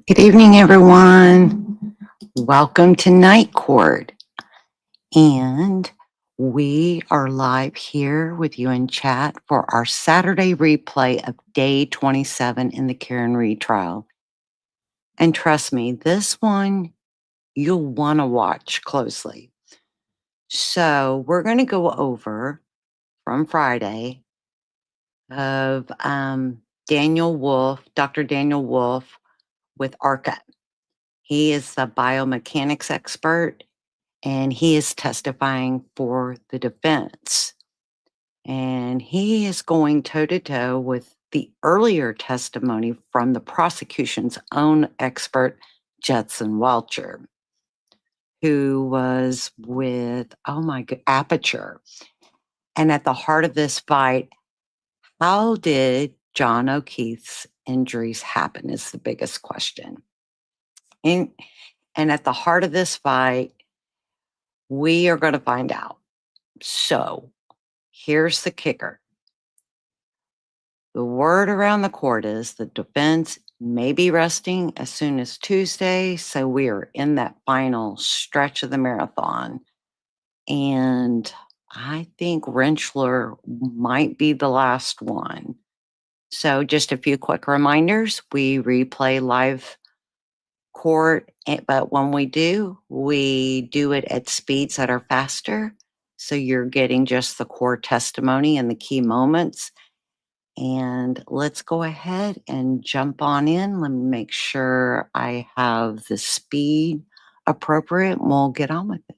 Good evening, everyone. Welcome to Night Court. And we are live here with you in chat for our Saturday replay of day 27 in the Karen Reed trial. And trust me, this one you'll want to watch closely. So we're going to go over from Friday of Daniel Wolfe, Dr. Daniel Wolfe with ARCCA. He is the biomechanics expert, and he is testifying for the defense. And he is going toe-to-toe with the earlier testimony from the prosecution's own expert, Judson Welcher, who was with, Aperture. And at the heart of this fight, how did John O'Keefe's injuries happen is the biggest question. And at the heart of this fight, we are going to find out. So here's the kicker. The word around the court is the defense may be resting as soon as Tuesday. So we are in that final stretch of the marathon. And I think Rentschler might be the last one. So just a few quick reminders. We replay live court, but when we do it at speeds that are faster. So you're getting just the core testimony and the key moments. And let's go ahead and jump on in. Let me make sure I have the speed appropriate and we'll get on with it.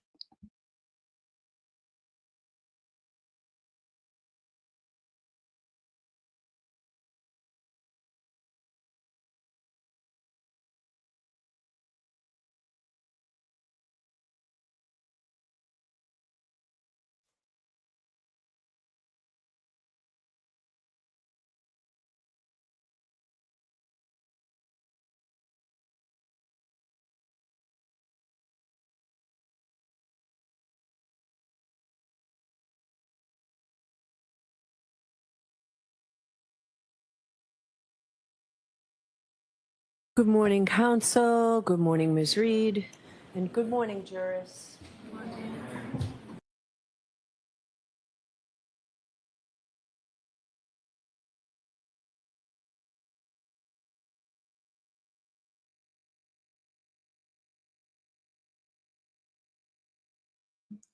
Good morning, counsel. Good morning, Ms. Reed. And good morning, jurists.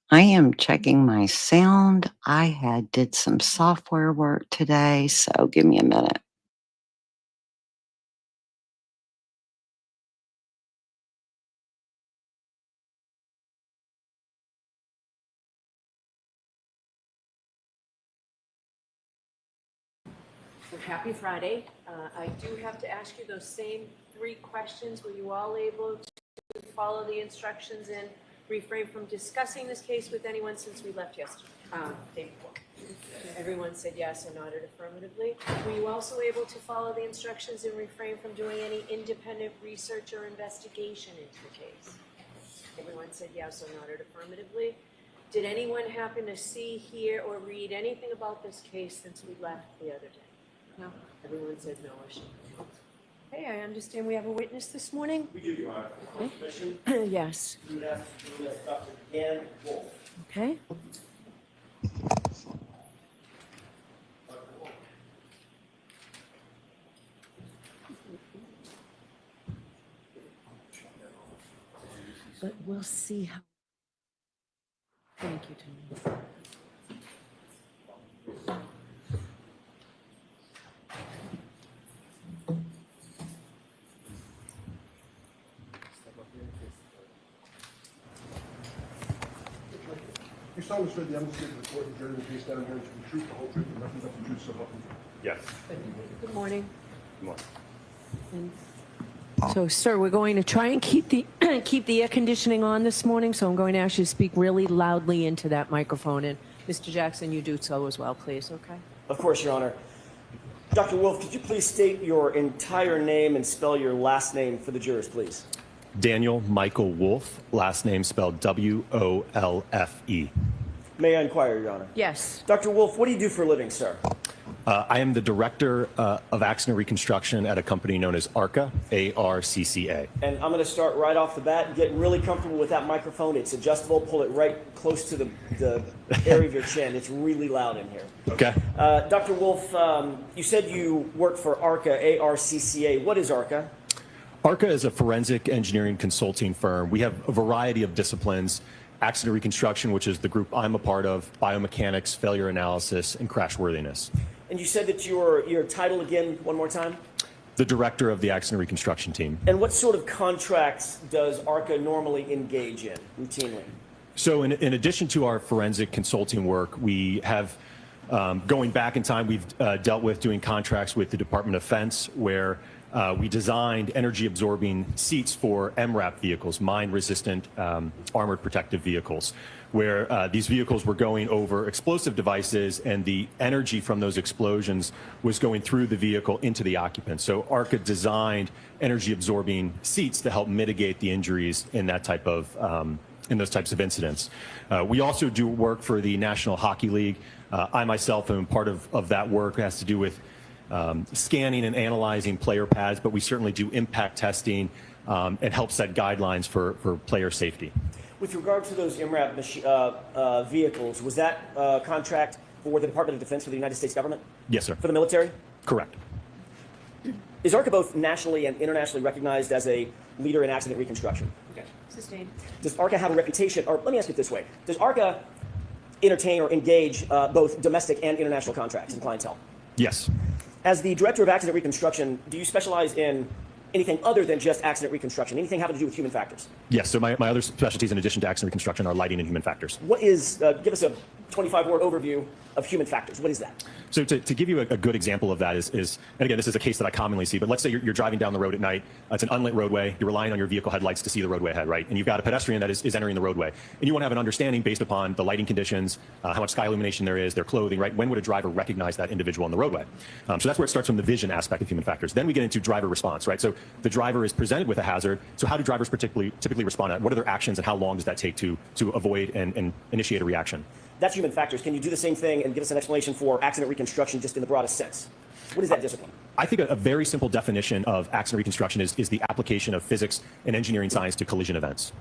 I am checking my sound. I did some software work today, so give me a minute. So happy Friday. I do have to ask you those same 3 questions. Were you all able to follow the instructions and refrain from discussing this case with anyone since we left yesterday? Day before. Everyone said yes and nodded affirmatively. Were you also able to follow the instructions and refrain from doing any independent research or investigation into the case? Everyone said yes or nodded affirmatively. Did anyone happen to see, hear, or read anything about this case since we left the other day? No. Everyone said no or no. Okay, I understand we have a witness this morning. We do, Your Honor. Permission? Yes. We would ask Dr. Dan Wolfe. Okay. But we'll see how. Thank you, Tony. You solemnly swear the evidence given before the jury in the case down here to the truth, the whole truth, and nothing but the truth, so help me God. Yes. Good morning. Good morning. So, sir, we're going to try and keep the air conditioning on this morning, so I'm going to ask you to speak really loudly into that microphone. And Mr. Jackson, you do so as well, please, okay? Of course, Your Honor. Dr. Wolfe, could you please state your entire name and spell your last name for the jurors, please? Daniel Michael Wolfe, last name spelled W-O-L-F-E. May I inquire, Your Honor? Yes. Dr. Wolfe, what do you do for a living, sir? I am the director of accident reconstruction at a company known as ARCCA, ARCCA. And I'm going to start right off the bat. Get really comfortable with that microphone. It's adjustable. Pull it right close to the area of your chin. It's really loud in here. Okay. Dr. Wolfe, you said you work for ARCCA, ARCCA. What is ARCCA? ARCCA is a forensic engineering consulting firm. We have a variety of disciplines: accident reconstruction, which is the group I'm a part of, biomechanics, failure analysis, and crashworthiness. And you said that your title again, one more time? The director of the accident reconstruction team. And what sort of contracts does ARCCA normally engage in routinely? So in addition to our forensic consulting work, we have, going back in time, we've dealt with doing contracts with the Department of Defense, where we designed energy-absorbing seats for MRAP vehicles, mine-resistant armored protective vehicles, where these vehicles were going over explosive devices, and the energy from those explosions was going through the vehicle into the occupant. So ARCCA designed energy-absorbing seats to help mitigate the injuries in that type of in those types of incidents. We also do work for the National Hockey League. I myself am part of that work. It has to do with scanning and analyzing player pads, but we certainly do impact testing and help set guidelines for player safety. With regard to those MRAP vehicles, was that contract for the Department of Defense for the United States government? Yes, sir. For the military? Correct. Is ARCCA both nationally and internationally recognized as a leader in accident reconstruction? Okay. Sustained. Does ARCCA have a reputation, or let me ask it this way, does ARCCA entertain or engage both domestic and international contracts and clientele? Yes. As the director of accident reconstruction, do you specialize in anything other than just accident reconstruction, anything having to do with human factors? Yes, so my other specialties in addition to accident reconstruction are lighting and human factors. What is, give us a 25-word overview of human factors. What is that? So to give you a good example of that is, and again, this is a case that I commonly see, but let's say you're driving down the road at night, it's an unlit roadway, you're relying on your vehicle headlights to see the roadway ahead, right? And you've got a pedestrian that is entering the roadway. And you want to have an understanding based upon the lighting conditions, how much sky illumination there is, their clothing, right? When would a driver recognize that individual on the roadway? So that's where it starts from the vision aspect of human factors. Then we get into driver response, right? So the driver is presented with a hazard. So how do drivers typically respond to that? What are their actions and how long does that take to avoid and initiate a reaction? That's human factors. Can you do the same thing and give us an explanation for accident reconstruction just in the broadest sense? What is that discipline? I think a very simple definition of accident reconstruction is the application of physics and engineering science to collision events.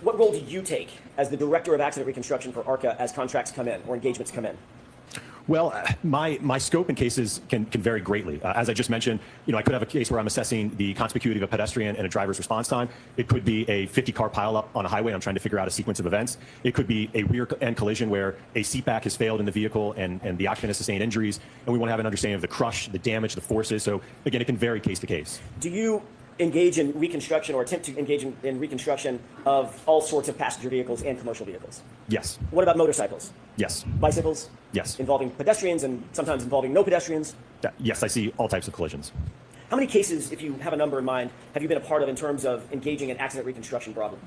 What role do you take as the director of accident reconstruction for ARCCA as contracts come in or engagements come in? Well, my scope in cases can vary greatly. As I just mentioned, I could have a case where I'm assessing the conspicuity of a pedestrian and a driver's response time. It could be a 50-car pileup on a highway. I'm trying to figure out a sequence of events. It could be a rear end collision where a seat back has failed in the vehicle and the occupant has sustained injuries, and we want to have an understanding of the crush, the damage, the forces. So again, it can vary case to case. Do you engage in reconstruction or attempt to engage in reconstruction of all sorts of passenger vehicles and commercial vehicles? Yes. What about motorcycles? Yes. Bicycles? Yes. Involving pedestrians and sometimes involving no pedestrians? Yes, I see all types of collisions. How many cases, if you have a number in mind, have you been a part of in terms of engaging in accident reconstruction broadly?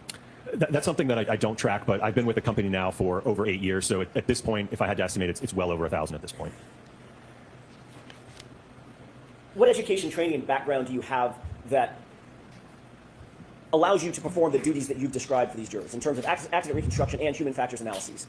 That's something that I don't track, but I've been with the company now for over 8 years. So at this point, if I had to estimate, it's well over 1,000 at this point. What education, training, and background do you have that allows you to perform the duties that you've described for these jurors in terms of accident reconstruction and human factors analyses?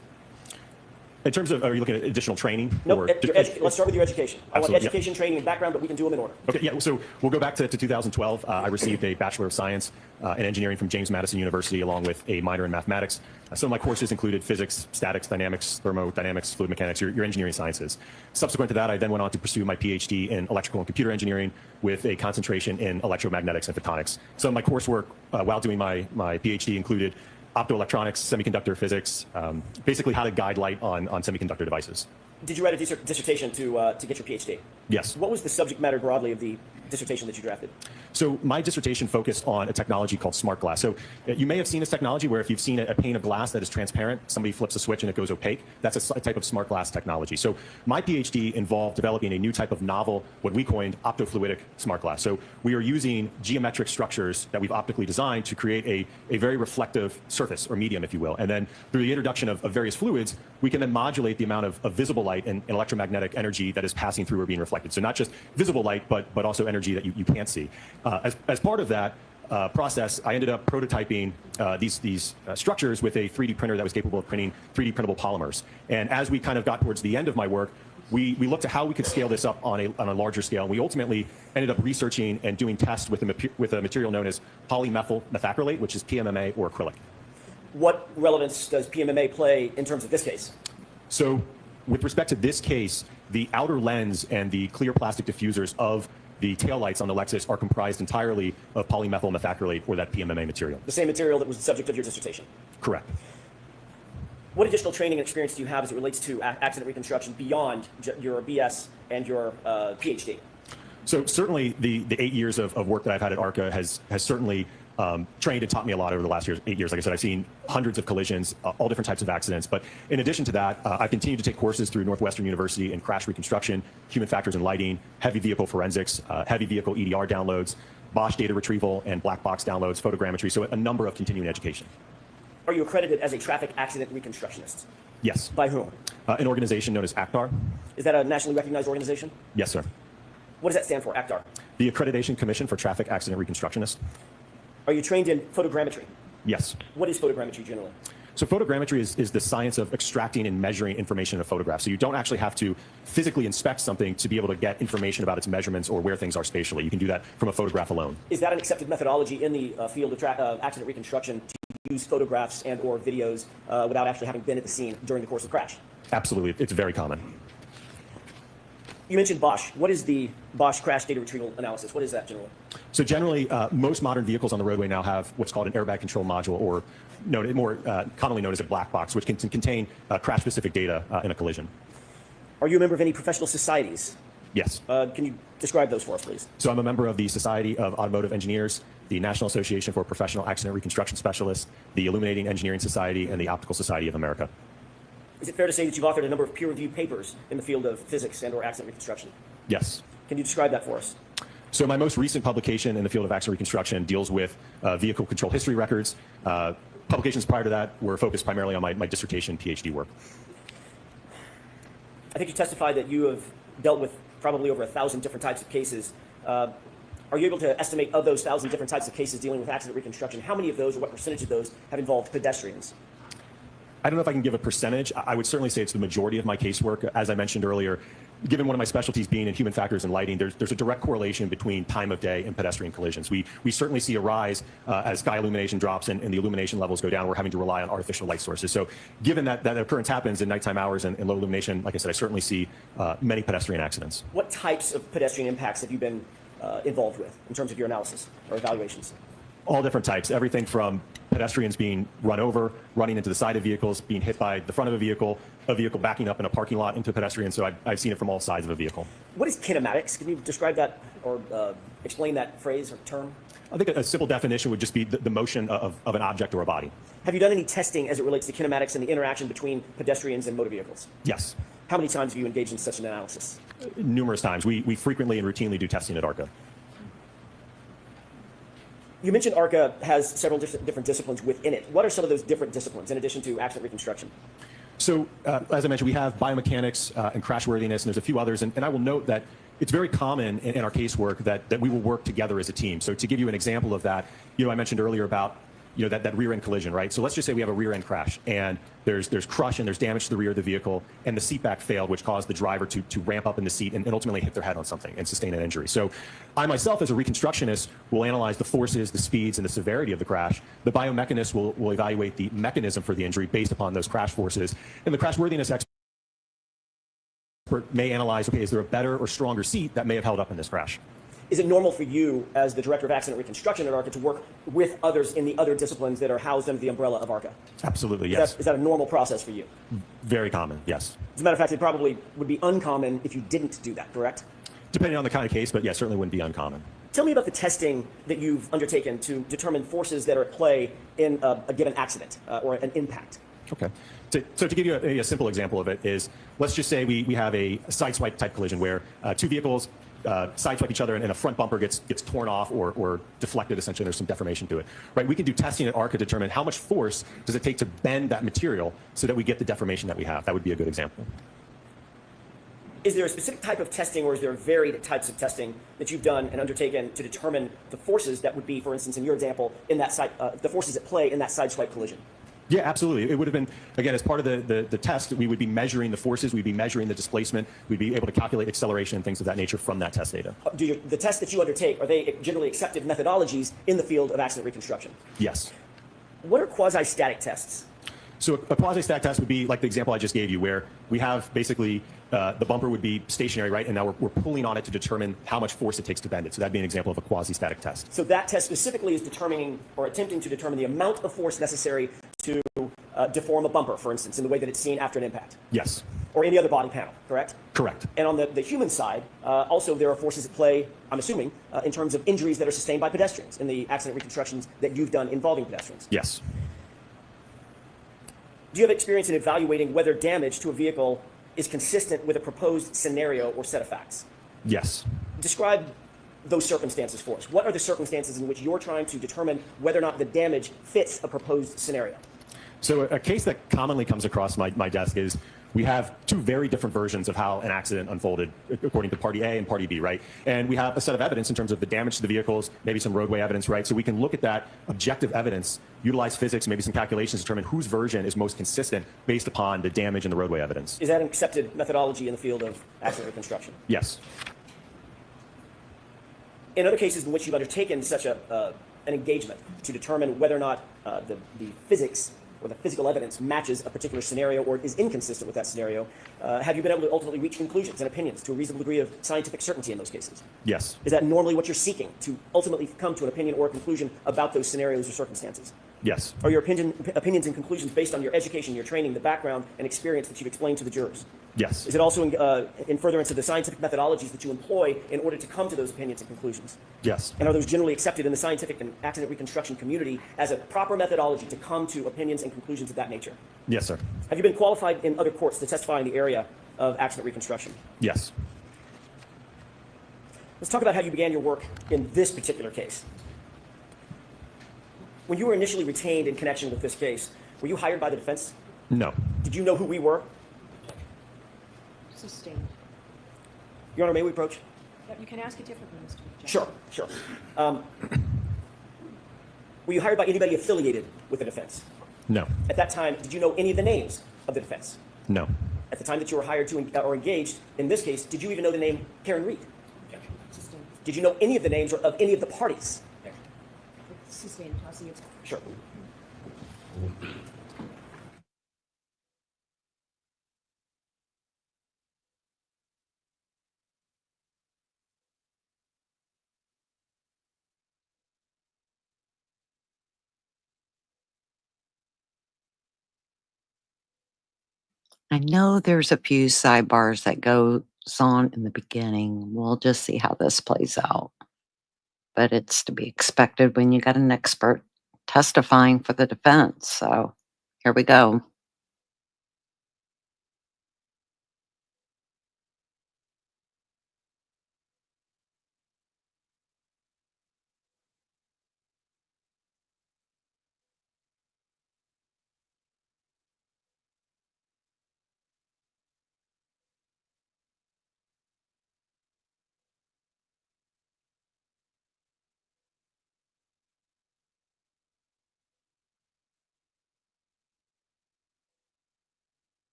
In terms of, are you looking at additional training? No, or let's start with your education. I want Absolutely, education, training, and background, but we can do them in order. Okay, yeah, so we'll go back to 2012. I received a Bachelor of Science in Engineering from James Madison University, along with a minor in mathematics. Some of my courses included physics, statics, dynamics, thermodynamics, fluid mechanics, your engineering sciences. Subsequent to that, I then went on to pursue my PhD in electrical and computer engineering with a concentration in electromagnetics and photonics. So my coursework while doing my PhD included optoelectronics, semiconductor physics, basically how to guide light on semiconductor devices. Did you write a dissertation to get your PhD? Yes. What was the subject matter broadly of the dissertation that you drafted? So my dissertation focused on a technology called smart glass. So you may have seen this technology where if you've seen a pane of glass that is transparent, somebody flips a switch and it goes opaque. That's a type of smart glass technology. So my PhD involved developing a new type of novel, what we coined optofluidic smart glass. So we are using geometric structures that we've optically designed to create a very reflective surface or medium, if you will. And then through the introduction of various fluids, we can then modulate the amount of visible light and electromagnetic energy that is passing through or being reflected. So not just visible light, but also energy that you can't see. As part of that process, I ended up prototyping these structures with a 3D printer that was capable of printing 3D printable polymers. And as we kind of got towards the end of my work, we looked at how we could scale this up on a larger scale. And we ultimately ended up researching and doing tests with a material known as polymethyl methacrylate, which is PMMA or acrylic. What relevance does PMMA play in terms of this case? So with respect to this case, the outer lens and the clear plastic diffusers of the taillights on the Lexus are comprised entirely of polymethyl methacrylate, or that PMMA material. The same material that was the subject of your dissertation? Correct. What additional training and experience do you have as it relates to accident reconstruction beyond your BS and your PhD? So certainly the 8 years of work that I've had at ARCCA has certainly trained and taught me a lot over the last 8 years. Like I said, I've seen hundreds of collisions, all different types of accidents. But in addition to that, I've continued to take courses through Northwestern University in crash reconstruction, human factors and lighting, heavy vehicle forensics, heavy vehicle EDR downloads, Bosch data retrieval, and black box downloads, photogrammetry, so a number of continuing education. Are you accredited as a traffic accident reconstructionist? Yes. By whom? An organization known as ACTAR. Is that a nationally recognized organization? Yes, sir. What does that stand for, ACTAR? The Accreditation Commission for Traffic Accident Reconstructionists. Are you trained in photogrammetry? Yes. What is photogrammetry generally? So photogrammetry is the science of extracting and measuring information in a photograph. So you don't actually have to physically inspect something to be able to get information about its measurements or where things are spatially. You can do that from a photograph alone. Is that an accepted methodology in the field of accident reconstruction to use photographs and or videos without actually having been at the scene during the course of the crash? Absolutely. It's very common. You mentioned Bosch. What is the Bosch crash data retrieval analysis? What is that generally? So generally, most modern vehicles on the roadway now have what's called an airbag control module, or more commonly known as a black box, which can contain crash-specific data in a collision. Are you a member of any professional societies? Yes. Can you describe those for us, please? So I'm a member of the Society of Automotive Engineers, the National Association for Professional Accident Reconstruction Specialists, the Illuminating Engineering Society, and the Optical Society of America. Is it fair to say that you've authored a number of peer-reviewed papers in the field of physics and or accident reconstruction? Yes. Can you describe that for us? So my most recent publication in the field of accident reconstruction deals with vehicle control history records. Publications prior to that were focused primarily on my dissertation PhD work. I think you testified that you have dealt with probably over 1,000 different types of cases. Are you able to estimate of those 1,000 different types of cases dealing with accident reconstruction, how many of those or what percentage of those have involved pedestrians? I don't know if I can give a percentage. I would certainly say it's the majority of my casework. As I mentioned earlier, given one of my specialties being in human factors and lighting, there's a direct correlation between time of day and pedestrian collisions. We certainly see a rise as sky illumination drops and the illumination levels go down. We're having to rely on artificial light sources. So given that occurrence happens in nighttime hours and low illumination, like I said, I certainly see many pedestrian accidents. What types of pedestrian impacts have you been involved with in terms of your analysis or evaluations? All different types, everything from pedestrians being run over, running into the side of vehicles, being hit by the front of a vehicle backing up in a parking lot into a pedestrian. So I've seen it from all sides of a vehicle. What is kinematics? Can you describe that or explain that phrase or term? I think a simple definition would just be the motion of an object or a body. Have you done any testing as it relates to kinematics and the interaction between pedestrians and motor vehicles? Yes. How many times have you engaged in such an analysis? Numerous times. We frequently and routinely do testing at ARCCA. You mentioned ARCCA has several different disciplines within it. What are some of those different disciplines in addition to accident reconstruction? So, as I mentioned, we have biomechanics and crashworthiness, and there's a few others. And I will note that it's very common in our casework that we will work together as a team. So to give you an example of that, I mentioned earlier about that rear end collision, right? So let's just say we have a rear end crash and there's crush and there's damage to the rear of the vehicle and the seat back failed, which caused the driver to ramp up in the seat and ultimately hit their head on something and sustain an injury. So I myself as a reconstructionist will analyze the forces, the speeds, and the severity of the crash. The biomechanist will evaluate the mechanism for the injury based upon those crash forces. And the crashworthiness expert may analyze, okay, is there a better or stronger seat that may have held up in this crash? Is it normal for you, as the Director of Accident Reconstruction at ARCCA, to work with others in the other disciplines that are housed under the umbrella of ARCCA? Absolutely, yes. Is that a normal process for you? Very common, yes. As a matter of fact, it probably would be uncommon if you didn't do that, correct? Depending on the kind of case, but yeah, certainly wouldn't be uncommon. Tell me about the testing that you've undertaken to determine forces that are at play in a given accident or an impact. Okay. So to give you a simple example of it is, let's just say we have a sideswipe type collision where two vehicles sideswipe each other and a front bumper gets torn off or deflected, essentially. There's some deformation to it, right? We can do testing at ARCCA to determine how much force does it take to bend that material so that we get the deformation that we have. That would be a good example. Is there a specific type of testing, or is there varied types of testing that you've done and undertaken to determine the forces that would be, for instance, in your example, in that the forces at play in that sideswipe collision? Yeah, absolutely. It would have been, again, as part of the test, we would be measuring the forces, we'd be measuring the displacement, we'd be able to calculate acceleration and things of that nature from that test data. The tests that you undertake, are they generally accepted methodologies in the field of accident reconstruction? Yes. What are quasi-static tests? So a quasi-static test would be like the example I just gave you, where we have basically the bumper would be stationary, right? And now we're pulling on it to determine how much force it takes to bend it. So that'd be an example of a quasi-static test. So that test specifically is determining or attempting to determine the amount of force necessary to deform a bumper, for instance, in the way that it's seen after an impact. Yes. Or any other body panel, correct? Correct. And on the human side, also there are forces at play, I'm assuming, in terms of injuries that are sustained by pedestrians in the accident reconstructions that you've done involving pedestrians. Yes. Do you have experience in evaluating whether damage to a vehicle is consistent with a proposed scenario or set of facts? Yes. Describe those circumstances for us. What are the circumstances in which you're trying to determine whether or not the damage fits a proposed scenario? So a case that commonly comes across my desk is we have two very different versions of how an accident unfolded according to party A and party B, right? And we have a set of evidence in terms of the damage to the vehicles, maybe some roadway evidence, right? So we can look at that objective evidence, utilize physics, maybe some calculations, determine whose version is most consistent based upon the damage and the roadway evidence. Is that an accepted methodology in the field of accident reconstruction? Yes. In other cases in which you've undertaken such an engagement to determine whether or not the physics or the physical evidence matches a particular scenario or is inconsistent with that scenario, have you been able to ultimately reach conclusions and opinions to a reasonable degree of scientific certainty in those cases? Yes. Is that normally what you're seeking, to ultimately come to an opinion or a conclusion about those scenarios or circumstances? Yes. Are your opinions and conclusions based on your education, your training, the background and experience that you've explained to the jurors? Yes. Is it also in furtherance of the scientific methodologies that you employ in order to come to those opinions and conclusions? Yes. And are those generally accepted in the scientific and accident reconstruction community as a proper methodology to come to opinions and conclusions of that nature? Yes, sir. Have you been qualified in other courts to testify in the area of accident reconstruction? Yes. Let's talk about how you began your work in this particular case. When you were initially retained in connection with this case, were you hired by the defense? No. Did you know who we were? Sustained. Your Honor, may we approach? Yeah, you can ask it differently, Mr. Judge. Sure, sure. Were you hired by anybody affiliated with the defense? No. At that time, did you know any of the names of the defense? No. At the time that you were hired to or engaged in this case, did you even know the name Karen Reed? Sustained. Did you know any of the names of any of the parties? Sustained. I'll see you. Sure. I know there's a few sidebars that goes on in the beginning. We'll just see how this plays out. But it's to be expected when you got an expert testifying for the defense. So here we go.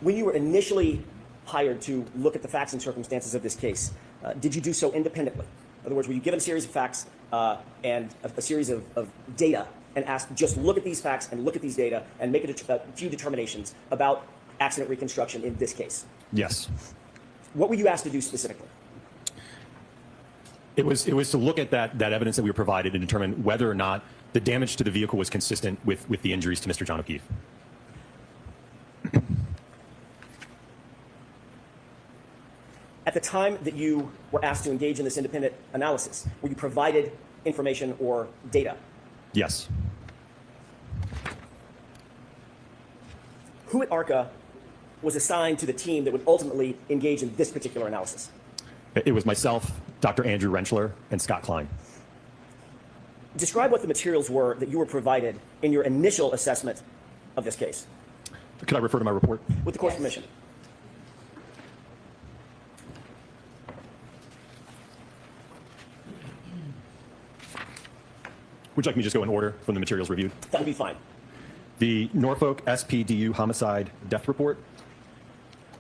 When you were initially hired to look at the facts and circumstances of this case, did you do so independently? In other words, were you given a series of facts and a series of data and asked, just look at these facts and look at these data and make a few determinations about accident reconstruction in this case? Yes. What were you asked to do specifically? It was to look at that evidence that we were provided and determine whether or not the damage to the vehicle was consistent with the injuries to Mr. John O'Keefe. At the time that you were asked to engage in this independent analysis, were you provided information or data? Yes. Who at ARCCA was assigned to the team that would ultimately engage in this particular analysis? It was myself, Dr. Andrew Rentschler, and Scott Klein. Describe what the materials were that you were provided in your initial assessment of this case. Could I refer to my report? With the court's permission. Would you like me to just go in order from the materials reviewed? That would be fine. The Norfolk SPDU homicide death report,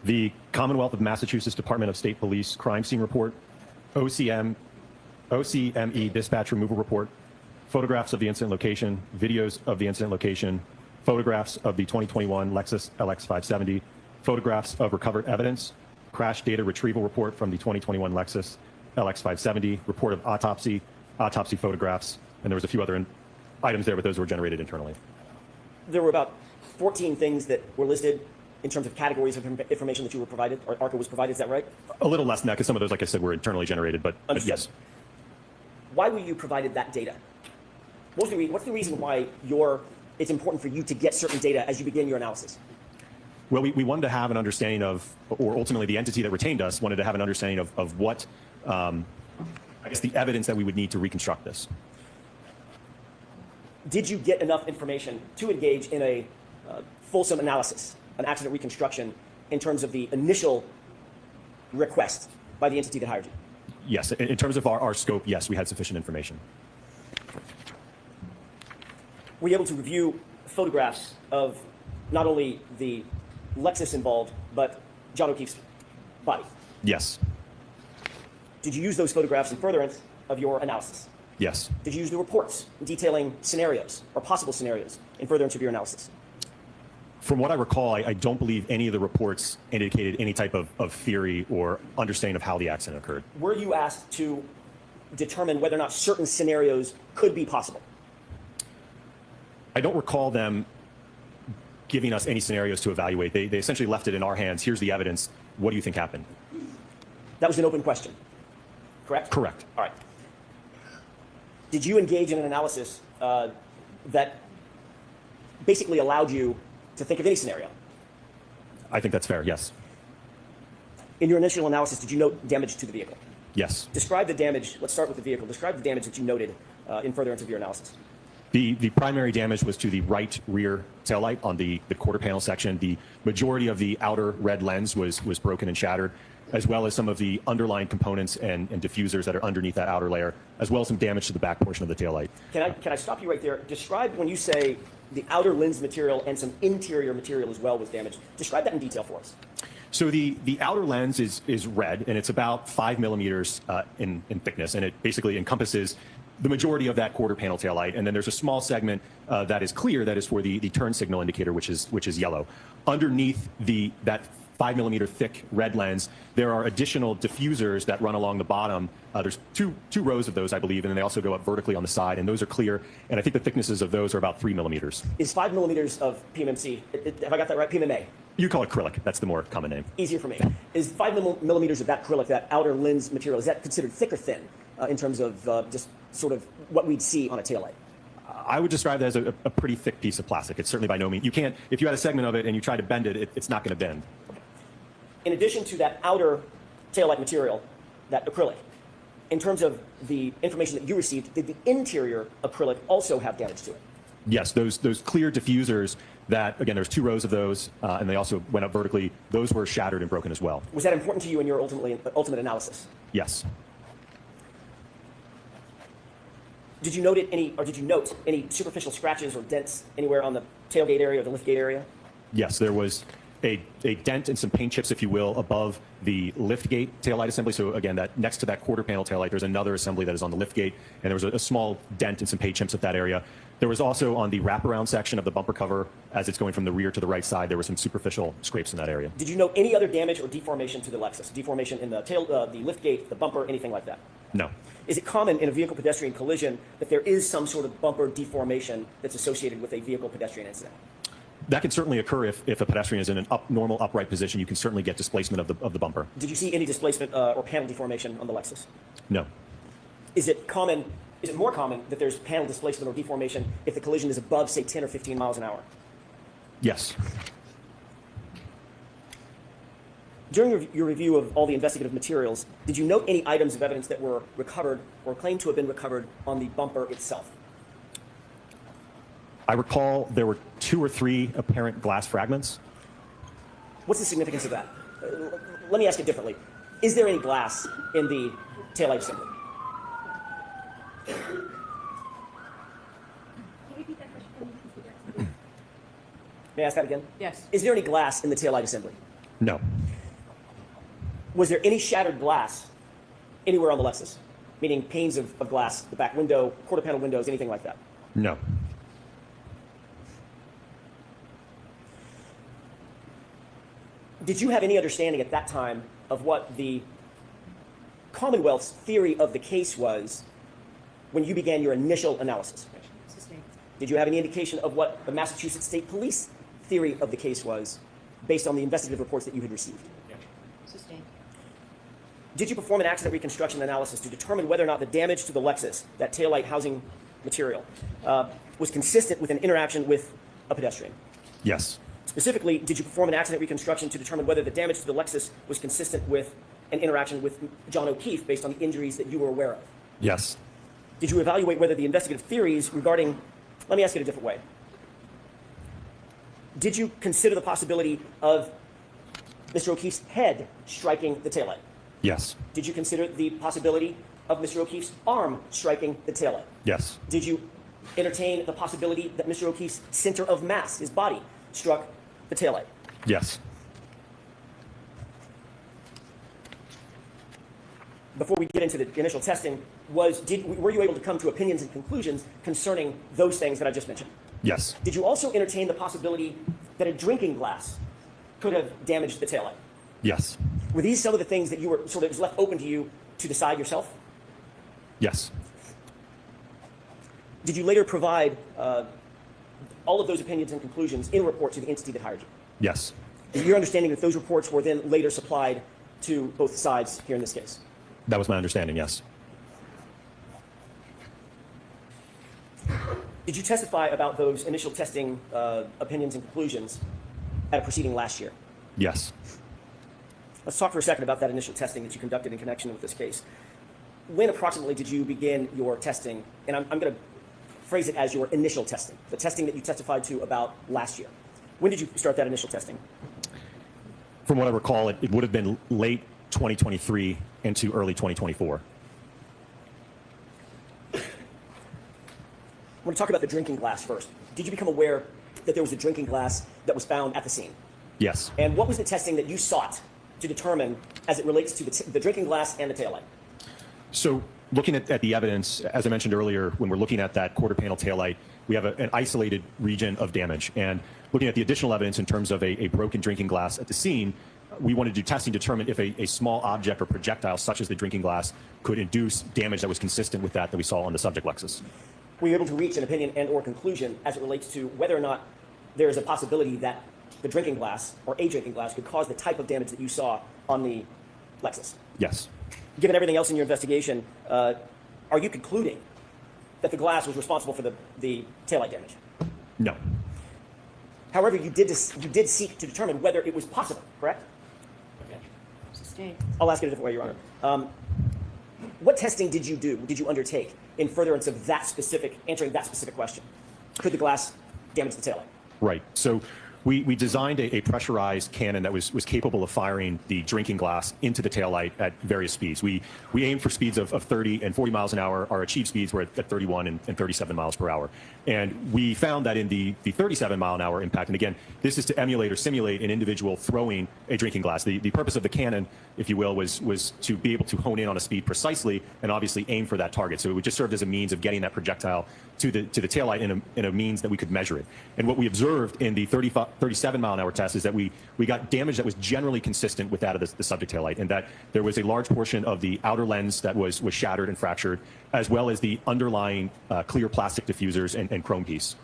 the Commonwealth of Massachusetts Department of State Police crime scene report, OCME dispatch removal report, photographs of the incident location, videos of the incident location, photographs of the 2021 Lexus LX 570, photographs of recovered evidence, crash data retrieval report from the 2021 Lexus LX 570, report of autopsy photographs, and there was a few other items there, but those were generated internally. There were about 14 things that were listed in terms of categories of information that you were provided, or ARCCA was provided, is that right? A little less than that, because some of those, like I said, were internally generated, but yes. Why were you provided that data? What's the reason why it's important for you to get certain data as you begin your analysis? Well, we wanted to have an understanding of, or ultimately the entity that retained us wanted to have an understanding of what, I guess, the evidence that we would need to reconstruct this. Did you get enough information to engage in a fulsome analysis, an accident reconstruction, in terms of the initial request by the entity that hired you? Yes, in terms of our scope, yes, we had sufficient information. Were you able to review photographs of not only the Lexus involved, but John O'Keefe's body? Yes. Did you use those photographs in furtherance of your analysis? Yes. Did you use the reports detailing scenarios or possible scenarios in furtherance of your analysis? From what I recall, I don't believe any of the reports indicated any type of theory or understanding of how the accident occurred. Were you asked to determine whether or not certain scenarios could be possible? I don't recall them giving us any scenarios to evaluate. They essentially left it in our hands. Here's the evidence. What do you think happened? That was an open question, correct? Correct. All right. Did you engage in an analysis that basically allowed you to think of any scenario? I think that's fair, yes. In your initial analysis, did you note damage to the vehicle? Yes. Describe the damage. Let's start with the vehicle. Describe the damage that you noted in furtherance of your analysis. The primary damage was to the right rear taillight on the quarter panel section. The majority of the outer red lens was broken and shattered, as well as some of the underlying components and diffusers that are underneath that outer layer, as well as some damage to the back portion of the taillight. Can I stop you right there? Describe when you say the outer lens material and some interior material as well was damaged. Describe that in detail for us. So the outer lens is red, and it's about 5 millimeters in thickness, and it basically encompasses the majority of that quarter panel taillight. And then there's a small segment that is clear, that is for the turn signal indicator, which is yellow. Underneath that 5 millimeter thick red lens, there are additional diffusers that run along the bottom. There's two rows of those, I believe, and then they also go up vertically on the side, and those are clear. And I think the thicknesses of those are about 3 millimeters. Is 5 millimeters of PMMC, have I got that right? PMMA? You call it acrylic. That's the more common name. Easier for me. Is 5 millimeters of that acrylic, that outer lens material, is that considered thick or thin in terms of just sort of what we'd see on a taillight? I would describe that as a pretty thick piece of plastic. It's certainly by no means. You can't, if you had a segment of it and you try to bend it, it's not going to bend. In addition to that outer taillight material, that acrylic, in terms of the information that you received, did the interior acrylic also have damage to it? Yes, those clear diffusers that, again, there's 2 rows of those, and they also went up vertically. Those were shattered and broken as well. Was that important to you in your ultimate analysis? Yes. Did you note any superficial scratches or dents anywhere on the tailgate area or the liftgate area? Yes, there was a dent and some paint chips, if you will, above the liftgate taillight assembly. So again, that next to that quarter panel taillight, there's another assembly that is on the liftgate, and there was a small dent and some paint chips at that area. There was also on the wraparound section of the bumper cover, as it's going from the rear to the right side, there were some superficial scrapes in that area. Did you note any other damage or deformation to the Lexus? Deformation in the tail, the liftgate, the bumper, anything like that? No. Is it common in a vehicle-pedestrian collision that there is some sort of bumper deformation that's associated with a vehicle-pedestrian incident? That can certainly occur if a pedestrian is in an normal upright position. You can certainly get displacement of the bumper. Did you see any displacement or panel deformation on the Lexus? No. Is it more common that there's panel displacement or deformation if the collision is above, say, 10 or 15 miles an hour? Yes. During your review of all the investigative materials, did you note any items of evidence that were recovered or claimed to have been recovered on the bumper itself? I recall there were 2 or 3 apparent glass fragments. What's the significance of that? Let me ask it differently. Is there any glass in the taillight assembly? May I ask that again? Yes. Is there any glass in the taillight assembly? No. Was there any shattered glass anywhere on the Lexus? Meaning panes of glass, the back window, quarter panel windows, anything like that? No. Did you have any understanding at that time of what the Commonwealth's theory of the case was when you began your initial analysis? Sustained. Did you have any indication of what the Massachusetts State Police theory of the case was based on the investigative reports that you had received? Sustained. Did you perform an accident reconstruction analysis to determine whether or not the damage to the Lexus, that taillight housing material, was consistent with an interaction with a pedestrian? Yes. Specifically, did you perform an accident reconstruction to determine whether the damage to the Lexus was consistent with an interaction with John O'Keefe based on the injuries that you were aware of? Yes. Did you evaluate whether the investigative theories regarding, let me ask it a different way. Did you consider the possibility of Mr. O'Keefe's head striking the taillight? Yes. Did you consider the possibility of Mr. O'Keefe's arm striking the taillight? Yes. Did you entertain the possibility that Mr. O'Keefe's center of mass, his body, struck the taillight? Yes. Before we get into the initial testing, were you able to come to opinions and conclusions concerning those things that I just mentioned? Yes. Did you also entertain the possibility that a drinking glass could have damaged the taillight? Yes. Were these some of the things that you were sort of was left open to you to decide yourself? Yes. Did you later provide all of those opinions and conclusions in a report to the entity that hired you? Yes. Is your understanding that those reports were then later supplied to both sides here in this case? That was my understanding, yes. Did you testify about those initial testing opinions and conclusions at a proceeding last year? Yes. Let's talk for a second about that initial testing that you conducted in connection with this case. When approximately did you begin your testing? And I'm going to phrase it as your initial testing, the testing that you testified to about last year. When did you start that initial testing? From what I recall, it would have been late 2023 into early 2024. I want to talk about the drinking glass first. Did you become aware that there was a drinking glass that was found at the scene? Yes. And what was the testing that you sought to determine as it relates to the drinking glass and the taillight? So looking at the evidence, as I mentioned earlier, when we're looking at that quarter panel taillight, we have an isolated region of damage. And looking at the additional evidence in terms of a broken drinking glass at the scene, we wanted to do testing to determine if a small object or projectile such as the drinking glass could induce damage that was consistent with that we saw on the subject Lexus. Were you able to reach an opinion and or conclusion as it relates to whether or not there is a possibility that the drinking glass or a drinking glass could cause the type of damage that you saw on the Lexus? Yes. Given everything else in your investigation, are you concluding that the glass was responsible for the taillight damage? No. However, you did seek to determine whether it was possible, correct? Sustained. I'll ask it a different way, Your Honor. What testing did you undertake in furtherance of answering that specific question? Could the glass damage the taillight? Right. So We designed a pressurized cannon that was capable of firing the drinking glass into the taillight at various speeds. We aimed for speeds of 30 and 40 miles an hour. Our achieved speeds were at 31 and 37 miles per hour. And we found that in the 37 mile an hour impact, and again, this is to emulate or simulate an individual throwing a drinking glass. The purpose of the cannon, if you will, was to be able to hone in on a speed precisely and obviously aim for that target. So it would just serve as a means of getting that projectile to the taillight in a means that we could measure it. And what we observed in the 37 mile an hour test is that we got damage that was generally consistent with that of the subject taillight, and that there was a large portion of the outer lens that was shattered and fractured, as well as the underlying clear plastic diffusers and chrome piece.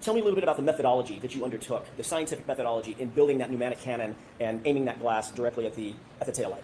Tell me a little bit about the methodology that you undertook, the scientific methodology in building that pneumatic cannon and aiming that glass directly at the taillight.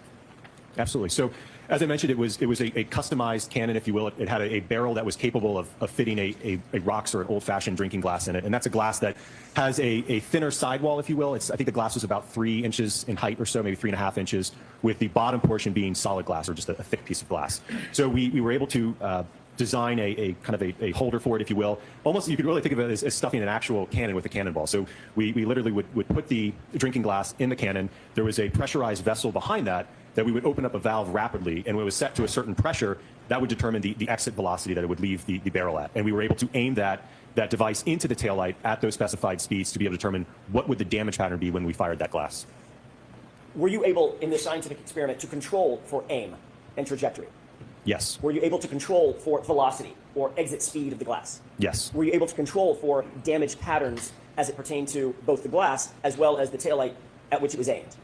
Absolutely. So, as I mentioned, it was a customized cannon, if you will. It had a barrel that was capable of fitting a rocks or an old-fashioned drinking glass in it, and that's a glass that has a thinner sidewall, if you will. I think the glass was about 3 inches in height or so, maybe 3.5 inches, with the bottom portion being solid glass or just a thick piece of glass. So we were able to design a kind of a holder for it, if you will. Almost, you could really think of it as stuffing an actual cannon with a cannonball. So we literally would put the drinking glass in the cannon. There was a pressurized vessel behind that we would open up a valve rapidly, and when it was set to a certain pressure, that would determine the exit velocity that it would leave the barrel at. And we were able to aim that device into the taillight at those specified speeds to be able to determine what would the damage pattern be when we fired that glass. Were you able, in this scientific experiment, to control for aim and trajectory? Yes. Were you able to control for velocity or exit speed of the glass? Yes. Were you able to control for damage patterns as it pertained to both the glass as well as the taillight at which it was aimed?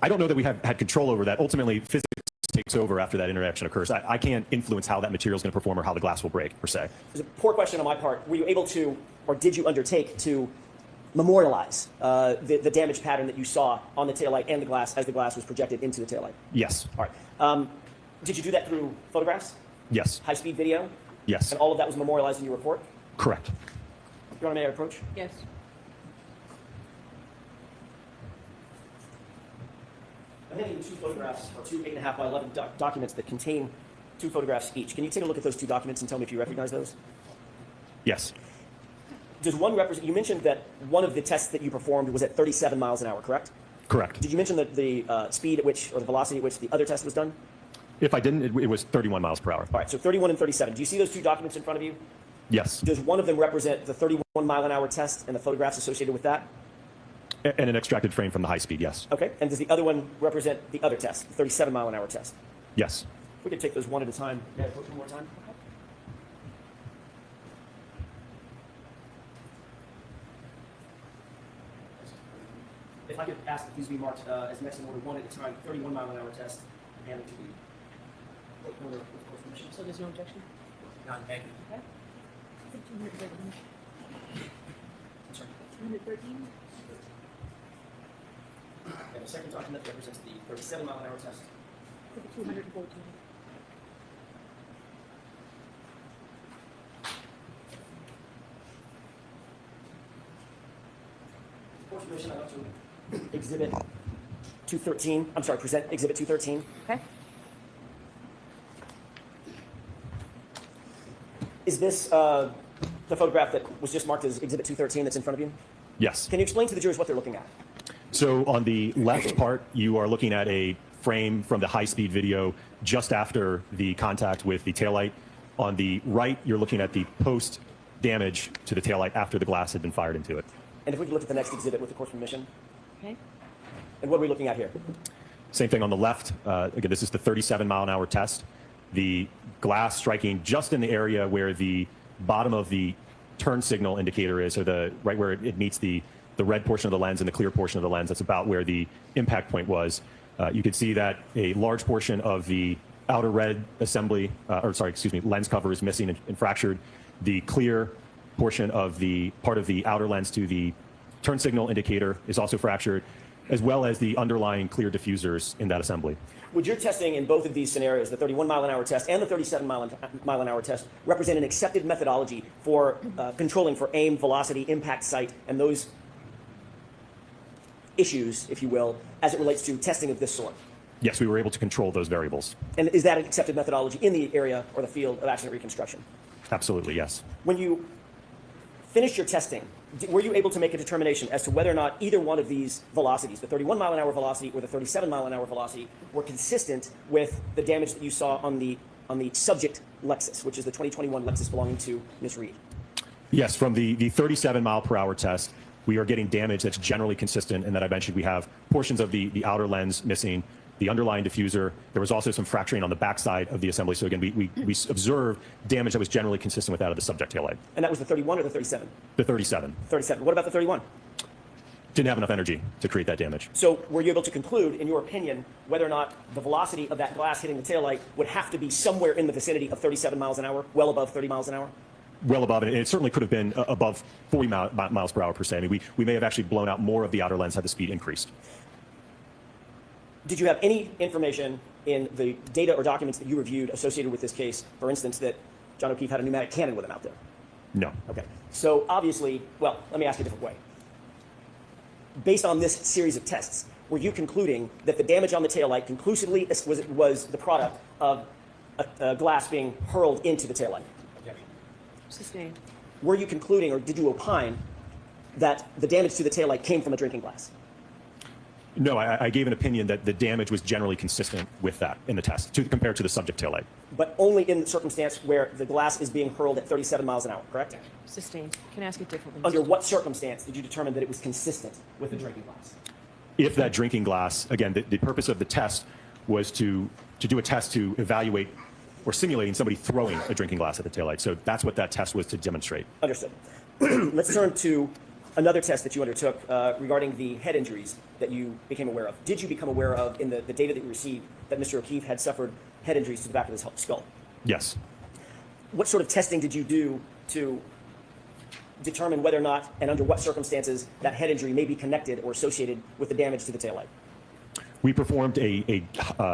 I don't know that we have had control over that. Ultimately, physics takes over after that interaction occurs. I can't influence how that material is going to perform or how the glass will break, per se. It's a poor question on my part. Were you able to, or did you undertake to memorialize the damage pattern that you saw on the taillight and the glass as the glass was projected into the taillight? Yes. All right. Did you do that through photographs? Yes. High-speed video? Yes. And all of that was memorialized in your report? Correct. Your Honor, may I approach? Yes. I'm handing you 2 photographs, or 2 8.5 by 11 documents that contain 2 photographs each. Can you take a look at those 2 documents and tell me if you recognize those? Yes. Does one represent, you mentioned that one of the tests that you performed was at 37 miles an hour, correct? Correct. Did you mention the speed at which, or the velocity at which the other test was done? If I didn't, it was 31 miles per hour. All right, so 31 and 37. Do you see those 2 documents in front of you? Yes. Does one of them represent the 31 mile an hour test and the photographs associated with that? And an extracted frame from the high speed, yes. Okay, and does the other one represent the other test, the 37 mile an hour test? Yes. If we could take those one at a time. May I approach one more time? If I could ask that these be marked as next in order, one at a time, 31 mile an hour test, and it to be order with course permission. So there's no objection? None, thank you. Okay. 213. I'm sorry. 213? And the second document represents the 37 mile an hour test. 214. Course permission, I'd like to exhibit 213. I'm sorry, present exhibit 213. Okay. Is this the photograph that was just marked as exhibit 213 that's in front of you? Yes. Can you explain to the jurors what they're looking at? So on the left part, you are looking at a frame from the high-speed video just after the contact with the taillight. On the right, you're looking at the post-damage to the taillight after the glass had been fired into it. And if we could look at the next exhibit with the course permission. Okay. And what are we looking at here? Same thing on the left. Again, this is the 37 mile an hour test. The glass striking just in the area where the bottom of the turn signal indicator is, or right where it meets the red portion of the lens and the clear portion of the lens. That's about where the impact point was. You can see that a large portion of the outer red assembly, lens cover is missing and fractured. The clear portion of the part of the outer lens to the turn signal indicator is also fractured, as well as the underlying clear diffusers in that assembly. Would your testing in both of these scenarios, the 31 mile an hour test and the 37 mile an hour test, represent an accepted methodology for controlling for aim, velocity, impact site, and those issues, if you will, as it relates to testing of this sort? Yes, we were able to control those variables. And is that an accepted methodology in the area or the field of accident reconstruction? Absolutely, yes. When you finished your testing, were you able to make a determination as to whether or not either one of these velocities, the 31 mile an hour velocity or the 37 mile an hour velocity, were consistent with the damage that you saw on the subject Lexus, which is the 2021 Lexus belonging to Ms. Reed? Yes, from the 37 mile per hour test, we are getting damage that's generally consistent, and that I mentioned we have portions of the outer lens missing, the underlying diffuser. There was also some fracturing on the backside of the assembly. So again, we observed damage that was generally consistent with that of the subject taillight. And that was the 31 or the 37? The 37. 37. What about the 31? Didn't have enough energy to create that damage. So were you able to conclude, in your opinion, whether or not the velocity of that glass hitting the taillight would have to be somewhere in the vicinity of 37 miles an hour, well above 30 miles an hour? Well above it, and it certainly could have been above 40 miles per hour per se. I mean, we may have actually blown out more of the outer lens had the speed increased. Did you have any information in the data or documents that you reviewed associated with this case, for instance, that John O'Keefe had a pneumatic cannon with him out there? No. Okay. So obviously, well, let me ask you a different way. Based on this series of tests, were you concluding that the damage on the taillight conclusively was the product of a glass being hurled into the taillight? Sustained. Were you concluding, or did you opine, that the damage to the taillight came from a drinking glass? No, I gave an opinion that the damage was generally consistent with that in the test, compared to the subject taillight. But only in the circumstance where the glass is being hurled at 37 miles an hour, correct? Sustained. Can I ask it differently? Under what circumstance did you determine that it was consistent with the drinking glass? If that drinking glass, again, the purpose of the test was to do a test to evaluate or simulating somebody throwing a drinking glass at the taillight. So that's what that test was to demonstrate. Understood. Let's turn to another test that you undertook regarding the head injuries that you became aware of. Did you become aware of, in the data that you received, that Mr. O'Keefe had suffered head injuries to the back of his skull? Yes. What sort of testing did you do to determine whether or not, and under what circumstances, that head injury may be connected or associated with the damage to the taillight? We performed a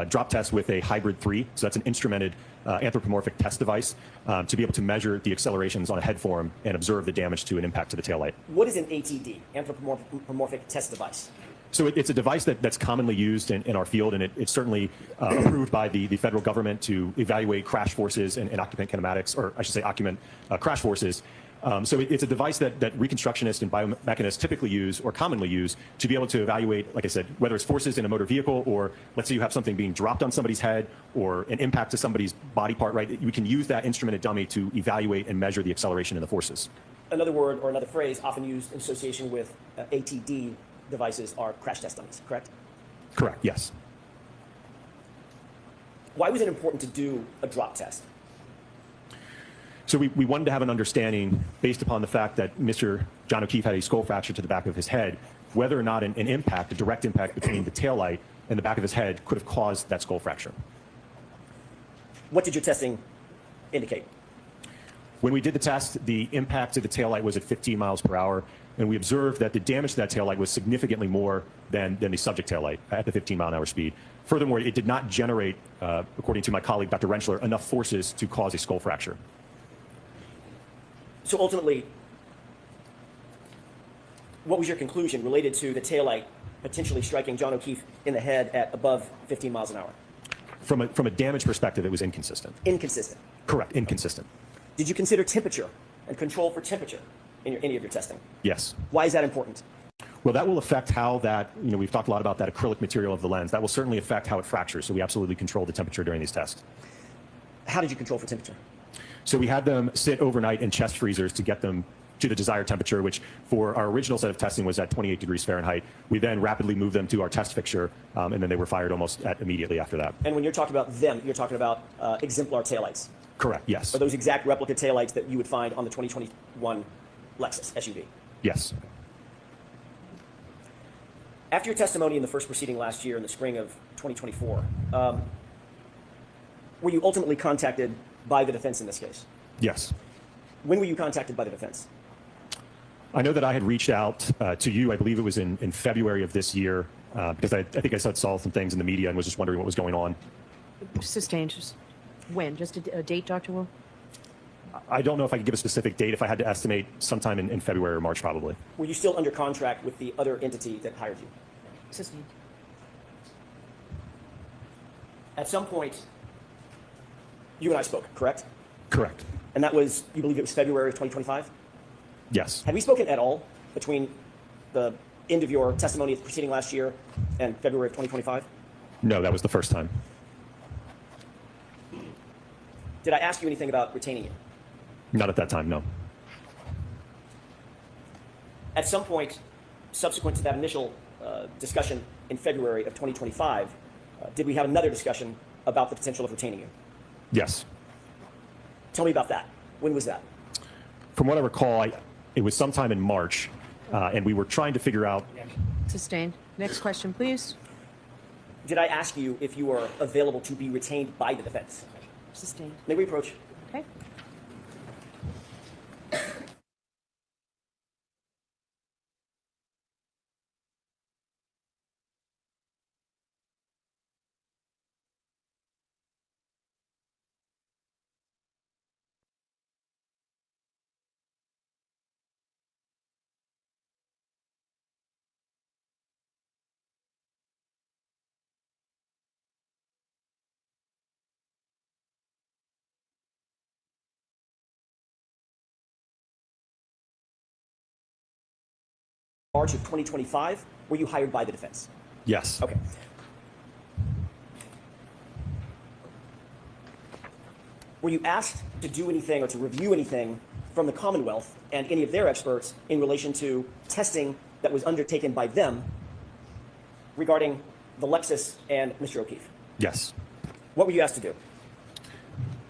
drop test with a hybrid 3, so that's an instrumented anthropomorphic test device to be able to measure the accelerations on a head form and observe the damage to an impact to the taillight. What is an ATD, anthropomorphic test device? So it's a device that's commonly used in our field, and it's certainly approved by the federal government to evaluate crash forces and occupant kinematics, or I should say occupant crash forces. So it's a device that reconstructionists and biomechanists typically use or commonly use to be able to evaluate, like I said, whether it's forces in a motor vehicle, or let's say you have something being dropped on somebody's head or an impact to somebody's body part, right? We can use that instrumented dummy to evaluate and measure the acceleration in the forces. Another word or another phrase often used in association with ATD devices are crash test dummies, correct? Correct, yes. Why was it important to do a drop test? So we wanted to have an understanding, based upon the fact that Mr. John O'Keefe had a skull fracture to the back of his head, whether or not an impact, a direct impact between the taillight and the back of his head could have caused that skull fracture. What did your testing indicate? When we did the test, the impact to the taillight was at 15 miles per hour, and we observed that the damage to that taillight was significantly more than the subject taillight at the 15 mile an hour speed. Furthermore, it did not generate, according to my colleague, Dr. Rentschler, enough forces to cause a skull fracture. So ultimately, what was your conclusion related to the taillight potentially striking John O'Keefe in the head at above 15 miles an hour? From a damage perspective, it was inconsistent. Inconsistent. Correct, inconsistent. Did you consider temperature and control for temperature in any of your testing? Yes. Why is that important? Well, that will affect how that, we've talked a lot about that acrylic material of the lens. That will certainly affect how it fractures, so we absolutely control the temperature during these tests. How did you control for temperature? So we had them sit overnight in chest freezers to get them to the desired temperature, which for our original set of testing was at 28 degrees Fahrenheit. We then rapidly moved them to our test fixture, and then they were fired almost immediately after that. And when you're talking about them, you're talking about exemplar taillights. Correct, yes. Are those exact replica taillights that you would find on the 2021 Lexus SUV? Yes. After your testimony in the first proceeding last year in the spring of 2024, were you ultimately contacted by the defense in this case? Yes. When were you contacted by the defense? I know that I had reached out to you, I believe it was in February of this year, because I think I saw some things in the media and was just wondering what was going on. Sustained. Just when? Just a date, Dr. Wolfe? I don't know if I could give a specific date. If I had to estimate, sometime in February or March, probably. Were you still under contract with the other entity that hired you? Sustained. At some point, you and I spoke, correct? Correct. And that was, you believe it was February of 2025? Yes. Had we spoken at all between the end of your testimony at the proceeding last year and February of 2025? No, that was the first time. Did I ask you anything about retaining you? Not at that time, no. At some point, subsequent to that initial discussion in February of 2025, did we have another discussion about the potential of retaining you? Yes. Tell me about that. When was that? From what I recall, it was sometime in March, and we were trying to figure out. Sustained. Next question, please. Did I ask you if you were available to be retained by the defense? Sustained. May we approach? Okay. March of 2025, were you hired by the defense? Yes. Okay. Were you asked to do anything or to review anything from the Commonwealth and any of their experts in relation to testing that was undertaken by them regarding the Lexus and Mr. O'Keefe? Yes. What were you asked to do?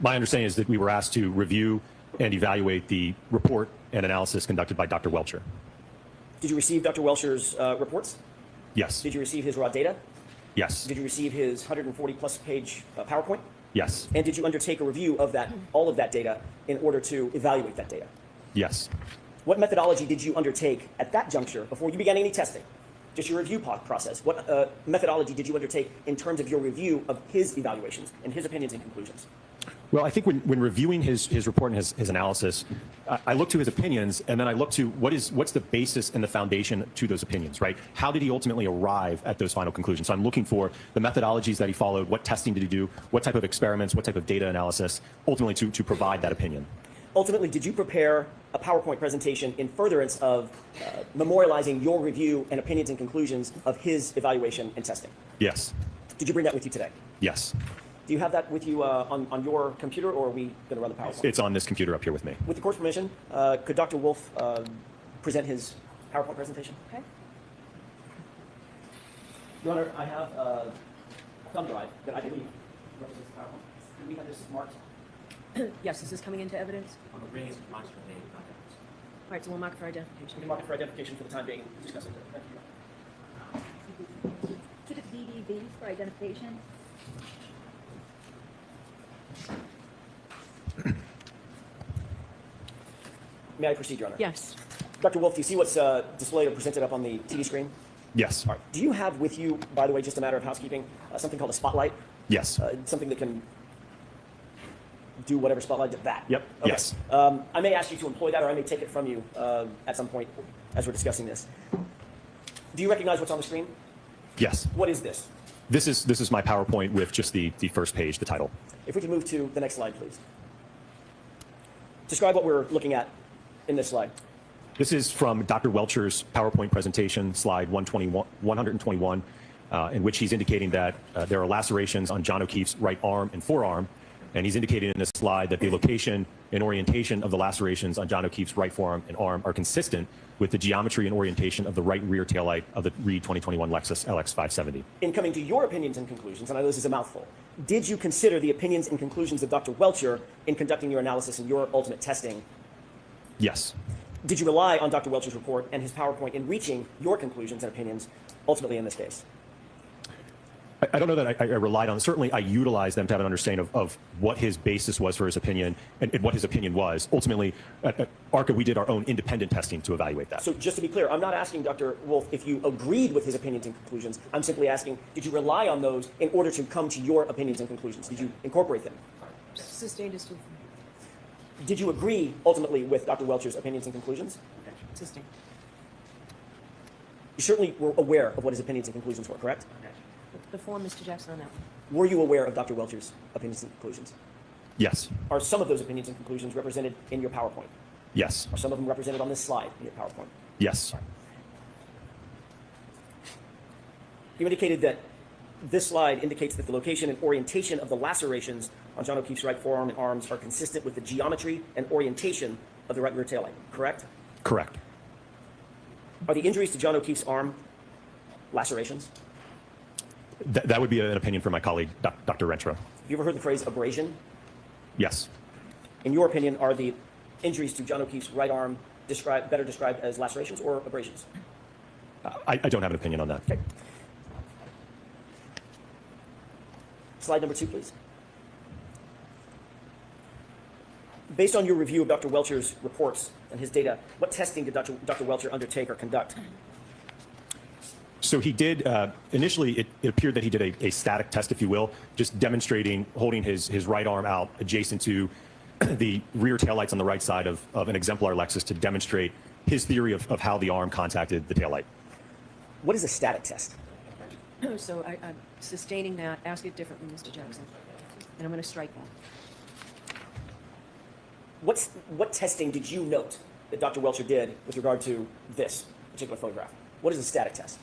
My understanding is that we were asked to review and evaluate the report and analysis conducted by Dr. Welcher. Did you receive Dr. Welcher's reports? Yes. Did you receive his raw data? Yes. Did you receive his 140 plus page PowerPoint? Yes. And did you undertake a review of that, all of that data, in order to evaluate that data? Yes. What methodology did you undertake at that juncture before you began any testing? Just your review process. What methodology did you undertake in terms of your review of his evaluations and his opinions and conclusions? Well, I think when reviewing his report and his analysis, I look to his opinions, and then I look to what's the basis and the foundation to those opinions, right? How did he ultimately arrive at those final conclusions? So I'm looking for the methodologies that he followed, what testing did he do, what type of experiments, what type of data analysis, ultimately to provide that opinion. Ultimately, did you prepare a PowerPoint presentation in furtherance of memorializing your review and opinions and conclusions of his evaluation and testing? Yes. Did you bring that with you today? Yes. Do you have that with you on your computer, or are we going to run the PowerPoint? It's on this computer up here with me. With the court's permission, could Dr. Wolfe present his PowerPoint presentation? Okay. Your Honor, I have a thumb drive that I believe represents the PowerPoint. Can we have this marked? Yes, is this coming into evidence? On the rings, marks for name, not All right, so we'll mark for identification. We can mark it for identification for the time being. Discuss it. Thank you. To the BDV for identification. May I proceed, Your Honor? Yes. Dr. Wolfe, do you see what's displayed or presented up on the TV screen? Yes. All right. Do you have with you, by the way, just a matter of housekeeping, something called a spotlight? Yes. Something that can do whatever spotlight did that? Yep. Okay. Yes. I may ask you to employ that, or I may take it from you at some point as we're discussing this. Do you recognize what's on the screen? Yes. What is this? This is my PowerPoint with just the first page, the title. If we can move to the next slide, please. Describe what we're looking at in this slide. This is from Dr. Welcher's PowerPoint presentation, slide 121, in which he's indicating that there are lacerations on John O'Keefe's right arm and forearm. And he's indicated in this slide that the location and orientation of the lacerations on John O'Keefe's right forearm and arm are consistent with the geometry and orientation of the right rear taillight of the Reed 2021 Lexus LX 570. In coming to your opinions and conclusions, and I know this is a mouthful, did you consider the opinions and conclusions of Dr. Welcher in conducting your analysis and your ultimate testing? Yes. Did you rely on Dr. Welcher's report and his PowerPoint in reaching your conclusions and opinions ultimately in this case? I don't know that I relied on it. Certainly, I utilized them to have an understanding of what his basis was for his opinion and what his opinion was. Ultimately, at ARCCA, we did our own independent testing to evaluate that. So just to be clear, I'm not asking Dr. Wolfe if you agreed with his opinions and conclusions. I'm simply asking, did you rely on those in order to come to your opinions and conclusions? Did you incorporate them? Sustained is Did you agree ultimately with Dr. Welcher's opinions and conclusions? sustained. You certainly were aware of what his opinions and conclusions were, correct? Before Mr. Jackson on that one. Were you aware of Dr. Welcher's opinions and conclusions? Yes. Are some of those opinions and conclusions represented in your PowerPoint? Yes. Are some of them represented on this slide in your PowerPoint? Yes. You indicated that this slide indicates that the location and orientation of the lacerations on John O'Keefe's right forearm and arms are consistent with the geometry and orientation of the right rear taillight, correct? Correct. Are the injuries to John O'Keefe's arm lacerations? That would be an opinion from my colleague, Dr. Rentra. Have you ever heard the phrase abrasion? Yes. In your opinion, are the injuries to John O'Keefe's right arm better described as lacerations or abrasions? I don't have an opinion on that. Okay. Slide number 2, please. Based on your review of Dr. Welcher's reports and his data, what testing did Dr. Welcher undertake or conduct? So he did, initially it appeared that he did a static test, if you will, just demonstrating holding his right arm out adjacent to the rear taillights on the right side of an exemplar Lexus to demonstrate his theory of how the arm contacted the taillight. What is a static test? So I'm sustaining that. Ask it differently, Mr. Jackson. And I'm going to strike that. What testing did you note that Dr. Welcher did with regard to this particular photograph? What is a static test?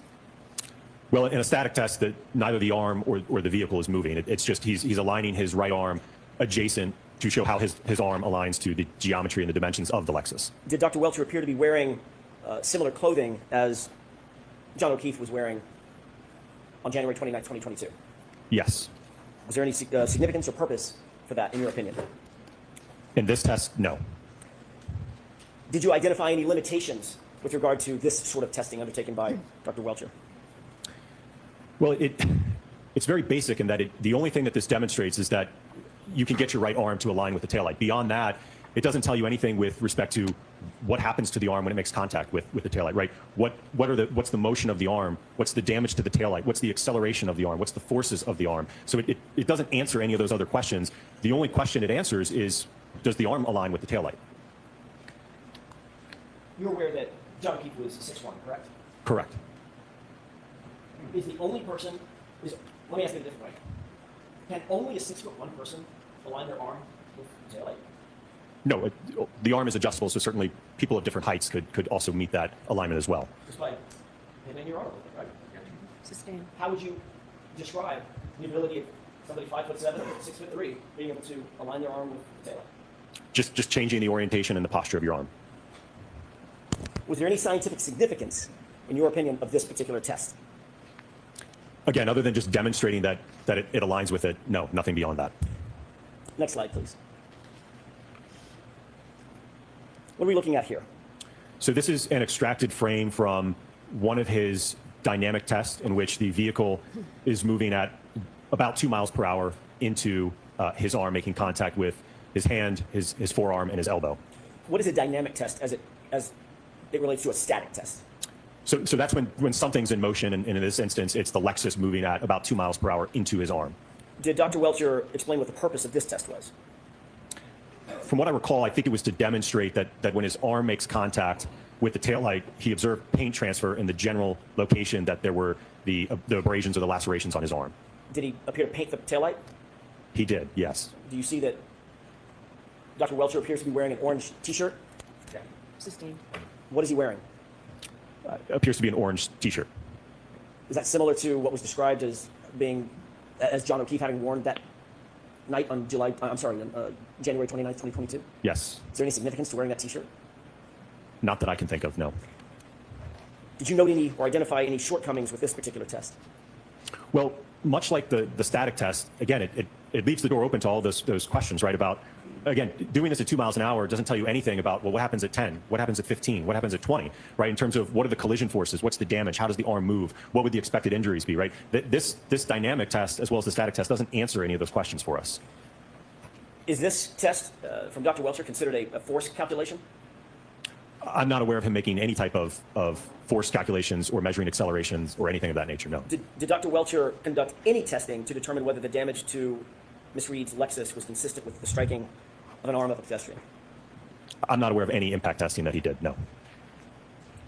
Well, in a static test, that neither the arm or the vehicle is moving. It's just he's aligning his right arm adjacent to show how his arm aligns to the geometry and the dimensions of the Lexus. Did Dr. Welcher appear to be wearing similar clothing as John O'Keefe was wearing on January 29, 2022? Yes. Was there any significance or purpose for that, in your opinion? In this test, no. Did you identify any limitations with regard to this sort of testing undertaken by Dr. Welcher? Well, it's very basic in that the only thing that this demonstrates is that you can get your right arm to align with the taillight. Beyond that, it doesn't tell you anything with respect to what happens to the arm when it makes contact with the taillight, right? What's the motion of the arm? What's the damage to the taillight? What's the acceleration of the arm? What's the forces of the arm? So it doesn't answer any of those other questions. The only question it answers is, does the arm align with the taillight? You're aware that John O'Keefe was 6'1", correct? Correct. Is the only person, let me ask it a different way. Can only a 6'1" person align their arm with the taillight? No, the arm is adjustable, so certainly people of different heights could also meet that alignment as well. Just by pivoting your arm, right? Sustain. How would you describe the ability of somebody 5'7" or 6'3" being able to align their arm with the taillight? Just changing the orientation and the posture of your arm. Was there any scientific significance, in your opinion, of this particular test? Again, other than just demonstrating that it aligns with it, no, nothing beyond that. Next slide, please. What are we looking at here? So this is an extracted frame from one of his dynamic tests in which the vehicle is moving at about 2 miles per hour into his arm, making contact with his hand, his forearm, and his elbow. What is a dynamic test as it relates to a static test? So that's when something's in motion, and in this instance, it's the Lexus moving at about 2 miles per hour into his arm. Did Dr. Welcher explain what the purpose of this test was? From what I recall, I think it was to demonstrate that when his arm makes contact with the taillight, he observed paint transfer in the general location that there were the abrasions or the lacerations on his arm. Did he appear to paint the taillight? He did, yes. Do you see that Dr. Welcher appears to be wearing an orange t-shirt? Sustain. What is he wearing? Appears to be an orange t-shirt. Is that similar to what was described as John O'Keefe having worn that night on January 29th, 2022? Yes. Is there any significance to wearing that t-shirt? Not that I can think of, no. Did you note any or identify any shortcomings with this particular test? Well, much like the static test, again, it leaves the door open to all those questions, right? About, again, doing this at 2 miles an hour doesn't tell you anything about, well, what happens at 10? What happens at 15? What happens at 20, right? In terms of what are the collision forces? What's the damage? How does the arm move? What would the expected injuries be, right? This dynamic test, as well as the static test, doesn't answer any of those questions for us. Is this test from Dr. Welcher considered a force calculation? I'm not aware of him making any type of force calculations or measuring accelerations or anything of that nature, no. Did Dr. Welcher conduct any testing to determine whether the damage to Ms. Reed's Lexus was consistent with the striking of an arm of a pedestrian? I'm not aware of any impact testing that he did, no.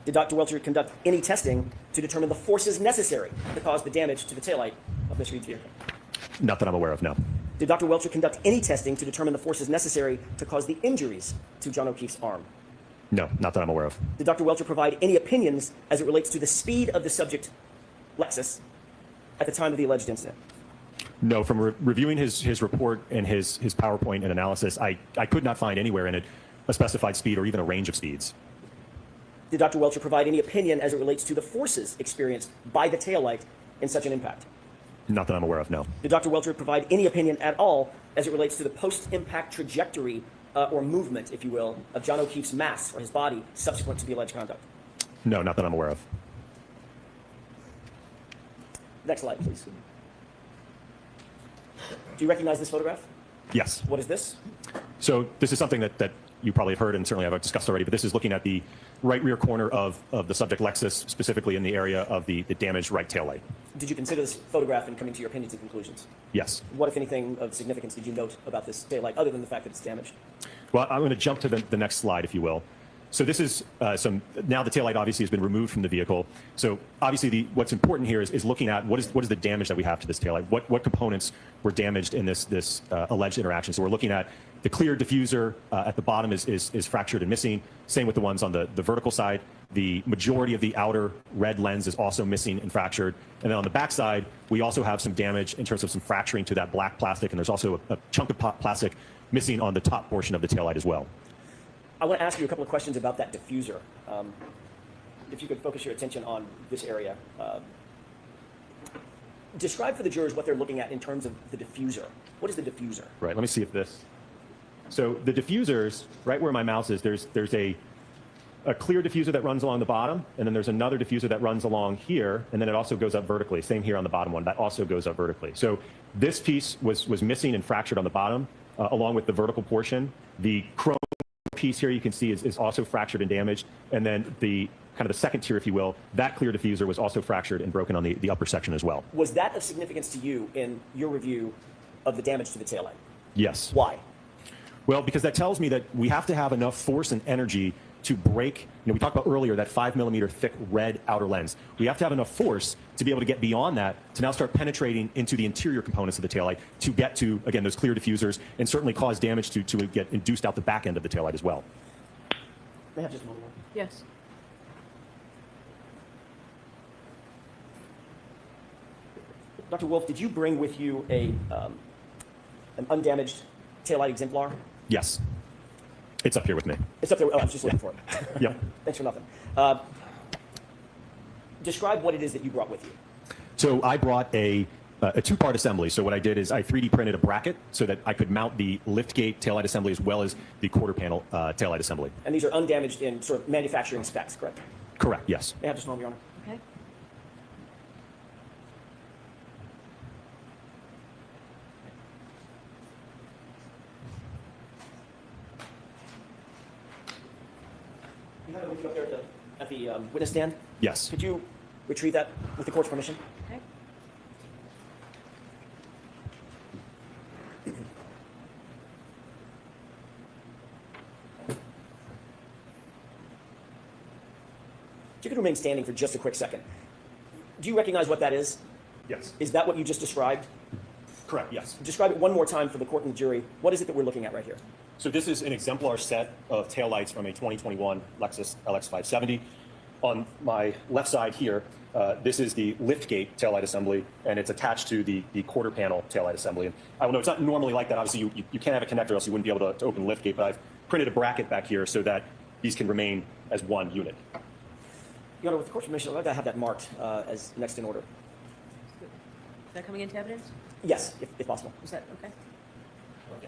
Did Dr. Welcher conduct any testing to determine the forces necessary to cause the damage to the taillight of Ms. Reed's vehicle? Not that I'm aware of, no. Did Dr. Welcher conduct any testing to determine the forces necessary to cause the injuries to John O'Keefe's arm? No, not that I'm aware of. Did Dr. Welcher provide any opinions as it relates to the speed of the subject Lexus at the time of the alleged incident? No, from reviewing his report and his PowerPoint and analysis, I could not find anywhere in it a specified speed or even a range of speeds. Did Dr. Welcher provide any opinion as it relates to the forces experienced by the taillight in such an impact? Not that I'm aware of, no. Did Dr. Welcher provide any opinion at all as it relates to the post-impact trajectory or movement, if you will, of John O'Keefe's mass or his body subsequent to the alleged conduct? No, not that I'm aware of. Next slide, please. Do you recognize this photograph? Yes. What is this? So this is something that you probably have heard and certainly I've discussed already, but this is looking at the right rear corner of the subject Lexus, specifically in the area of the damaged right taillight. Did you consider this photograph in coming to your opinions and conclusions? Yes. What, if anything, of significance did you note about this taillight, other than the fact that it's damaged? Well, I'm going to jump to the next slide, if you will. So this is now the taillight obviously has been removed from the vehicle. So obviously what's important here is looking at what is the damage that we have to this taillight? What components were damaged in this alleged interaction? So we're looking at the clear diffuser at the bottom is fractured and missing. Same with the ones on the vertical side. The majority of the outer red lens is also missing and fractured. And then on the back side, we also have some damage in terms of some fracturing to that black plastic. And there's also a chunk of plastic missing on the top portion of the taillight as well. I want to ask you a couple of questions about that diffuser. If you could focus your attention on this area. Describe for the jurors what they're looking at in terms of the diffuser. What is the diffuser? Right, let me see if this. So the diffusers, right where my mouse is, there's a clear diffuser that runs along the bottom, and then there's another diffuser that runs along here, and then it also goes up vertically. Same here on the bottom one, that also goes up vertically. So this piece was missing and fractured on the bottom, along with the vertical portion. The chrome piece here you can see is also fractured and damaged, and then the kind of the second tier, if you will, that clear diffuser was also fractured and broken on the upper section as well. Was that of significance to you in your review of the damage to the taillight? Yes. Why? Well, because that tells me that we have to have enough force and energy to break, we talked about earlier that 5mm thick red outer lens. We have to have enough force to be able to get beyond that to now start penetrating into the interior components of the taillight to get to, again, those clear diffusers and certainly cause damage to get induced out the back end of the taillight as well. May I have just a moment more? Yes. Dr. Wolfe, did you bring with you an undamaged taillight exemplar? Yes. It's up here with me. It's up there. Oh, I was just looking for it. Yep. Thanks for nothing. Describe what it is that you brought with you. So I brought a two-part assembly. So what I did is I 3D printed a bracket so that I could mount the liftgate taillight assembly as well as the quarter panel taillight assembly. And these are undamaged in sort of manufacturing specs, correct? Correct, yes. May I have just a moment, Your Honor? Okay. You have it with you up there at the witness stand? Yes. Could you retrieve that with the court's permission? Okay. If you could remain standing for just a quick second. Do you recognize what that is? Yes. Is that what you just described? Correct, yes. Describe it one more time for the court and the jury. What is it that we're looking at right here? So this is an exemplar set of taillights from a 2021 Lexus LX570. On my left side here, this is the liftgate taillight assembly, and it's attached to the quarter panel taillight assembly. And I don't know, it's not normally like that. Obviously, you can't have a connector, else you wouldn't be able to open the liftgate, but I've printed a bracket back here so that these can remain as one unit. Your Honor, with the court's permission, I'd like to have that marked as next in order. Is that coming into evidence? Yes, if possible. Is that okay? Okay.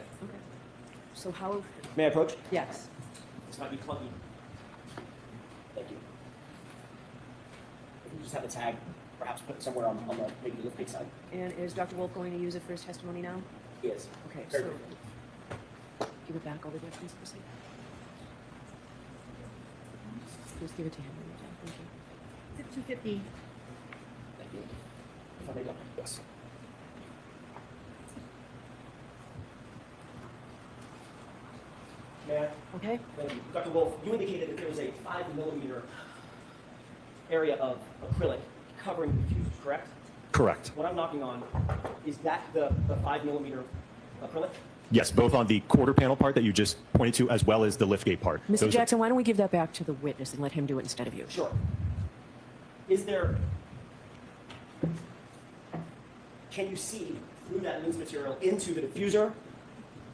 So how? May I approach? Yes. This might be clunky. Thank you. If you just have the tag, perhaps put it somewhere on the maybe the liftgate side. And is Dr. Wolfe going to use it for his testimony now? He is. Okay. Very So good. give it back over there, please, proceed. Just give it to him. Thank you. 250. Thank you. If I may go. Yes. May I? Okay. Thank you. Dr. Wolfe, you indicated that there was a 5mm area of acrylic covering the diffusers, correct? Correct. What I'm knocking on, is that the 5mm acrylic? Yes, both on the quarter panel part that you just pointed to, as well as the liftgate part. Mr. Those are- Jackson, why don't we give that back to the witness and let him do it instead of you? Sure. Is there, can you see through that loose material into the diffuser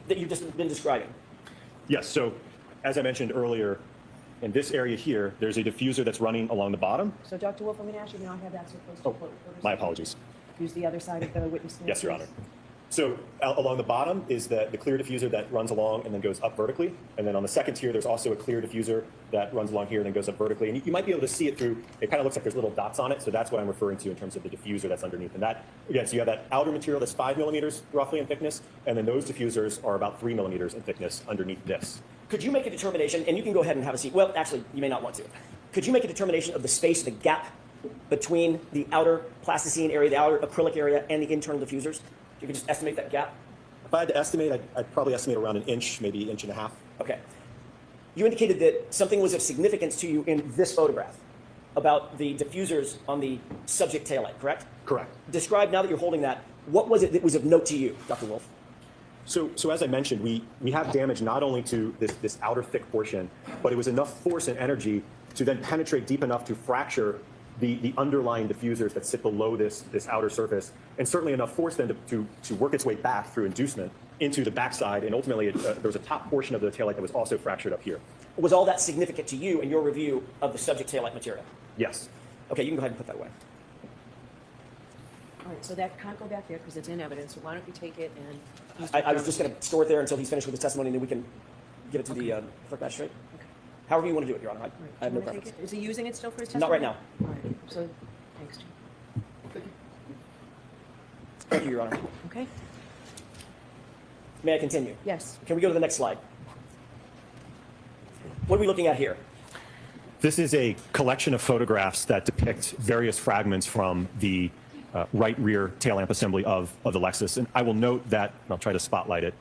that you've just been describing? Yes, so as I mentioned earlier, in this area here, there's a diffuser that's running along the bottom. So, Dr. Wolfe, I'm going to ask you to not have that so close to Oh, the photos. my apologies. Use the other side of the witness stand. Yes, Your please. Honor. So along the bottom is the clear diffuser that runs along and then goes up vertically. And then on the second tier, there's also a clear diffuser that runs along here and then goes up vertically. And you might be able to see it through, it kind of looks like there's little dots on it. So that's what I'm referring to in terms of the diffuser that's underneath. And that, again, so you have that outer material that's 5 millimeters roughly in thickness. And then those diffusers are about 3 millimeters in thickness underneath this. Could you make a determination, and you can go ahead and have a seat. Well, actually, you may not want to. Could you make a determination of the space, the gap between the outer plasticine area, the outer acrylic area, and the internal diffusers? You could just estimate that gap? If I had to estimate, I'd probably estimate around an inch, maybe 1.5 inches. Okay. You indicated that something was of significance to you in this photograph about the diffusers on the subject taillight, correct? Correct. Describe, now that you're holding that, what was it that was of note to you, Dr. Wolfe? So as I mentioned, we have damage not only to this outer thick portion, but it was enough force and energy to then penetrate deep enough to fracture the underlying diffusers that sit below this outer surface, and certainly enough force then to work its way back through inducement into the backside, and ultimately there was a top portion of the taillight that was also fractured up here. Was all that significant to you in your review of the subject taillight material? Yes. Okay, you can go ahead and put that away. All right, so that can't go back there because it's in evidence. So why don't you take it and... I was just going to store it there until he's finished with his testimony, and then we can give it to the clerk magistrate. Okay. However you want to do it, Your Honor. All right, I have no do you wanna preference. take it? Is he using it still for his Not testimony? right now. All right, so, thanks, Jim. Thank you, Your Honor. Okay? May I continue? Yes. Can we go to the next slide? What are we looking at here? This is a collection of photographs that depict various fragments from the right rear tail lamp assembly of the Lexus. And I will note that, and I'll try to spotlight it,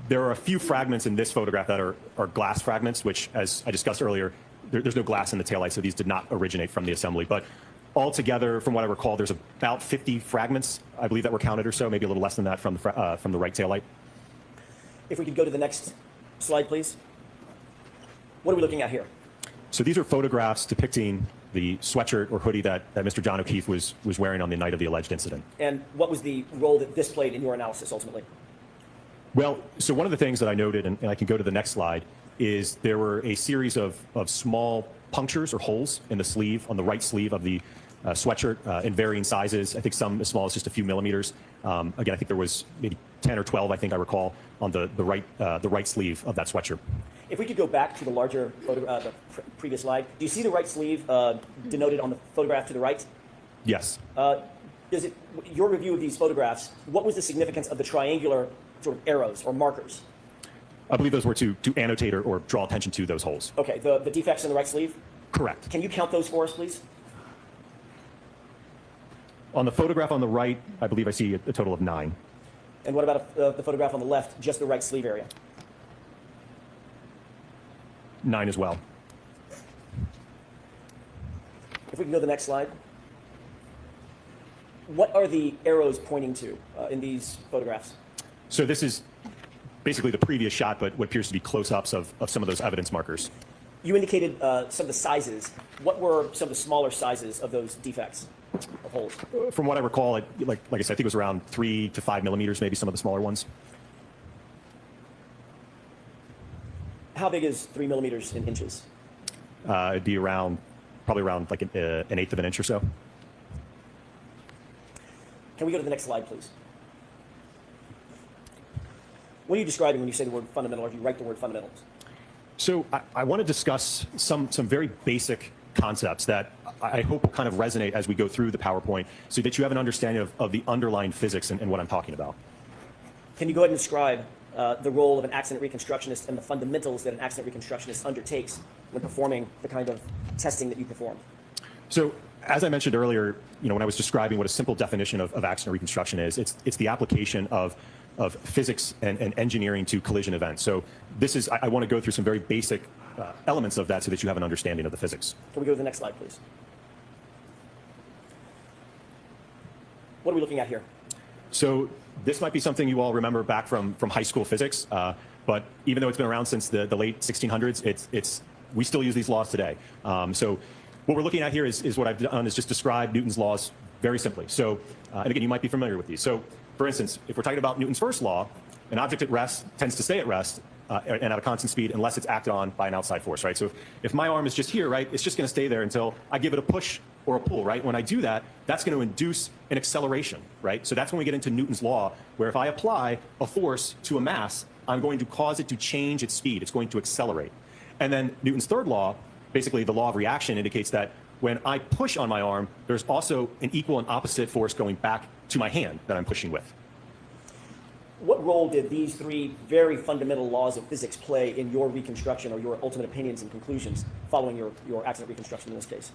there are a few fragments in this photograph that are glass fragments, which, as I discussed earlier, there's no glass in the taillight, so these did not originate from the assembly. But altogether, from what I recall, there's about 50 fragments, I believe, that were counted or so, maybe a little less than that from the right taillight. If we could go to the next slide, please. What are we looking at here? So these are photographs depicting the sweatshirt or hoodie that Mr. John O'Keefe was wearing on the night of the alleged incident. And what was the role that this played in your analysis, ultimately? Well, so one of the things that I noted, and I can go to the next slide, is there were a series of small punctures or holes in the sleeve, on the right sleeve of the sweatshirt in varying sizes. I think some as small as just a few millimeters. Again, I think there was maybe 10 or 12, I think I recall, on the right sleeve of that sweatshirt. If we could go back to the larger photo, the previous slide, do you see the right sleeve denoted on the photograph to the right? Yes. Your review of these photographs, what was the significance of the triangular sort of arrows or markers? I believe those were to annotate or draw attention to those holes. Okay, the defects in the right sleeve? Correct. Can you count those for us, please? On the photograph on the right, I believe I see a total of 9. And what about the photograph on the left, just the right sleeve area? 9 as well. If we can go to the next slide. What are the arrows pointing to in these photographs? So this is basically the previous shot, but what appears to be close-ups of some of those evidence markers. You indicated some of the sizes. What were some of the smaller sizes of those defects or holes? From what I recall, like I said, I think it was around 3 to 5 millimeters, maybe some of the smaller ones. How big is 3 millimeters in inches? It'd be probably around like an eighth of an inch or so. Can we go to the next slide, please? What are you describing when you say the word fundamental, or if you write the word fundamentals? So I want to discuss some very basic concepts that I hope will kind of resonate as we go through the PowerPoint, so that you have an understanding of the underlying physics and what I'm talking about. Can you go ahead and describe the role of an accident reconstructionist and the fundamentals that an accident reconstructionist undertakes when performing the kind of testing that you performed? So as I mentioned earlier, when I was describing what a simple definition of accident reconstruction is, it's the application of physics and engineering to collision events. So I want to go through some very basic elements of that so that you have an understanding of the physics. Can we go to the next slide, please? What are we looking at here? So this might be something you all remember back from high school physics, but even though it's been around since the late 1600s, we still use these laws today. So what we're looking at here is what I've done is just describe Newton's laws very simply. So, and again, you might be familiar with these. So for instance, if we're talking about Newton's first law, an object at rest tends to stay at rest and at a constant speed unless it's acted on by an outside force, right? So if my arm is just here, right, it's just going to stay there until I give it a push or a pull, right? When I do that, that's going to induce an acceleration, right? So that's when we get into Newton's law, where if I apply a force to a mass, I'm going to cause it to change its speed. It's going to accelerate. And then Newton's third law, basically the law of reaction, indicates that when I push on my arm, there's also an equal and opposite force going back to my hand that I'm pushing with. What role did these three very fundamental laws of physics play in your reconstruction or your ultimate opinions and conclusions following your accident reconstruction in this case?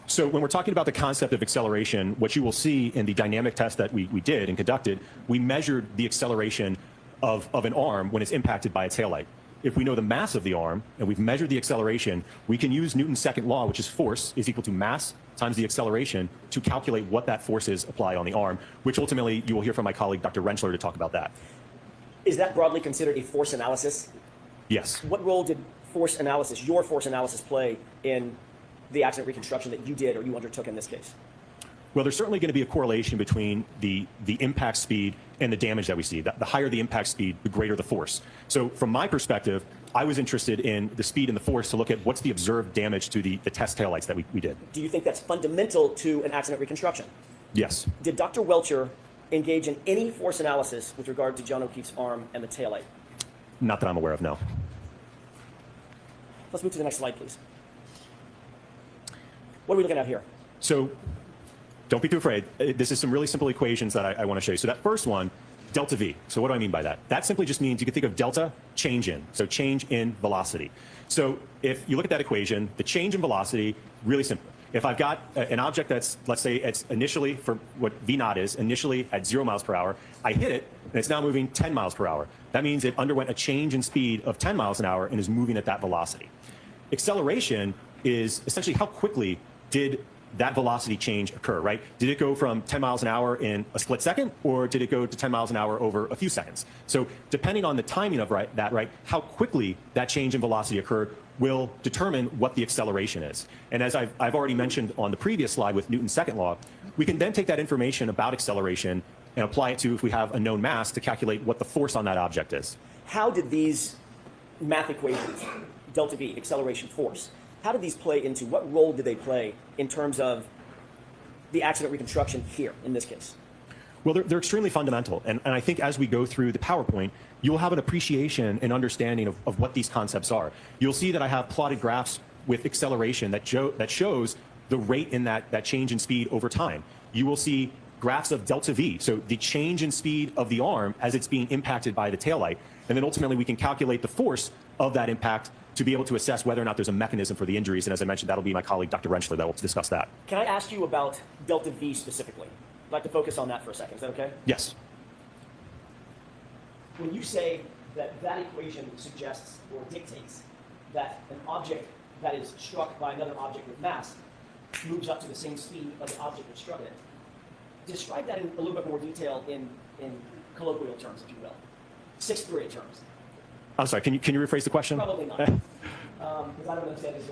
So when we're talking about the concept of acceleration, what you will see in the dynamic test that we did and conducted, we measured the acceleration of an arm when it's impacted by a taillight. If we know the mass of the arm and we've measured the acceleration, we can use Newton's second law, which is force is equal to mass times the acceleration, to calculate what that force is applied on the arm, which ultimately you will hear from my colleague, Dr. Rentschler, to talk about that. Is that broadly considered a force analysis? Yes. What role did force analysis, your force analysis, play in the accident reconstruction that you did or you undertook in this case? Well, there's certainly going to be a correlation between the impact speed and the damage that we see. The higher the impact speed, the greater the force. So from my perspective, I was interested in the speed and the force to look at what's the observed damage to the test taillights that we did. Do you think that's fundamental to an accident reconstruction? Yes. Did Dr. Welcher engage in any force analysis with regard to John O'Keefe's arm and the taillight? Not that I'm aware of, no. Let's move to the next slide, please. What are we looking at here? So don't be too afraid. This is some really simple equations that I want to show you. So that first one, delta V. So what do I mean by that? That simply just means you can think of delta, change in. So change in velocity. So if you look at that equation, the change in velocity, really simple. If I've got an object that's, let's say it's initially, for what V naught is, initially at 0 miles per hour, I hit it, and it's now moving 10 miles per hour. That means it underwent a change in speed of 10 miles an hour and is moving at that velocity. Acceleration is essentially how quickly did that velocity change occur, right? Did it go from 10 miles an hour in a split second, or did it go to 10 miles an hour over a few seconds? So depending on the timing of that, how quickly that change in velocity occurred will determine what the acceleration is. And as I've already mentioned on the previous slide with Newton's second law, we can then take that information about acceleration and apply it to, if we have a known mass, to calculate what the force on that object is. How did these math equations, delta V, acceleration, force, how did these play into, what role did they play in terms of the accident reconstruction here, in this case? Well, they're extremely fundamental. And I think as we go through the PowerPoint, you'll have an appreciation and understanding of what these concepts are. You'll see that I have plotted graphs with acceleration that shows the rate in that change in speed over time. You will see graphs of delta V, so the change in speed of the arm as it's being impacted by the taillight. And then ultimately we can calculate the force of that impact to be able to assess whether or not there's a mechanism for the injuries. And as I mentioned, that'll be my colleague, Dr. Rentschler, that will discuss that. Can I ask you about delta V specifically? I'd like to focus on that for a second. Is that okay? Yes. When you say that that equation suggests or dictates that an object that is struck by another object with mass moves up to the same speed of the object that struck it, describe that in a little bit more detail in colloquial terms, if you will. Sixth grade terms. I'm sorry, can you rephrase the question? Probably not, because I don't understand this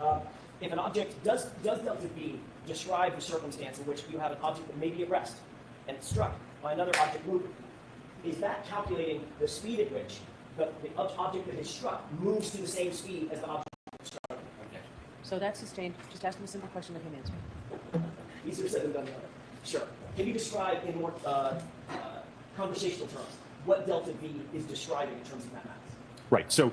well. If an object, does delta V describe the circumstance in which you have an object that may be at rest and it's struck by another object moving? Is that calculating the speed at which the object that is struck moves to the same speed as the object that's struck? Okay. So that's sustained. Just ask him a simple question, let him answer. Easier said than done. Sure. Can you describe in more conversational terms what delta V is describing in terms of mathematics? Right. So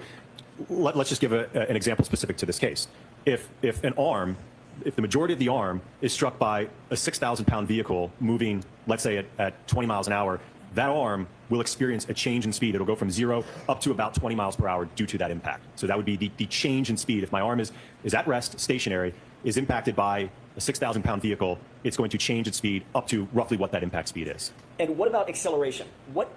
let's just give an example specific to this case. If the majority of the arm is struck by a 6,000-pound vehicle moving, let's say at 20 miles an hour, that arm will experience a change in speed. It'll go from 0 up to about 20 miles per hour due to that impact. So that would be the change in speed. If my arm is at rest, stationary, is impacted by a 6,000-pound vehicle, it's going to change its speed up to roughly what that impact speed is. And what about acceleration? What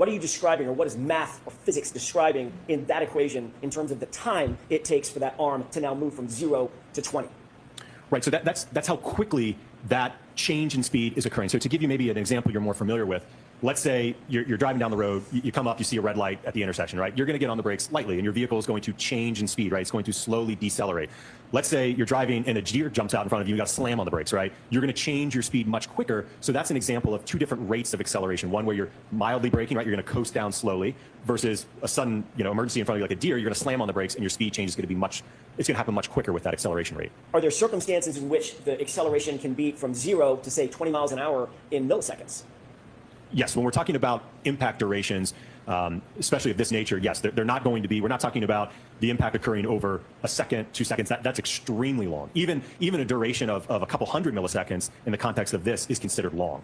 are you describing, or what is math or physics describing in that equation in terms of the time it takes for that arm to now move from 0 to 20? Right, so that's how quickly that change in speed is occurring. So to give you maybe an example you're more familiar with, let's say you're driving down the road, you come up, you see a red light at the intersection, right? You're going to get on the brakes lightly, and your vehicle is going to change in speed, right? It's going to slowly decelerate. Let's say you're driving and a deer jumps out in front of you, you got to slam on the brakes, right? You're going to change your speed much quicker. So that's an example of two different rates of acceleration. One where you're mildly braking, right? You're going to coast down slowly, versus a sudden, emergency in front of you like a deer. You're going to slam on the brakes, and your speed change is going to be it's going to happen much quicker with that acceleration rate. Are there circumstances in which the acceleration can be from 0 to, say, 20 miles an hour in milliseconds? Yes, when we're talking about impact durations, especially of this nature, yes, they're not going to be, we're not talking about the impact occurring over a second, 2 seconds. That's extremely long. Even a duration of a couple hundred milliseconds in the context of this is considered long.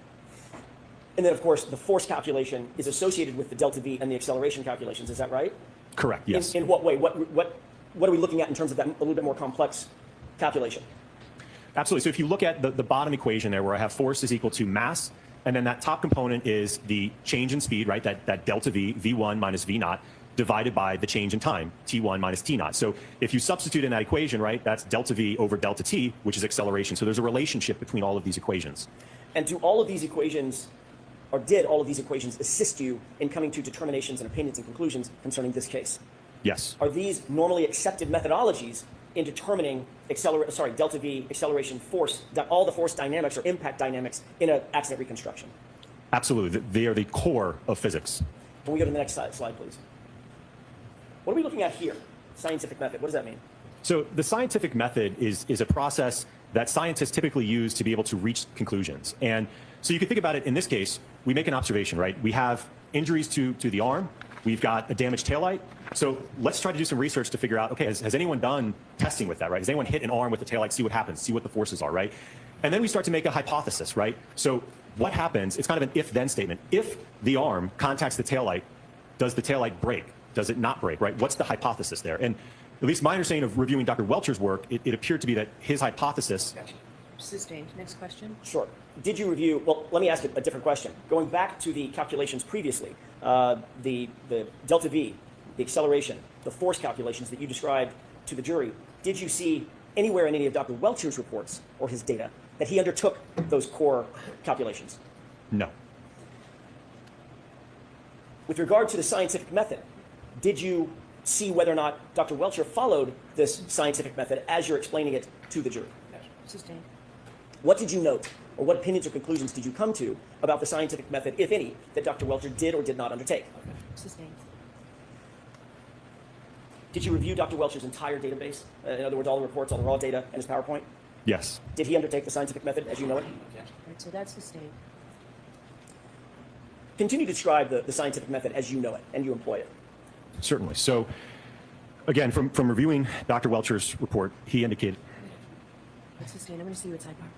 And then, of course, the force calculation is associated with the delta V and the acceleration calculations. Is that right? Correct, yes. In what way? What are we looking at in terms of that a little bit more complex calculation? Absolutely. So if you look at the bottom equation there, where I have force is equal to mass, and then that top component is the change in speed, right? That delta V, V1 minus V naught, divided by the change in time, T1 minus T naught. So if you substitute in that equation, right, that's delta V over delta T, which is acceleration. So there's a relationship between all of these equations. And do all of these equations, or did all of these equations assist you in coming to determinations and opinions and conclusions concerning this case? Yes. Are these normally accepted methodologies in determining delta V, acceleration, force, all the force dynamics or impact dynamics in an accident reconstruction? Absolutely. They are the core of physics. Can we go to the next slide, please? What are we looking at here? Scientific method. What does that mean? So the scientific method is a process that scientists typically use to be able to reach conclusions. And so you can think about it in this case, we make an observation, right? We have injuries to the arm. We've got a damaged taillight. So let's try to do some research to figure out, okay, has anyone done testing with that, right? Has anyone hit an arm with the taillight, see what happens, see what the forces are, right? And then we start to make a hypothesis, right? So what happens, it's kind of an if-then statement. If the arm contacts the taillight, does the taillight break? Does it not break, right? What's the hypothesis there? And at least my understanding of reviewing Dr. Welcher's work, it appeared to be that his hypothesis... Sustained. Next question. Sure. Did you review, well, let me ask a different question. Going back to the calculations previously, the delta V, the acceleration, the force calculations that you described to the jury, did you see anywhere in any of Dr. Welcher's reports or his data that he undertook those core calculations? No. With regard to the scientific method, did you see whether or not Dr. Welcher followed this scientific method as you're explaining it to the jury? Sustained. What did you note, or what opinions or conclusions did you come to about the scientific method, if any, that Dr. Welcher did or did not undertake? Sustained. Did you review Dr. Welcher's entire database? In other words, all the reports, all the raw data, and his PowerPoint? Yes. Did he undertake the scientific method as you know it? Right, so that's sustained. Continue to describe the scientific method as you know it and you employ it. Certainly. So again, from reviewing Dr. Welcher's report, he indicated... That's sustained. I'm going to see you at sidebar.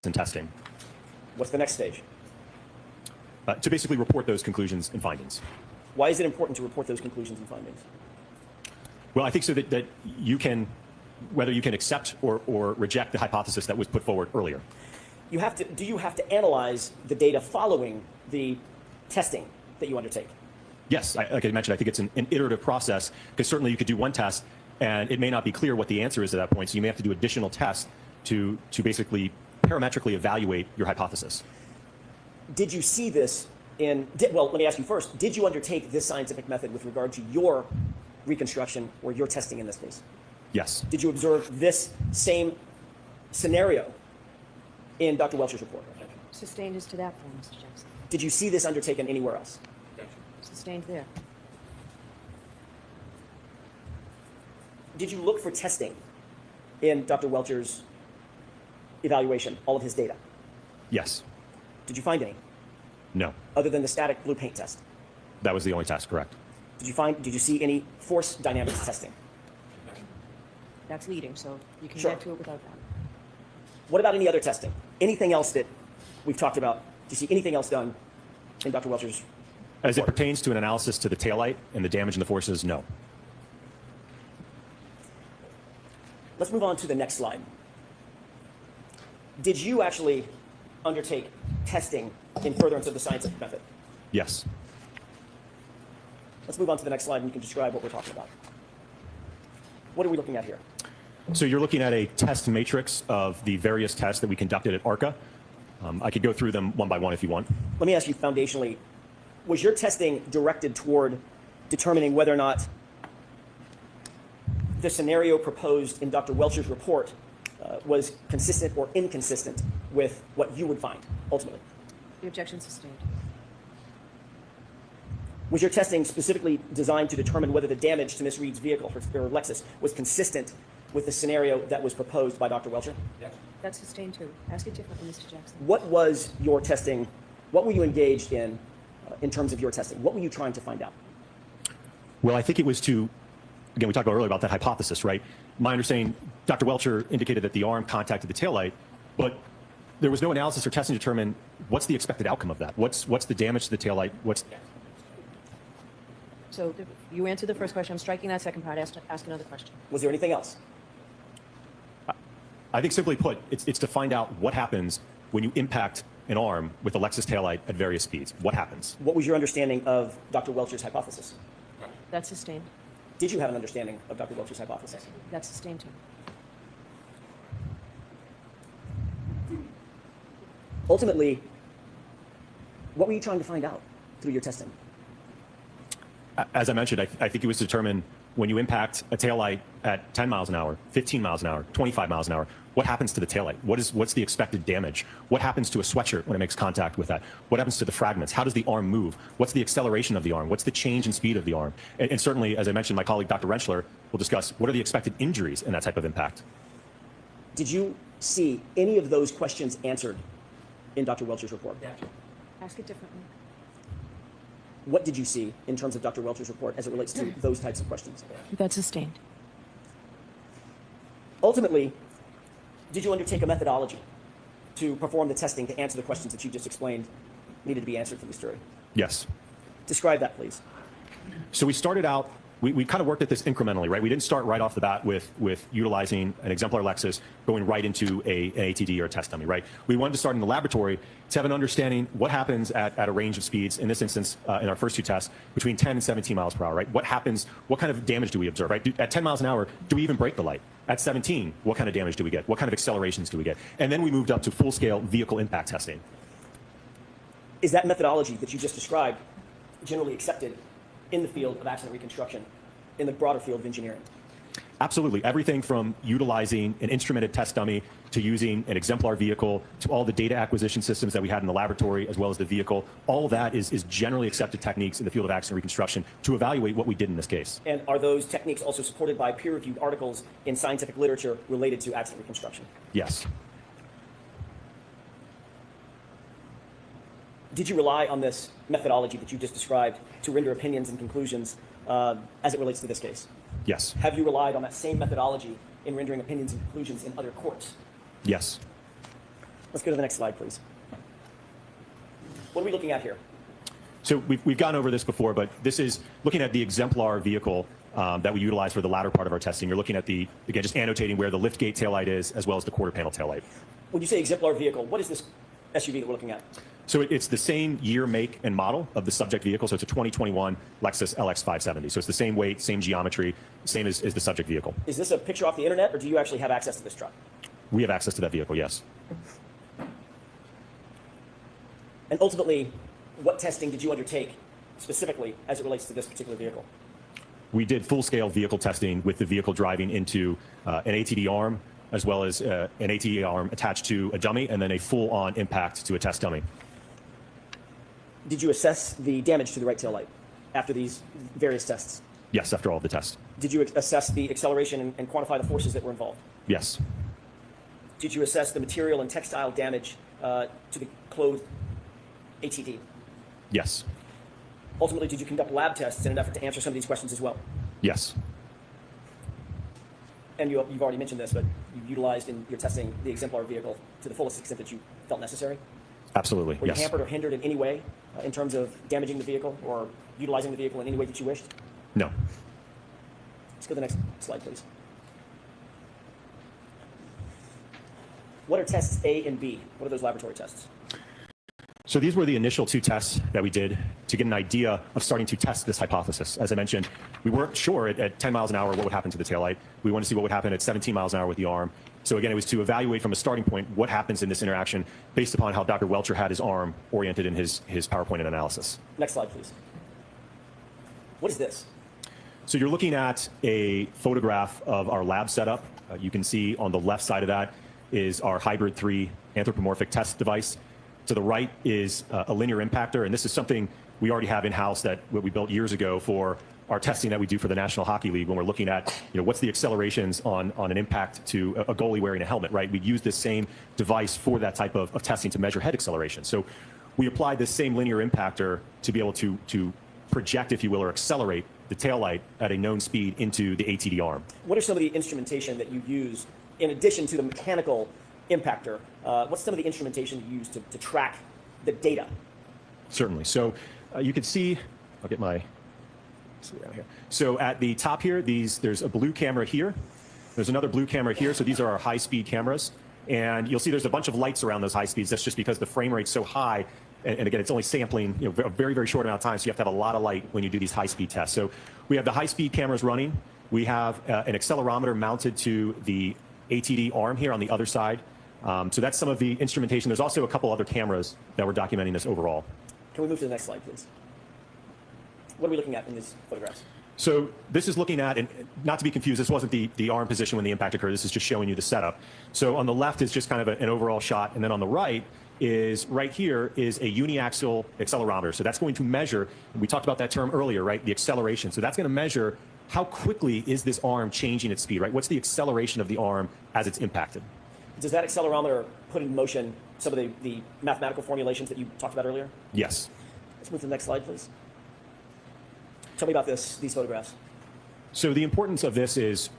and testing. What's the next stage? To basically report those conclusions and findings. Why is it important to report those conclusions and findings? Well, I think so that you can, whether you can accept or reject the hypothesis that was put forward earlier. Do you have to analyze the data following the testing that you undertake? Yes, like I mentioned, I think it's an iterative process, because certainly you could do one test and it may not be clear what the answer is at that point. So you may have to do additional tests to basically parametrically evaluate your hypothesis. Did you see this well, let me ask you first, did you undertake this scientific method with regard to your reconstruction or your testing in this case? Yes. Did you observe this same scenario in Dr. Welcher's report? Sustained as to that point, Mr. Jackson. Did you see this undertaken anywhere else? Sustained there. Did you look for testing in Dr. Welcher's evaluation, all of his data? Yes. Did you find any, No. other than the static blue paint test? That was the only test, correct. Did you see any force dynamics testing? That's leading, so you can Sure. get to it without that. What about any other testing? Anything else that we've talked about? Do you see anything else done in Dr. Welcher's As it report? pertains to an analysis to the taillight and the damage and the forces, no. Let's move on to the next slide. Did you actually undertake testing in furtherance of the scientific method? Yes. Let's move on to the next slide and you can describe what we're talking about. What are we looking at here? So you're looking at a test matrix of the various tests that we conducted at ARCCA. I could go through them one by one if you want. Let me ask you foundationally, was your testing directed toward determining whether or not the scenario proposed in Dr. Welcher's report was consistent or inconsistent with what you would find, ultimately? The objection sustained. Was your testing specifically designed to determine whether the damage to Ms. Reed's vehicle, or Lexus, was consistent with the scenario that was proposed by Dr. Welcher? That's sustained too. Ask it differently, Mr. Jackson. What was your testing, what were you engaged in terms of your testing? What were you trying to find out? Well, I think it was to, again, we talked about earlier about that hypothesis, right? My understanding, Dr. Welcher indicated that the arm contacted the taillight, but there was no analysis or testing to determine what's the expected outcome of that. What's the damage to the taillight? So you answered the first question. I'm striking that second part. Ask another question. Was there anything else? I think simply put, it's to find out what happens when you impact an arm with a Lexus taillight at various speeds. What happens? What was your understanding of Dr. Welcher's hypothesis? That's sustained. Did you have an understanding of Dr. Welcher's hypothesis? That's sustained too. Ultimately, what were you trying to find out through your testing? As I mentioned, I think it was to determine when you impact a taillight at 10 miles an hour, 15 miles an hour, 25 miles an hour, what happens to the taillight? What's the expected damage? What happens to a sweatshirt when it makes contact with that? What happens to the fragments? How does the arm move? What's the acceleration of the arm? What's the change in speed of the arm? And certainly, as I mentioned, my colleague, Dr. Rentschler, will discuss what are the expected injuries in that type of impact. Did you see any of those questions answered in Dr. Welcher's report? Ask it differently. What did you see in terms of Dr. Welcher's report as it relates to those types of questions? That's sustained. Ultimately, did you undertake a methodology to perform the testing to answer the questions that you just explained needed to be answered for this jury? Yes. Describe that, please. So we started out, we kind of worked at this incrementally, right? We didn't start right off the bat with utilizing an exemplar Lexus going right into an ATD or a test dummy, right? We wanted to start in the laboratory to have an understanding what happens at a range of speeds, in this instance, in our first two tests, between 10 and 17 miles per hour, right? What happens, what kind of damage do we observe, right? At 10 miles an hour, do we even break the light? At 17, what kind of damage do we get? What kind of accelerations do we get? And then we moved up to full-scale vehicle impact testing. Is that methodology that you just described generally accepted in the field of accident reconstruction, in the broader field of engineering? Absolutely. Everything from utilizing an instrumented test dummy to using an exemplar vehicle to all the data acquisition systems that we had in the laboratory as well as the vehicle, all of that is generally accepted techniques in the field of accident reconstruction to evaluate what we did in this case. And are those techniques also supported by peer-reviewed articles in scientific literature related to accident reconstruction? Yes. Did you rely on this methodology that you just described to render opinions and conclusions as it relates to this case? Yes. Have you relied on that same methodology in rendering opinions and conclusions in other courts? Yes. Let's go to the next slide, please. What are we looking at here? So we've gone over this before, but this is looking at the exemplar vehicle that we utilize for the latter part of our testing. You're looking at the, again, just annotating where the liftgate taillight is as well as the quarter panel taillight. When you say exemplar vehicle, what is this SUV that we're looking at? So it's the same year, make, and model of the subject vehicle. So it's a 2021 Lexus LX 570. So it's the same weight, same geometry, same as the subject vehicle. Is this a picture off the internet, or do you actually have access to this truck? We have access to that vehicle, yes. And ultimately, what testing did you undertake specifically as it relates to this particular vehicle? We did full-scale vehicle testing with the vehicle driving into an ATD arm, as well as an ATD arm attached to a dummy, and then a full-on impact to a test dummy. Did you assess the damage to the right tail light after these various tests? Yes, after all of the tests. Did you assess the acceleration and quantify the forces that were involved? Yes. Did you assess the material and textile damage to the clothed ATD? Yes. Ultimately, did you conduct lab tests in an effort to answer some of these questions as well? Yes. And you've already mentioned this, but you utilized in your testing the exemplar vehicle to the fullest extent that you felt necessary? Absolutely, Were you yes. hampered or hindered in any way in terms of damaging the vehicle or utilizing the vehicle in any way that you wished? No. Let's go to the next slide, please. What are tests A and B? What are those laboratory tests? So these were the initial two tests that we did to get an idea of starting to test this hypothesis. As I mentioned, we weren't sure at 10 miles an hour what would happen to the taillight. We wanted to see what would happen at 17 miles an hour with the arm. So again, it was to evaluate from a starting point what happens in this interaction based upon how Dr. Welcher had his arm oriented in his PowerPoint analysis. Next slide, please. What is this? So you're looking at a photograph of our lab setup. You can see on the left side of that is our hybrid 3 anthropomorphic test device. To the right is a linear impactor, and this is something we already have in-house that we built years ago for our testing that we do for the National Hockey League when we're looking at, what's the accelerations on an impact to a goalie wearing a helmet, right? We'd use this same device for that type of testing to measure head acceleration. So we applied this same linear impactor to be able to project, if you will, or accelerate the taillight at a known speed into the ATD arm. What are some of the instrumentation that you use in addition to the mechanical impactor? What's some of the instrumentation you use to track the data? Certainly. So you can see, I'll get my, see around here. So at the top here, there's a blue camera here. There's another blue camera here. So these are our high-speed cameras. And you'll see there's a bunch of lights around those high speeds. That's just because the frame rate's so high. And again, it's only sampling a very, very short amount of time. So you have to have a lot of light when you do these high-speed tests. So we have the high-speed cameras running. We have an accelerometer mounted to the ATD arm here on the other side. So that's some of the instrumentation. There's also a couple other cameras that we're documenting this overall. Can we move to the next slide, please? What are we looking at in these photographs? So this is looking at, and not to be confused, this wasn't the arm position when the impact occurred. This is just showing you the setup. So on the left is just kind of an overall shot, and then on the right here is a uniaxial accelerometer. So that's going to measure, and we talked about that term earlier, right? The acceleration. So that's going to measure how quickly is this arm changing its speed, right? What's the acceleration of the arm as it's impacted? Does that accelerometer put in motion some of the mathematical formulations that you talked about earlier? Yes. Let's move to the next slide, please. Tell me about these photographs. So the importance of this is,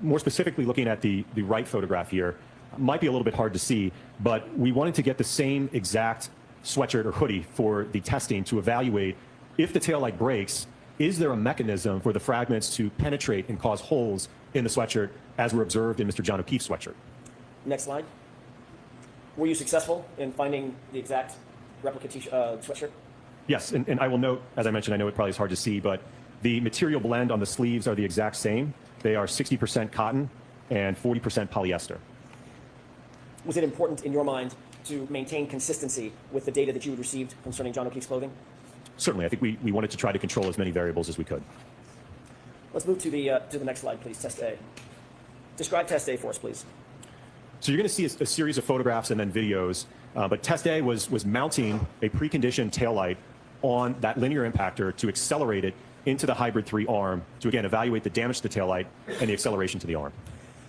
more specifically looking at the right photograph here, might be a little bit hard to see, but we wanted to get the same exact sweatshirt or hoodie for the testing to evaluate if the taillight breaks, is there a mechanism for the fragments to penetrate and cause holes in the sweatshirt as were observed in Mr. John O'Keefe's sweatshirt? Next slide. Were you successful in finding the exact replica sweatshirt? Yes, and I will note, as I mentioned, I know it probably is hard to see, but the material blend on the sleeves are the exact same. They are 60% cotton and 40% polyester. Was it important in your mind to maintain consistency with the data that you had received concerning John O'Keefe's clothing? Certainly, I think we wanted to try to control as many variables as we could. Let's move to the next slide, please. Test A. Describe Test A for us, please. So you're going to see a series of photographs and then videos, but Test A was mounting a preconditioned taillight on that linear impactor to accelerate it into the hybrid 3 arm to, again, evaluate the damage to the taillight and the acceleration to the arm.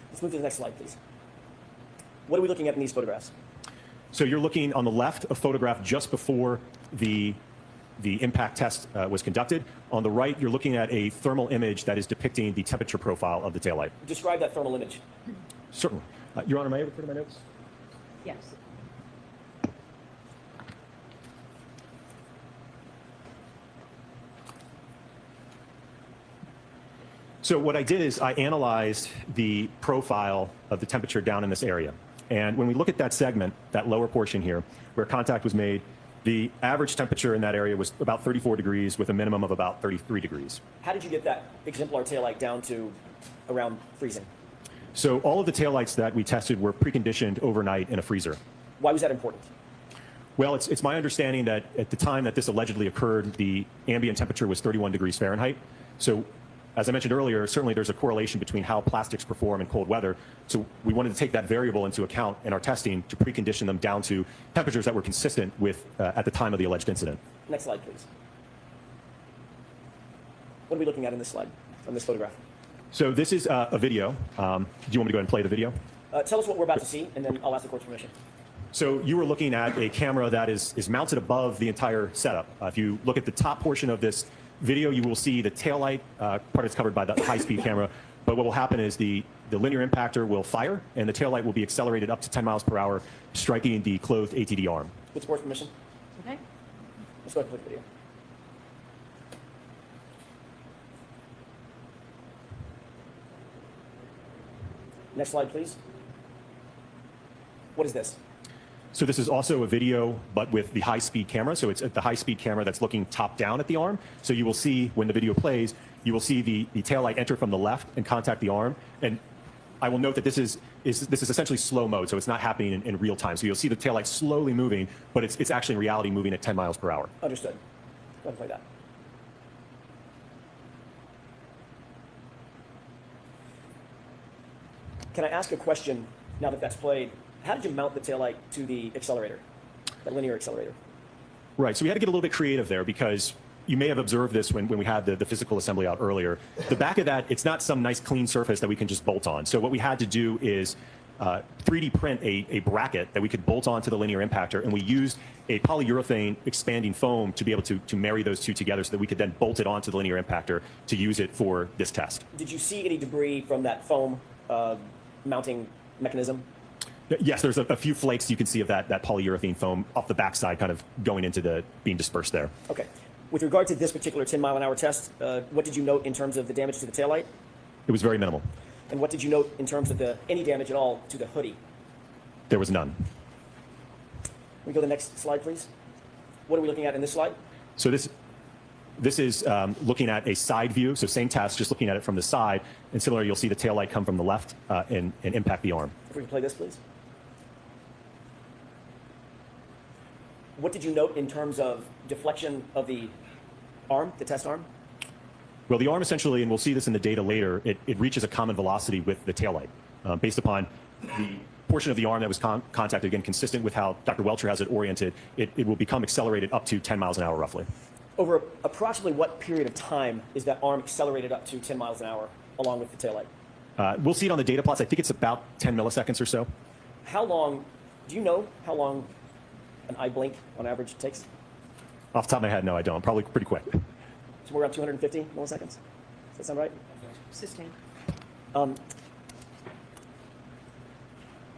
Let's move to the next slide, please. What are we looking at in these photographs? So you're looking on the left, a photograph just before the impact test was conducted. On the right, you're looking at a thermal image that is depicting the temperature profile of the taillight. Describe that thermal image. Certainly. Your Honor, am I able to put in my notes? Yes. So what I did is I analyzed the profile of the temperature down in this area. And when we look at that segment, that lower portion here, where contact was made The average temperature in that area was about 34 degrees with a minimum of about 33 degrees. How did you get that exemplar taillight down to around freezing? So all of the taillights that we tested were preconditioned overnight in a freezer. Why was that important? Well, it's my understanding that at the time that this allegedly occurred, the ambient temperature was 31 degrees Fahrenheit. So as I mentioned earlier, certainly there's a correlation between how plastics perform in cold weather. So we wanted to take that variable into account in our testing to precondition them down to temperatures that were consistent with at the time of the alleged incident. Next slide, please. What are we looking at in this slide, from this photograph? So this is a video. Do you want me to go ahead and play the video? Tell us what we're about to see, and then I'll ask the court's permission. So you were looking at a camera that is mounted above the entire setup. If you look at the top portion of this video, you will see the taillight part is covered by the high-speed camera. But what will happen is the linear impactor will fire, and the taillight will be accelerated up to 10 miles per hour, striking the clothed ATD arm. With the court's permission, Okay. let's go ahead and play the video. Next slide, please. What is this? So this is also a video, but with the high-speed camera. So it's the high-speed camera that's looking top down at the arm. So you will see, when the video plays, you will see the taillight enter from the left and contact the arm. And I will note that this is essentially slow mode, so it's not happening in real time. So you'll see the taillight slowly moving, but it's actually in reality moving at 10 miles per hour. Understood. Go ahead and play that. Can I ask a question now that that's played? How did you mount the taillight to the accelerator, the linear accelerator? Right, so we had to get a little bit creative there because you may have observed this when we had the physical assembly out earlier. The back of that, it's not some nice clean surface that we can just bolt on. So what we had to do is 3D print a bracket that we could bolt onto the linear impactor, and we used a polyurethane expanding foam to be able to marry those two together so that we could then bolt it onto the linear impactor to use it for this test. Did you see any debris from that foam mounting mechanism? Yes, there's a few flakes you can see of that polyurethane foam off the backside kind of going into being dispersed there. Okay. With regard to this particular 10-mile-an-hour test, what did you note in terms of the damage to the taillight? It was very minimal. And what did you note in terms of any damage at all to the hoodie? There was none. Can we go to the next slide, please? What are we looking at in this slide? So this is looking at a side view, so same test, just looking at it from the side. And similarly, you'll see the taillight come from the left and impact the arm. If we can play this, please. What did you note in terms of deflection of the arm, the test arm? Well, the arm essentially, and we'll see this in the data later, it reaches a common velocity with the taillight based upon the portion of the arm that was contacted, again, consistent with how Dr. Welcher has it oriented, it will become accelerated up to 10 miles an hour roughly. Over approximately what period of time is that arm accelerated up to 10 miles an hour along with the taillight? We'll see it on the data plots. I think it's about 10 milliseconds or so. How long, do you know how long an eye blink on average takes? Off the top of my head, no, I don't. Probably pretty quick. Somewhere around 250 milliseconds? Does that sound right? Sustained.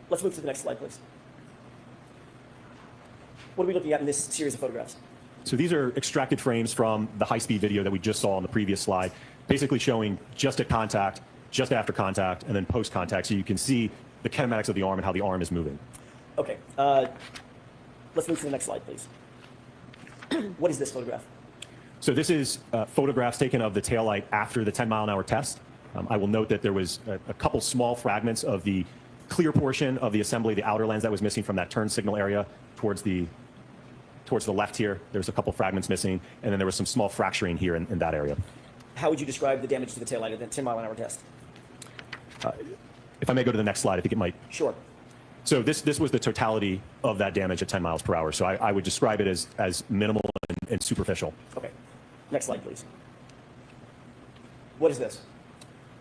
Let's move to the next slide, please. What are we looking at in this series of photographs? So these are extracted frames from the high-speed video that we just saw on the previous slide, basically showing just at contact, just after contact, and then post-contact, so you can see the kinematics of the arm and how the arm is moving. Okay, let's move to the next slide, please. What is this photograph? So this is photographs taken of the taillight after the 10-mile-an-hour test. I will note that there was a couple small fragments of the clear portion of the assembly, the outer lens that was missing from that turn signal area towards the left here. There's a couple fragments missing, and then there was some small fracturing here in that area. How would you describe the damage to the taillight at the 10-mile-an-hour test? If I may go to the next slide, I think it might. Sure. So this was the totality of that damage at 10 miles per hour. So I would describe it as minimal and superficial. Okay. Next slide, please. What is this?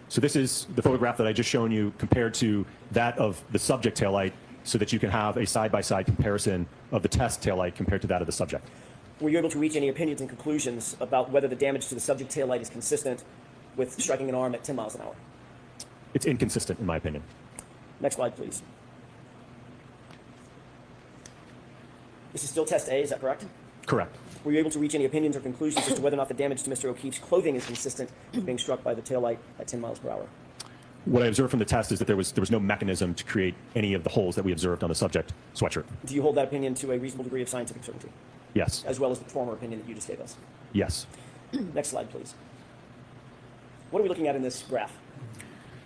So this is the photograph that I just shown you compared to that of the subject taillight so that you can have a side-by-side comparison of the test taillight compared to that of the subject. Were you able to reach any opinions and conclusions about whether the damage to the subject taillight is consistent with striking an arm at 10 miles an hour? It's inconsistent, in my opinion. Next slide, please. This is still test A, is that correct? Correct. Were you able to reach any opinions or conclusions as to whether or not the damage to Mr. O'Keefe's clothing is consistent with being struck by the taillight at 10 miles per hour? What I observed from the test is that there was no mechanism to create any of the holes that we observed on the subject sweatshirt. Do you hold that opinion to a reasonable degree of scientific certainty? Yes. As well as the former opinion that you just gave us. Yes. Next slide, please. What are we looking at in this graph?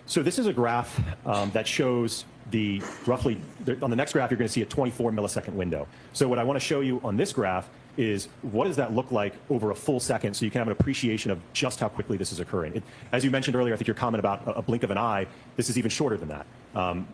So this is a graph that shows the roughly, on the next graph, you're going to see a 24 millisecond window. So what I want to show you on this graph is what does that look like over a full second, so you can have an appreciation of just how quickly this is occurring. As you mentioned earlier, I think your comment about a blink of an eye, this is even shorter than that.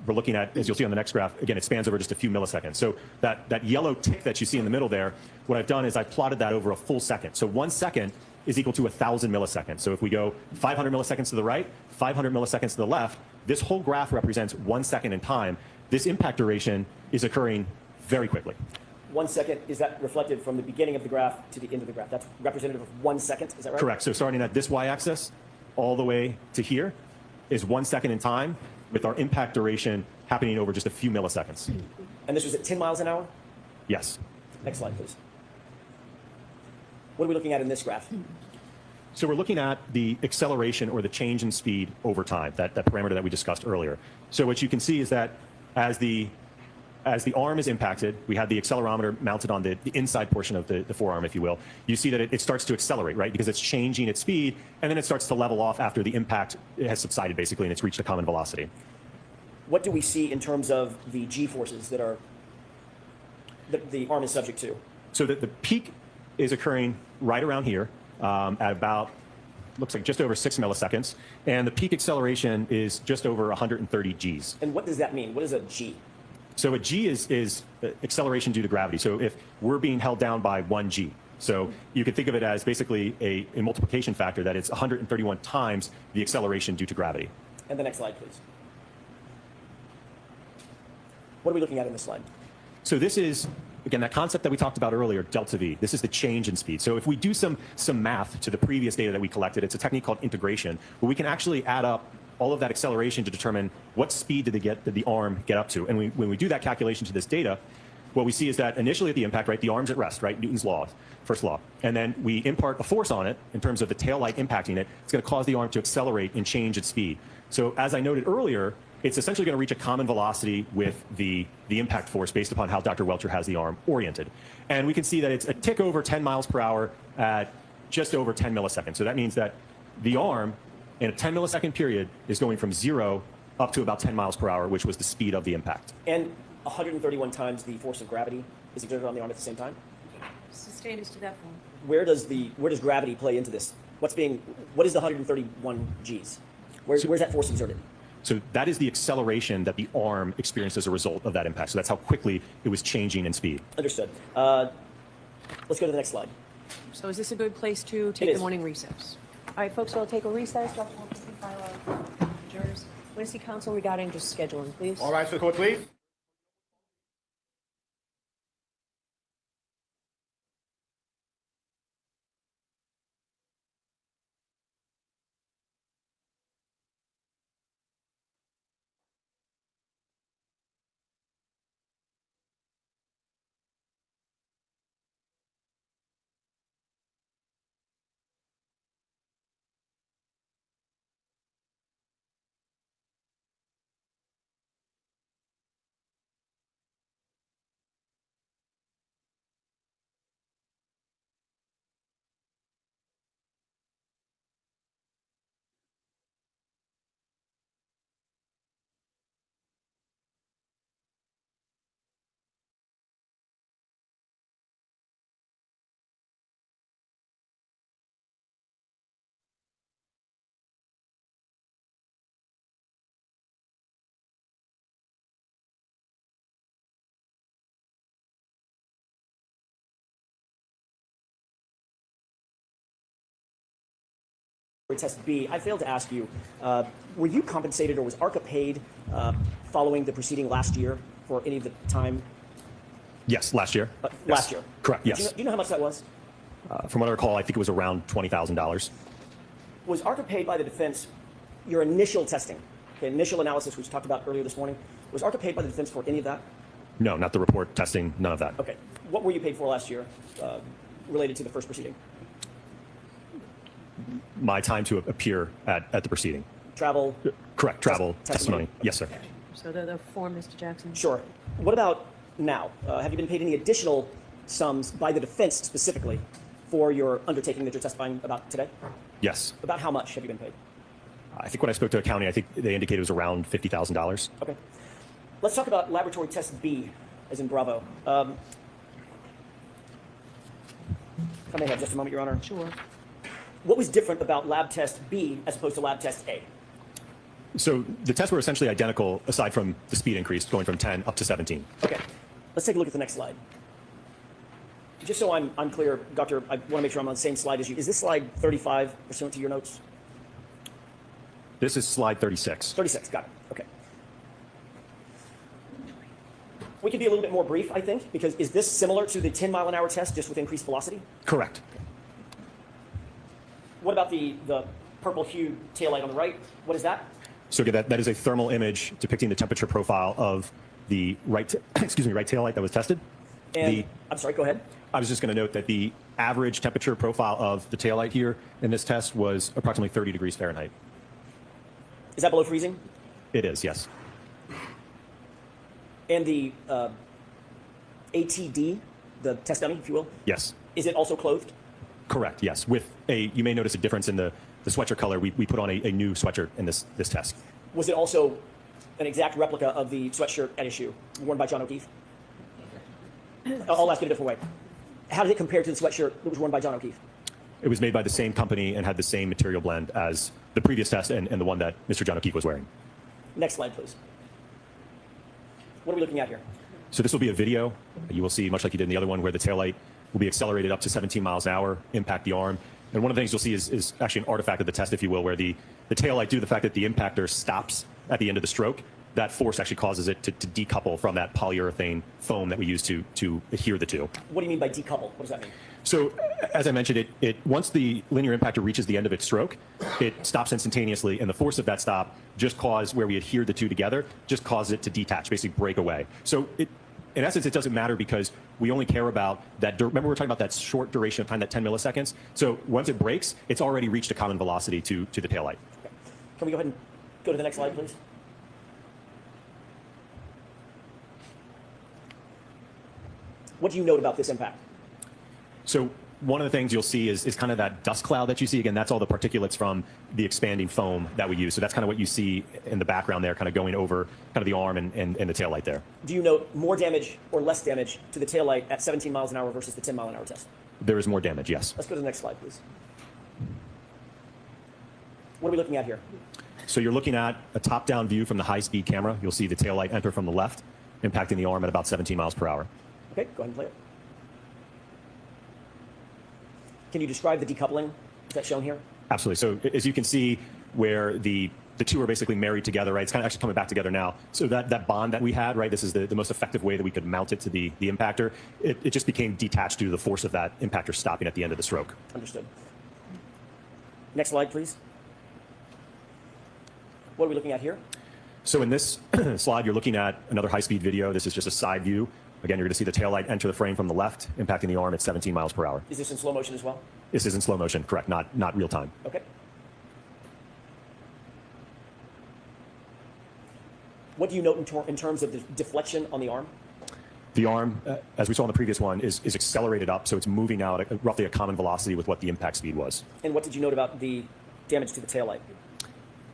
We're looking at, as you'll see on the next graph, again, it spans over just a few milliseconds. So that yellow tick that you see in the middle there, what I've done is I plotted that over a full second. So 1 second is equal to 1,000 milliseconds. So if we go 500 milliseconds to the right, 500 milliseconds to the left, this whole graph represents 1 second in time. This impact duration is occurring very quickly. 1 second, is that reflected from the beginning of the graph to the end of the graph? That's representative of 1 second, is that right? Correct. So starting at this y-axis all the way to here is 1 second in time, with our impact duration happening over just a few milliseconds. And this was at 10 miles an hour? Yes. Next slide, please. What are we looking at in this graph? So we're looking at the acceleration or the change in speed over time, that parameter that we discussed earlier. So what you can see is that as the arm is impacted, we have the accelerometer mounted on the inside portion of the forearm, if you will. You see that it starts to accelerate, right? Because it's changing its speed, and then it starts to level off after the impact has subsided, basically, and it's reached a common velocity. What do we see in terms of the G-forces that are the arm is subject to? So that the peak is occurring right around here at about, looks like just over 6 milliseconds, and the peak acceleration is just over 130 Gs. And what does that mean? What is a G? So a G is acceleration due to gravity. So if we're being held down by 1 G, so you could think of it as basically a multiplication factor, that it's 131 times the acceleration due to gravity. And the next slide, please. What are we looking at in this slide? So this is, again, that concept that we talked about earlier, delta V. This is the change in speed. So if we do some math to the previous data that we collected, it's a technique called integration, where we can actually add up all of that acceleration to determine what speed did the arm get up to. And when we do that calculation to this data, what we see is that initially at the impact, right, the arm's at rest, right, Newton's law, first law. And then we impart a force on it in terms of the tail light impacting it. It's going to cause the arm to accelerate and change its speed. So as I noted earlier, it's essentially going to reach a common velocity with the impact force based upon how Dr. Welcher has the arm oriented. And we can see that it's a tick over 10 miles per hour at just over 10 milliseconds. So that means that the arm in a 10 millisecond period is going from 0 up to about 10 miles per hour, which was the speed of the impact. And 131 times the force of gravity is exerted on the arm at the same time? Sustain us to that point. Where does gravity play into this? What is the 131 Gs? Where's that force exerted? So that is the acceleration that the arm experienced as a result of that impact. So that's how quickly it was changing in speed. Understood. Let's go to the next slide. So is this a good place to take It the is. morning recess? All right, folks, we'll take a recess. Dr. Wolfe, please file our adjourners. Want to see counsel regarding just scheduling, please? All right, so the court, please. Test B, I failed to ask you, were you compensated or was ARCCA paid following the proceeding last year for any of the time? Yes, last year. Last year? Correct, yes. Do you know how much that was? From what I recall, I think it was around $20,000. Was ARCCA paid by the defense, your initial testing, okay, initial analysis, which we talked about earlier this morning, was ARCCA paid by the defense for any of that? No, not the report, testing, none of that. Okay. What were you paid for last year related to the first proceeding? My time to appear at the proceeding. Travel? Correct, travel, testimony. Okay. Yes, sir. So the form, Mr. Jackson? Sure. What about now? Have you been paid any additional sums by the defense specifically for your undertaking that you're testifying about today? Yes. About how much have you been paid? I think when I spoke to accounting, I think they indicated it was around $50,000. Okay. Let's talk about laboratory test B, as in Bravo. If I may have just a moment, Your Honor. Sure. What was different about lab test B as opposed to lab test A? So the tests were essentially identical, aside from the speed increase, going from 10 up to 17. Okay. Let's take a look at the next slide. Just so I'm clear, Doctor, I want to make sure I'm on the same slide as you. Is this slide 35 pursuant to your notes? This is slide 36. 36, got it. Okay. We could be a little bit more brief, I think, because is this similar to the 10-mile-an-hour test, just with increased velocity? Correct. What about the purple hued taillight on the right? What is that? So again, that is a thermal image depicting the temperature profile of the right taillight that was tested. And I'm sorry, go ahead. I was just going to note that the average temperature profile of the taillight here in this test was approximately 30 degrees Fahrenheit. Is that below freezing? It is, yes. And the ATD, the test dummy, if you will, Yes. is it also clothed? Correct, yes. With you may notice a difference in the sweatshirt color. We put on a new sweatshirt in this test. Was it also an exact replica of the sweatshirt at issue, worn by John O'Keefe? I'll ask it a different way. How did it compare to the sweatshirt that was worn by John O'Keefe? It was made by the same company and had the same material blend as the previous test and the one that Mr. John O'Keefe was wearing. Next slide, please. What are we looking at here? So this will be a video. You will see, much like you did in the other one, where the taillight will be accelerated up to 17 miles an hour, impact the arm. And one of the things you'll see is actually an artifact of the test, if you will, where the taillight, due to the fact that the impactor stops at the end of the stroke, that force actually causes it to decouple from that polyurethane foam that we use to adhere the two. What do you mean by decouple? What does that mean? So, as I mentioned, it once the linear impactor reaches the end of its stroke, it stops instantaneously, and the force of that stop just caused, where we adhere the two together, just causes it to detach, basically break away. So, in essence, it doesn't matter because we only care about that. Remember, we're talking about that short duration of time, that 10 milliseconds. So, once it breaks, it's already reached a common velocity to the taillight. Okay. Can we go ahead and go to the next slide, please? What do you note about this impact? So one of the things you'll see is kind of that dust cloud that you see. Again, that's all the particulates from the expanding foam that we use. So that's kind of what you see in the background there, kind of going over kind of the arm and the taillight there. Do you note more damage or less damage to the taillight at 17 miles an hour versus the 10-mile-an-hour test? There is more damage, yes. Let's go to the next slide, please. What are we looking at here? So you're looking at a top-down view from the high-speed camera. You'll see the taillight enter from the left, impacting the arm at about 17 miles per hour. Okay, go ahead and play it. Can you describe the decoupling that's shown here? Absolutely. So as you can see, where the two are basically married together, right? It's kind of actually coming back together now. So that bond that we had, right? This is the most effective way that we could mount it to the impactor. It just became detached due to the force of that impactor stopping at the end of the stroke. Understood. Next slide, please. What are we looking at here? So in this slide, you're looking at another high-speed video. This is just a side view. Again, you're going to see the taillight enter the frame from the left, impacting the arm at 17 miles per hour. Is this in slow motion as well? This is in slow motion, correct, not real time. Okay. What do you note in terms of the deflection on the arm? The arm, as we saw in the previous one, is accelerated up, so it's moving out at roughly a common velocity with what the impact speed was. And what did you note about the damage to the taillight?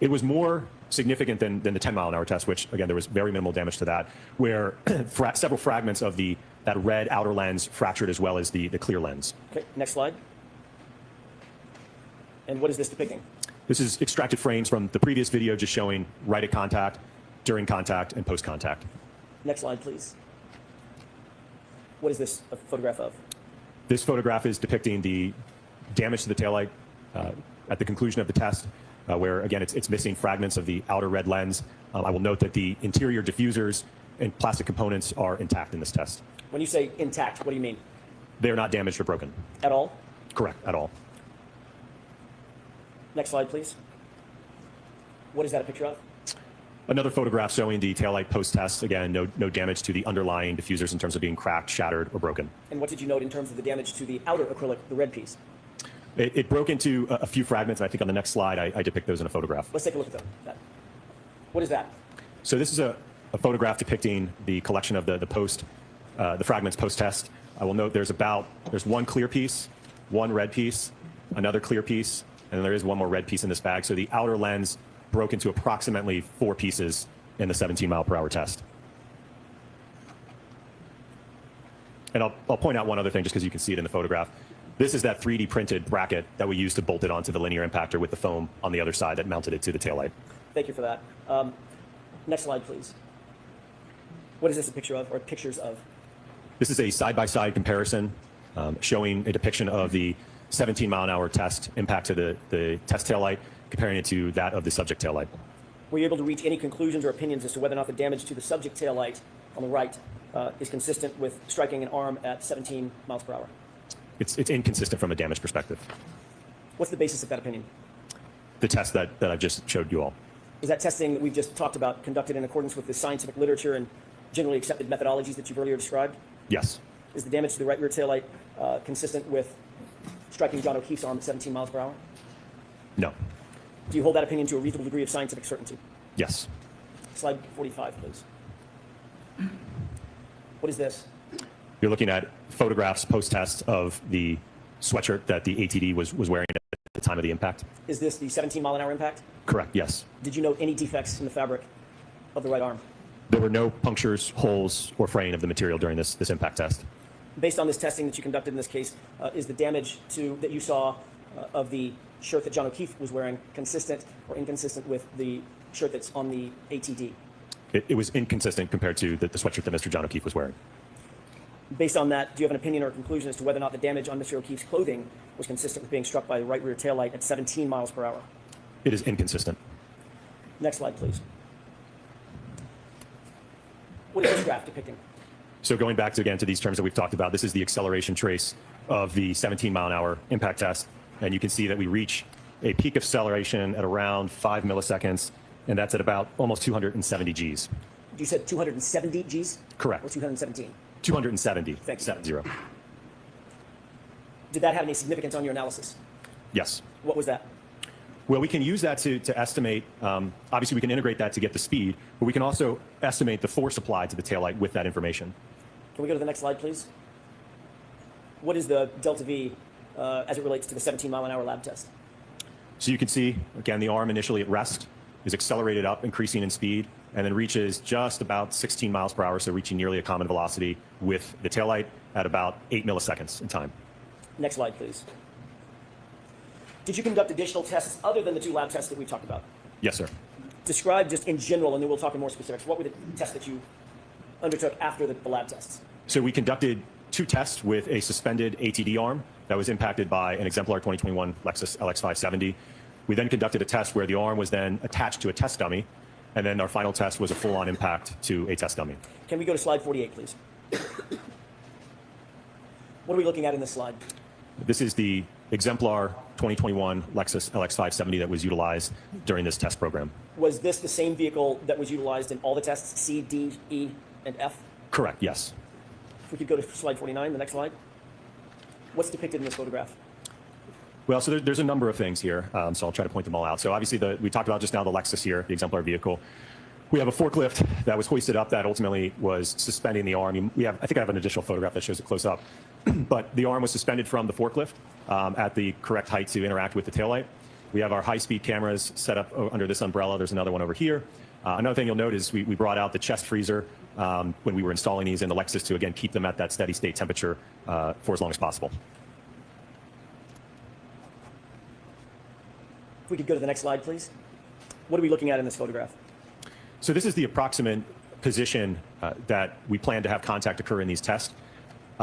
It was more significant than the 10-mile-an-hour test, which, again, there was very minimal damage to that, where several fragments of that red outer lens fractured as well as the clear lens. Okay, next slide. And what is this depicting? This is extracted frames from the previous video just showing right at contact, during contact, and post-contact. Next slide, please. What is this a photograph of? This photograph is depicting the damage to the taillight at the conclusion of the test, where, again, it's missing fragments of the outer red lens. I will note that the interior diffusers and plastic components are intact in this test. When you say intact, what do you mean? They're not damaged or broken. At all? Correct, at all. Next slide, please. What is that a picture of? Another photograph showing the taillight post-test. Again, no damage to the underlying diffusers in terms of being cracked, shattered, or broken. And what did you note in terms of the damage to the outer acrylic, the red piece? It broke into a few fragments, and I think on the next slide I depict those in a photograph. Let's take a look at that. What is that? So this is a photograph depicting the collection of the fragments post-test. I will note there's one clear piece, one red piece, another clear piece, and there is one more red piece in this bag. So the outer lens broke into approximately 4 pieces in the 17-mile-per-hour test. And I'll point out one other thing just because you can see it in the photograph. This is that 3D printed bracket that we used to bolt it onto the linear impactor with the foam on the other side that mounted it to the taillight. Thank you for that. Next slide, please. What is this a picture of, or pictures of? This is a side-by-side comparison showing a depiction of the 17-mile-an-hour test impact to the test taillight, comparing it to that of the subject taillight. Were you able to reach any conclusions or opinions as to whether or not the damage to the subject taillight on the right is consistent with striking an arm at 17 miles per hour? It's inconsistent from a damage perspective. What's the basis of that opinion? The test that I've just showed you all. Is that testing that we've just talked about conducted in accordance with the scientific literature and generally accepted methodologies that you've earlier described? Yes. Is the damage to the right rear taillight consistent with striking John O'Keefe's arm at 17 miles per hour? No. Do you hold that opinion to a reasonable degree of scientific certainty? Yes. Slide 45, please. What is this? You're looking at photographs post-test of the sweatshirt that the ATD was wearing at the time of the impact. Is this the 17-mile-an-hour impact? Correct, yes. Did you note any defects in the fabric of the right arm? There were no punctures, holes, or fraying of the material during this impact test. Based on this testing that you conducted in this case, is the damage that you saw of the shirt that John O'Keefe was wearing consistent or inconsistent with the shirt that's on the ATD? It was inconsistent compared to the sweatshirt that Mr. John O'Keefe was wearing. Based on that, do you have an opinion or conclusion as to whether or not the damage on Mr. O'Keefe's clothing was consistent with being struck by the right rear taillight at 17 miles per hour? It is inconsistent. Next slide, please. What is this graph depicting? So going back to these terms that we've talked about, this is the acceleration trace of the 17-mile-an-hour impact test. And you can see that we reach a peak of acceleration at around 5 milliseconds, and that's at about almost 270 Gs. You said 270 Gs? Correct. Or 217? 270. Thank you. 70. Did that have any significance on your analysis? Yes. What was that? Well, we can use that to estimate, obviously we can integrate that to get the speed, but we can also estimate the force applied to the taillight with that information. Can we go to the next slide, please? What is the delta V as it relates to the 17-mile-an-hour lab test? So you can see, again, the arm initially at rest is accelerated up, increasing in speed, and then reaches just about 16 miles per hour, so reaching nearly a common velocity with the taillight at about 8 milliseconds in time. Next slide, please. Did you conduct additional tests other than the 2 lab tests that we've talked about? Yes, sir. Describe just in general, and then we'll talk in more specifics. What were the tests that you undertook after the lab tests? So we conducted 2 tests with a suspended ATD arm that was impacted by an exemplar 2021 Lexus LX570. We then conducted a test where the arm was then attached to a test dummy, and then our final test was a full-on impact to a test dummy. Can we go to slide 48, please? What are we looking at in this slide? This is the exemplar 2021 Lexus LX570 that was utilized during this test program. Was this the same vehicle that was utilized in all the tests, C, D, E, and F? Correct, yes. If we could go to slide 49, the next slide. What's depicted in this photograph? Well, so there's a number of things here, so I'll try to point them all out. So obviously, we talked about just now the Lexus here, the exemplar vehicle. We have a forklift that was hoisted up that ultimately was suspending the arm. I think I have an additional photograph that shows it close up. But the arm was suspended from the forklift at the correct height to interact with the taillight. We have our high-speed cameras set up under this umbrella. There's another one over here. Another thing you'll note is we brought out the chest freezer when we were installing these in the Lexus to, again, keep them at that steady state temperature for as long as possible. If we could go to the next slide, please. What are we looking at in this photograph? So this is the approximate position that we plan to have contact occur in these tests.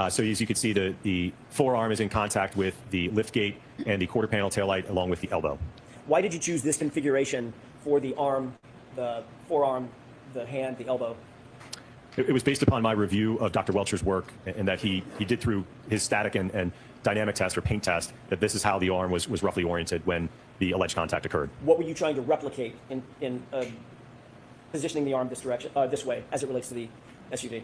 So as you can see, the forearm is in contact with the liftgate and the quarter panel taillight along with the elbow. Why did you choose this configuration for the arm, the forearm, the hand, the elbow? It was based upon my review of Dr. Welcher's work, and that he did through his static and dynamic test or paint test, that this is how the arm was roughly oriented when the alleged contact occurred. What were you trying to replicate in positioning the arm this direction, this way, as it relates to the SUV?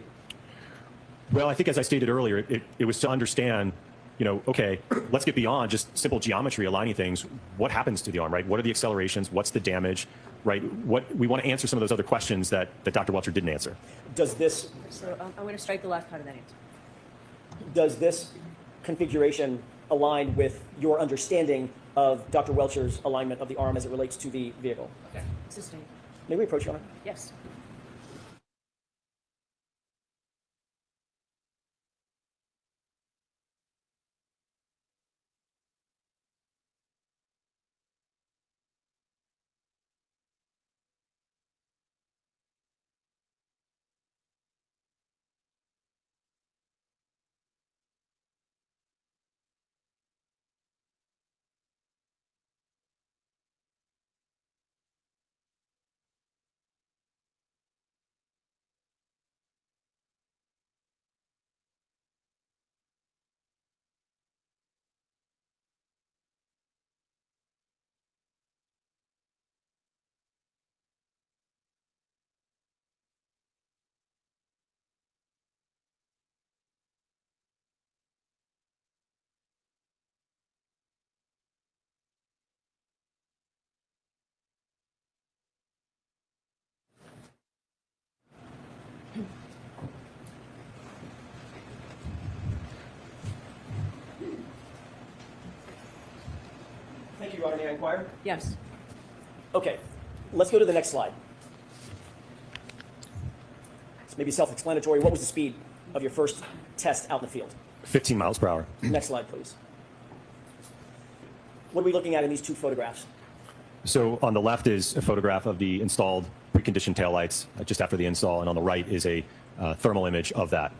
Well, I think as I stated earlier, it was to understand, okay, let's get beyond just simple geometry aligning things. What happens to the arm, right? What are the accelerations? What's the damage, right? We want to answer some of those other questions that Dr. Welcher didn't answer. Does this, So I'm going to strike the last part of that answer. Does this configuration align with your understanding of Dr. Welcher's alignment of the arm as it relates to the vehicle? Okay. Sustained. May we approach, Your Honor? Yes. Thank you, Your Honor. May I inquire? Yes. Okay, let's go to the next slide. It's maybe self-explanatory. What was the speed of your first test out in the field? 15 miles per hour. Next slide, please. What are we looking at in these two photographs? So on the left is a photograph of the installed preconditioned taillights just after the install, and on the right is a thermal image of that.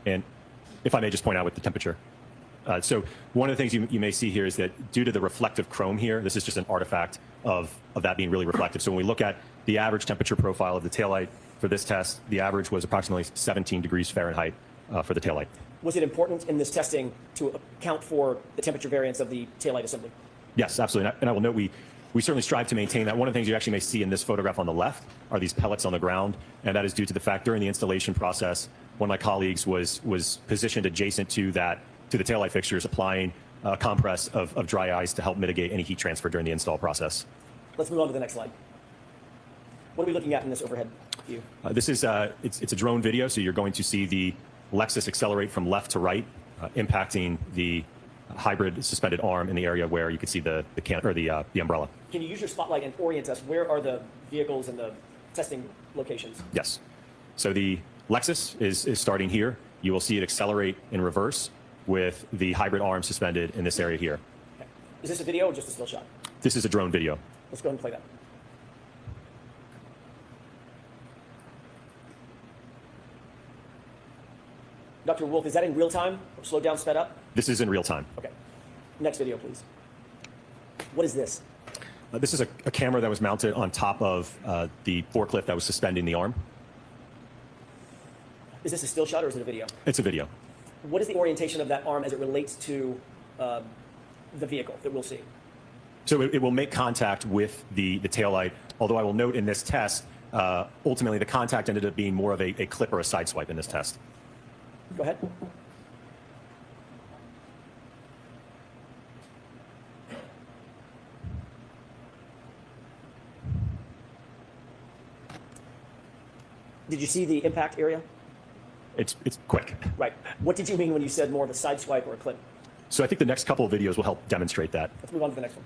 And if I may just point out with the temperature. So one of the things you may see here is that due to the reflective chrome here, this is just an artifact of that being really reflective. So when we look at the average temperature profile of the taillight for this test, the average was approximately 17 degrees Fahrenheit for the taillight. Was it important in this testing to account for the temperature variance of the taillight assembly? Yes, absolutely. And I will note we certainly strive to maintain that. One of the things you actually may see in this photograph on the left are these pellets on the ground, and that is due to the fact during the installation process, one of my colleagues was positioned adjacent to the taillight fixtures, applying a compress of dry ice to help mitigate any heat transfer during the install process. Let's move on to the next slide. What are we looking at in this overhead view? This is it's a drone video, so you're going to see the Lexus accelerate from left to right, impacting the hybrid suspended arm in the area where you can see the umbrella. Can you use your spotlight and orient us? Where are the vehicles and the testing locations? Yes. So the Lexus is starting here. You will see it accelerate in reverse with the hybrid arm suspended in this area here. Okay. Is this a video or just a still shot? This is a drone video. Let's go ahead and play that. Dr. Wolfe, is that in real time or slowed down, sped up? This is in real time. Okay. Next video, please. What is this? This is a camera that was mounted on top of the forklift that was suspending the arm. Is this a still shot or is it a video? It's a video. What is the orientation of that arm as it relates to the vehicle that we'll see? So it will make contact with the taillight, although I will note in this test, ultimately the contact ended up being more of a clip or a side swipe in this test. Go ahead. Did you see the impact area? It's quick. Right. What did you mean when you said more of a side swipe or a clip? So I think the next couple of videos will help demonstrate that. Let's move on to the next one.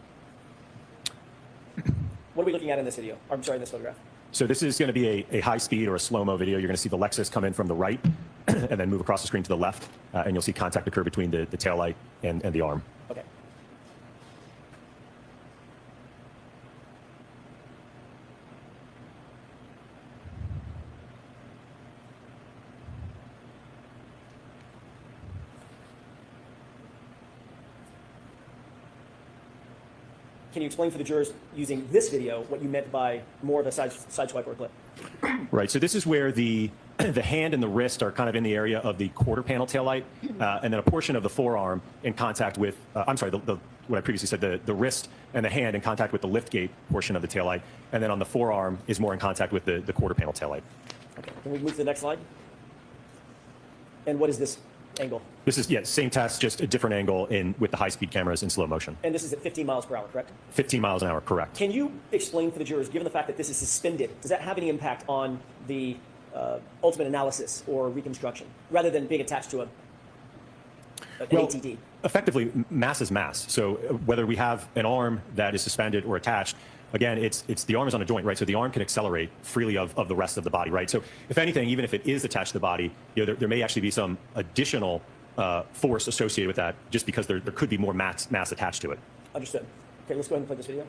What are we looking at in this video? I'm sorry, in this photograph. So this is going to be a high speed or a slow-mo video. You're going to see the Lexus come in from the right and then move across the screen to the left, and you'll see contact occur between the taillight and the arm. Okay. Can you explain for the jurors using this video what you meant by more of a side swipe or a clip? Right. So this is where the hand and the wrist are kind of in the area of the quarter panel taillight, and then a portion of the forearm in contact with, I'm sorry, what I previously said, the wrist and the hand in contact with the liftgate portion of the taillight, and then on the forearm is more in contact with the quarter panel taillight. Okay. Can we move to the next slide? And what is this angle? This is, yeah, same test, just a different angle with the high-speed cameras in slow motion. And this is at 15 miles per hour, correct? 15 miles an hour, correct. Can you explain for the jurors, given the fact that this is suspended, does that have any impact on the ultimate analysis or reconstruction, rather than being attached to an ATD? Effectively, mass is mass. So whether we have an arm that is suspended or attached, again, it's the arm is on a joint, right? So the arm can accelerate freely of the rest of the body, right? So if anything, even if it is attached to the body, there may actually be some additional force associated with that, just because there could be more mass attached to it. Understood. Okay, let's go ahead and play this video.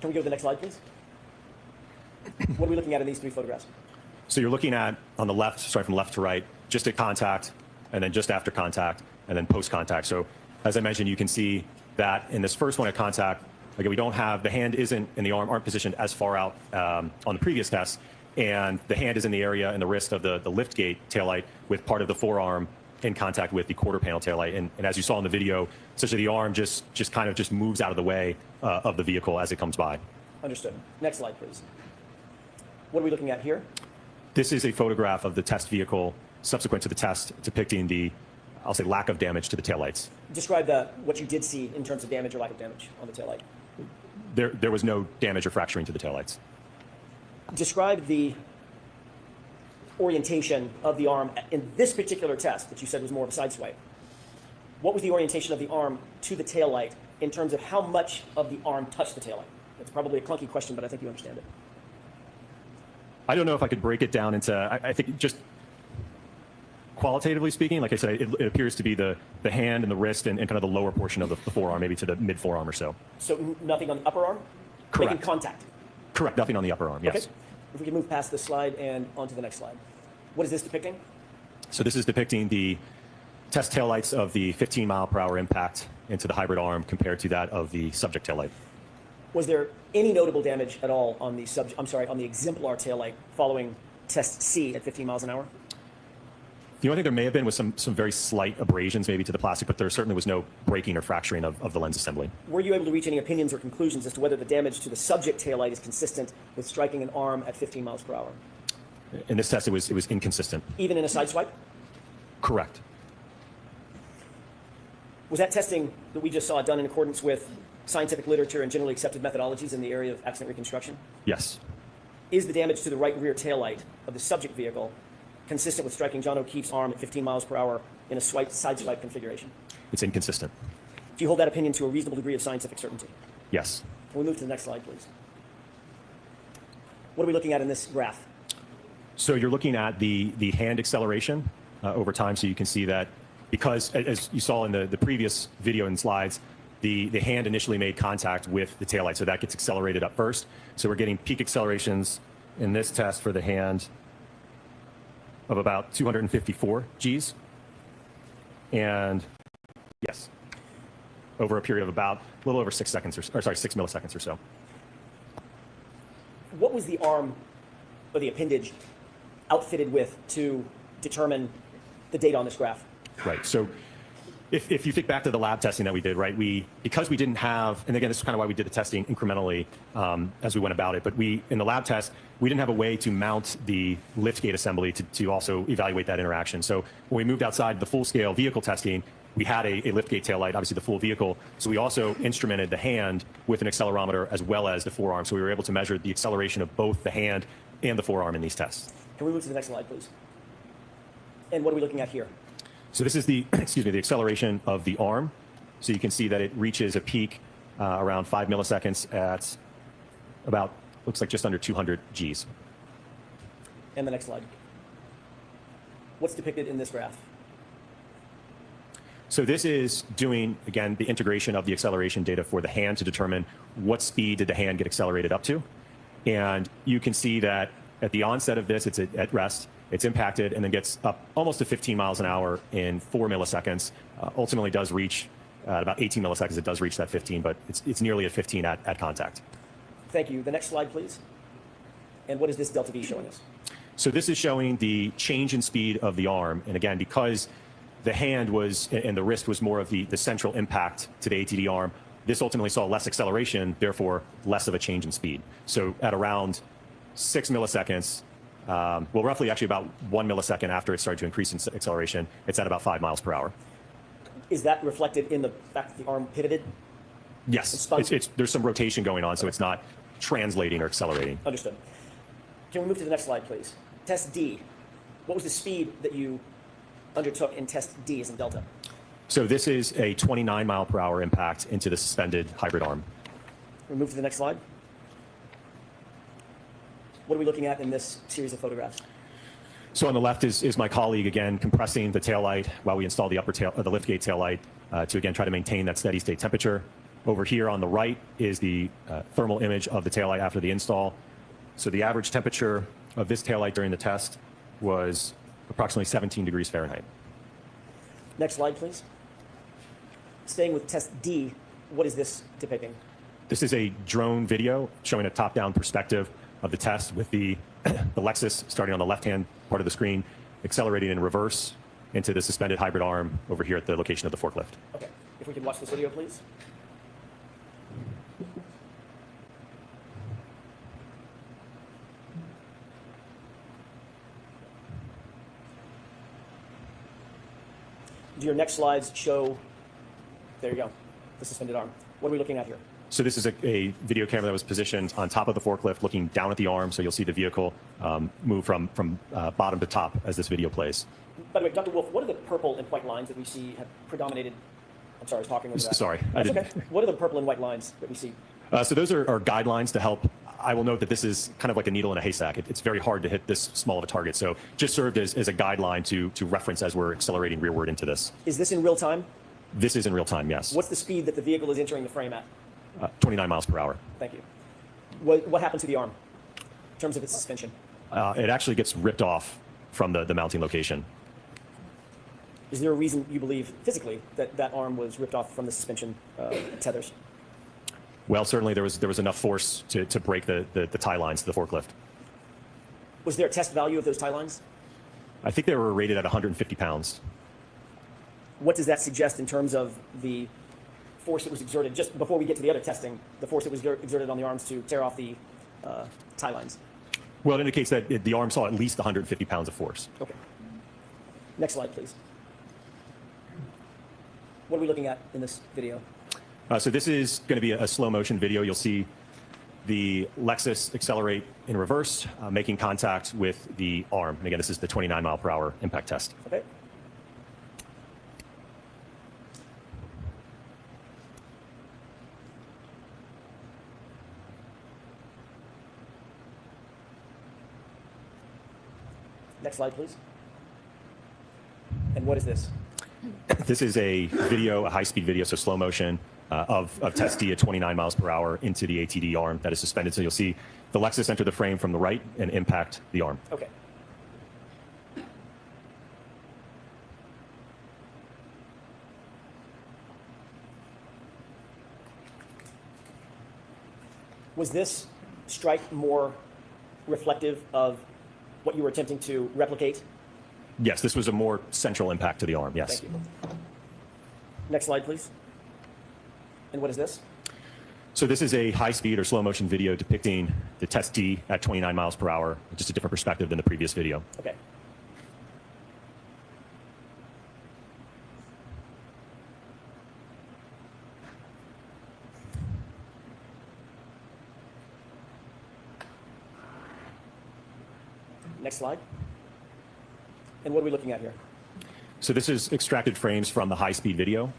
Can we go to the next slide, please? What are we looking at in these three photographs? So you're looking at, on the left, starting from left to right, just at contact, and then just after contact, and then post-contact. So as I mentioned, you can see that in this first one at contact, again, we don't have, the hand isn't, and the arm aren't positioned as far out on the previous test, and the hand is in the area and the wrist of the lift gate taillight, with part of the forearm in contact with the quarter panel taillight. And as you saw in the video, essentially the arm just kind of moves out of the way of the vehicle as it comes by. Understood. Next slide, please. What are we looking at here? This is a photograph of the test vehicle subsequent to the test, depicting the, I'll say, lack of damage to the taillights. Describe what you did see in terms of damage or lack of damage on the taillight. There was no damage or fracturing to the taillights. Describe the orientation of the arm in this particular test that you said was more of a sideswipe. What was the orientation of the arm to the taillight in terms of how much of the arm touched the taillight? It's probably a clunky question, but I think you understand it. I don't know if I could break it down into, I think just qualitatively speaking, like I said, it appears to be the hand and the wrist and kind of the lower portion of the forearm, maybe to the mid forearm or so. So nothing on the upper arm? Correct. Making contact? Correct, nothing on the upper arm, yes. Okay. If we can move past this slide and onto the next slide. What is this depicting? So this is depicting the test taillights of the 15-mile-per-hour impact into the hybrid arm compared to that of the subject taillight. Was there any notable damage at all on the on the exemplar taillight following test C at 15 miles an hour? The only thing there may have been was some very slight abrasions maybe to the plastic, but there certainly was no breaking or fracturing of the lens assembly. Were you able to reach any opinions or conclusions as to whether the damage to the subject taillight is consistent with striking an arm at 15 miles per hour? In this test, it was inconsistent. Even in a sideswipe? Correct. Was that testing that we just saw done in accordance with scientific literature and generally accepted methodologies in the area of accident reconstruction? Yes. Is the damage to the right rear taillight of the subject vehicle consistent with striking John O'Keefe's arm at 15 miles per hour in a sideswipe configuration? It's inconsistent. Do you hold that opinion to a reasonable degree of scientific certainty? Yes. Can we move to the next slide, please? What are we looking at in this graph? So you're looking at the hand acceleration over time. So you can see that because, as you saw in the previous video and slides, the hand initially made contact with the taillight. So that gets accelerated up first. So we're getting peak accelerations in this test for the hand of about 254 Gs. And yes, over a period of about a little over 6 seconds, or sorry, 6 milliseconds or so. What was the arm or the appendage outfitted with to determine the data on this graph? Right. So if you think back to the lab testing that we did, right, because we didn't have, and again, this is kind of why we did the testing incrementally as we went about it, but in the lab test, we didn't have a way to mount the lift gate assembly to also evaluate that interaction. So when we moved outside the full-scale vehicle testing, we had a lift gate taillight, obviously the full vehicle. So we also instrumented the hand with an accelerometer as well as the forearm. So we were able to measure the acceleration of both the hand and the forearm in these tests. Can we move to the next slide, please? And what are we looking at here? So this is the, the acceleration of the arm. So you can see that it reaches a peak around 5 milliseconds at about, looks like just under 200 Gs. And the next slide. What's depicted in this graph? So this is doing, again, the integration of the acceleration data for the hand to determine what speed did the hand get accelerated up to. And you can see that at the onset of this, it's at rest. It's impacted and then gets up almost to 15 miles an hour in 4 milliseconds. Ultimately does reach at about 18 milliseconds. It does reach that 15, but it's nearly at 15 at contact. Thank you. The next slide, please. And what is this delta V showing us? So this is showing the change in speed of the arm. And again, because the hand was, and the wrist was more of the central impact to the ATD arm, This ultimately saw less acceleration, therefore less of a change in speed. So at around 6 milliseconds, well, roughly actually about 1 millisecond after it started to increase in acceleration, it's at about 5 miles per hour. Is that reflected in the fact that the arm pivoted? Yes, there's some rotation going on, so it's not translating or accelerating. Understood. Can we move to the next slide, please? Test D. What was the speed that you undertook in test D as in Delta? So this is a 29 mile per hour impact into the suspended hybrid arm. We move to the next slide. What are we looking at in this series of photographs? So on the left is my colleague, again, compressing the taillight while we install the the liftgate taillight to, again, try to maintain that steady state temperature. Over here on the right is the thermal image of the taillight after the install. So the average temperature of this taillight during the test was approximately 17 degrees Fahrenheit. Next slide, please. Staying with test D, what is this depicting? This is a drone video showing a top-down perspective of the test with the Lexus starting on the left-hand part of the screen, accelerating in reverse into the suspended hybrid arm over here at the location of the forklift. Okay, if we could watch this video, please. Do your next slides show, there you go, the suspended arm. What are we looking at here? So this is a video camera that was positioned on top of the forklift looking down at the arm, so you'll see the vehicle move from bottom to top as this video plays. By the way, Dr. Wolfe, what are the purple and white lines that we see have predominated? I'm sorry, I was talking over that. Sorry. That's okay. What are the purple and white lines that we see? So those are guidelines to help. I will note that this is kind of like a needle in a haystack. It's very hard to hit this small of a target. So just served as a guideline to reference as we're accelerating rearward into this. Is this in real time? This is in real time, yes. What's the speed that the vehicle is entering the frame at? 29 miles per hour. Thank you. What happened to the arm in terms of its suspension? It actually gets ripped off from the mounting location. Is there a reason you believe physically that that arm was ripped off from the suspension tethers? Well, certainly there was enough force to break the tie lines to the forklift. Was there a test value of those tie lines? I think they were rated at 150 pounds. What does that suggest in terms of the force that was exerted, just before we get to the other testing, the force that was exerted on the arms to tear off the tie lines? Well, it indicates that the arm saw at least 150 pounds of force. Okay. Next slide, please. What are we looking at in this video? So this is going to be a slow motion video. You'll see the Lexus accelerate in reverse, making contact with the arm. And again, this is the 29 mile per hour impact test. Okay. Next slide, please. And what is this? This is a video, a high-speed video, so slow motion of test D at 29 miles per hour into the ATD arm that is suspended. So you'll see the Lexus enter the frame from the right and impact the arm. Okay. Was this strike more reflective of what you were attempting to replicate? Yes, this was a more central impact to the arm, yes. Thank you. Next slide, please. And what is this? So this is a high-speed or slow-motion video depicting the test D at 29 miles per hour, just a different perspective than the previous video. Okay. Next slide. And what are we looking at here? So this is extracted frames from the high-speed video.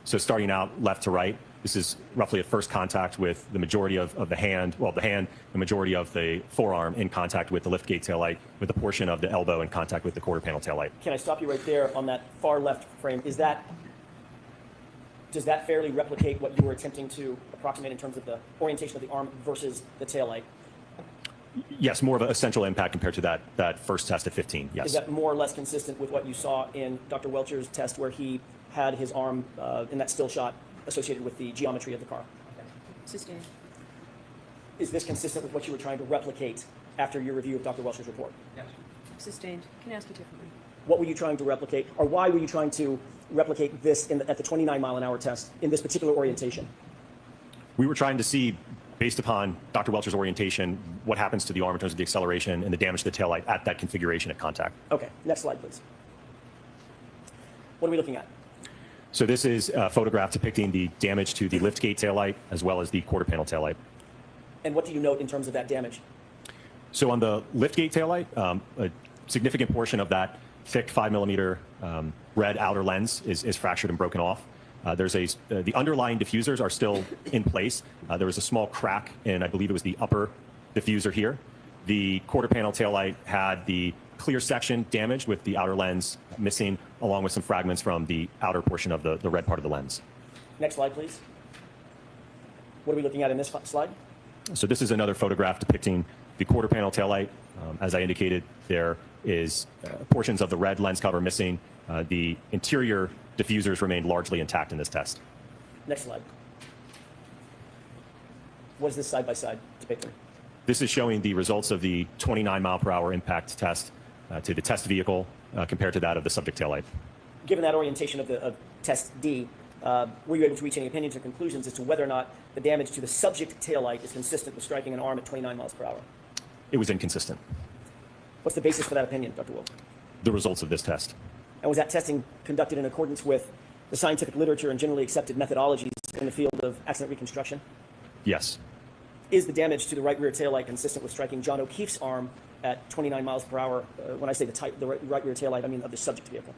So starting out left to right, this is roughly at first contact with the majority of the hand, the majority of the forearm in contact with the liftgate taillight, with a portion of the elbow in contact with the quarter panel taillight. Can I stop you right there on that far left frame? Does that fairly replicate what you were attempting to approximate in terms of the orientation of the arm versus the taillight? Yes, more of a central impact compared to that first test at 15, yes. Is that more or less consistent with what you saw in Dr. Welcher's test where he had his arm in that still shot associated with the geometry of the car? Sustained. Is this consistent with what you were trying to replicate after your review of Dr. Welcher's report? Yes. Sustained. Can I ask you differently? What were you trying to replicate, or why were you trying to replicate this at the 29 mile an hour test in this particular orientation? We were trying to see, based upon Dr. Welcher's orientation, what happens to the arm in terms of the acceleration and the damage to the taillight at that configuration at contact. Okay, next slide, please. What are we looking at? So this is a photograph depicting the damage to the liftgate taillight as well as the quarter panel taillight. And what do you note in terms of that damage? So on the liftgate taillight, a significant portion of that thick 5mm red outer lens is fractured and broken off. The underlying diffusers are still in place. There was a small crack in, I believe it was the upper diffuser here. The quarter panel taillight had the clear section damaged with the outer lens missing, along with some fragments from the outer portion of the red part of the lens. Next slide, please. What are we looking at in this slide? So this is another photograph depicting the quarter panel taillight. As I indicated, there is portions of the red lens cover missing. The interior diffusers remained largely intact in this test. Next slide. What is this side-by-side depicting? This is showing the results of the 29 mile per hour impact test to the test vehicle compared to that of the subject taillight. Given that orientation of test D, were you able to reach any opinions or conclusions as to whether or not the damage to the subject taillight is consistent with striking an arm at 29 miles per hour? It was inconsistent. What's the basis for that opinion, Dr. Wolfe? The results of this test. And was that testing conducted in accordance with the scientific literature and generally accepted methodologies in the field of accident reconstruction? Yes. Is the damage to the right rear taillight consistent with striking John O'Keefe's arm at 29 miles per hour? When I say the right rear taillight, I mean of the subject vehicle.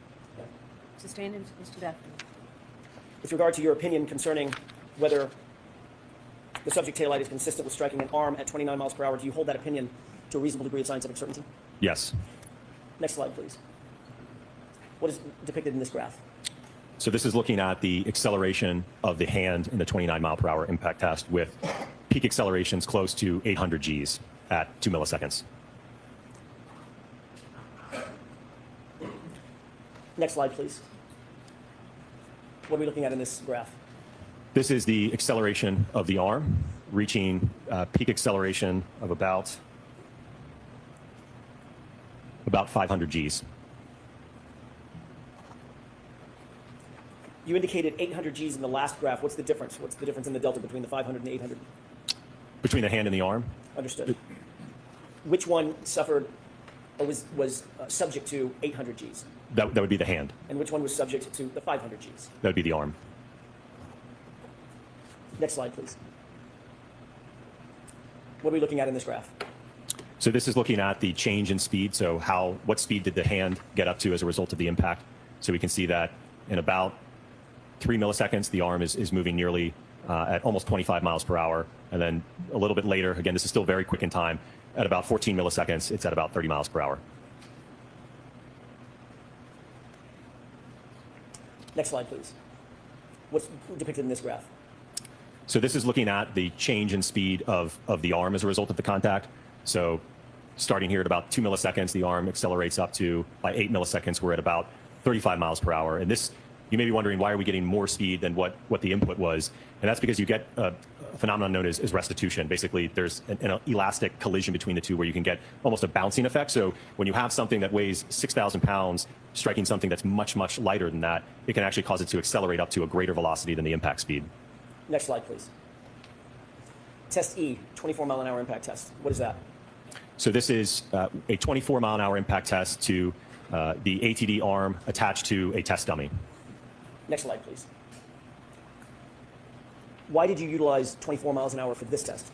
Sustained, Mr. Daphne. With regard to your opinion concerning whether the subject taillight is consistent with striking an arm at 29 miles per hour, do you hold that opinion to a reasonable degree of scientific certainty? Yes. Next slide, please. What is depicted in this graph? So this is looking at the acceleration of the hand in the 29 mile per hour impact test with peak accelerations close to 800 Gs at 2 milliseconds. Next slide, please. What are we looking at in this graph? This is the acceleration of the arm, reaching peak acceleration of about 500 Gs. You indicated 800 Gs in the last graph. What's the difference? What's the difference in the delta between the 500 and the 800? Between the hand and the arm? Understood. Which one suffered or was subject to 800 Gs? That would be the hand. And which one was subject to the 500 Gs? That would be the arm. Next slide, please. What are we looking at in this graph? So this is looking at the change in speed. So what speed did the hand get up to as a result of the impact? So we can see that in about 3 milliseconds, the arm is moving nearly at almost 25 miles per hour. And then a little bit later, again, this is still very quick in time, at about 14 milliseconds, it's at about 30 miles per hour. Next slide, please. What's depicted in this graph? So this is looking at the change in speed of the arm as a result of the contact. So starting here at about 2 milliseconds, the arm accelerates up to, by 8 milliseconds, we're at about 35 miles per hour. And this, you may be wondering, why are we getting more speed than what the input was? And that's because you get a phenomenon known as restitution. Basically, there's an elastic collision between the two where you can get almost a bouncing effect. So when you have something that weighs 6,000 pounds striking something that's much, much lighter than that, it can actually cause it to accelerate up to a greater velocity than the impact speed. Next slide, please. Test E, 24 mile an hour impact test. What is that? So this is a 24 mile an hour impact test to the ATD arm attached to a test dummy. Next slide, please. Why did you utilize 24 miles an hour for this test?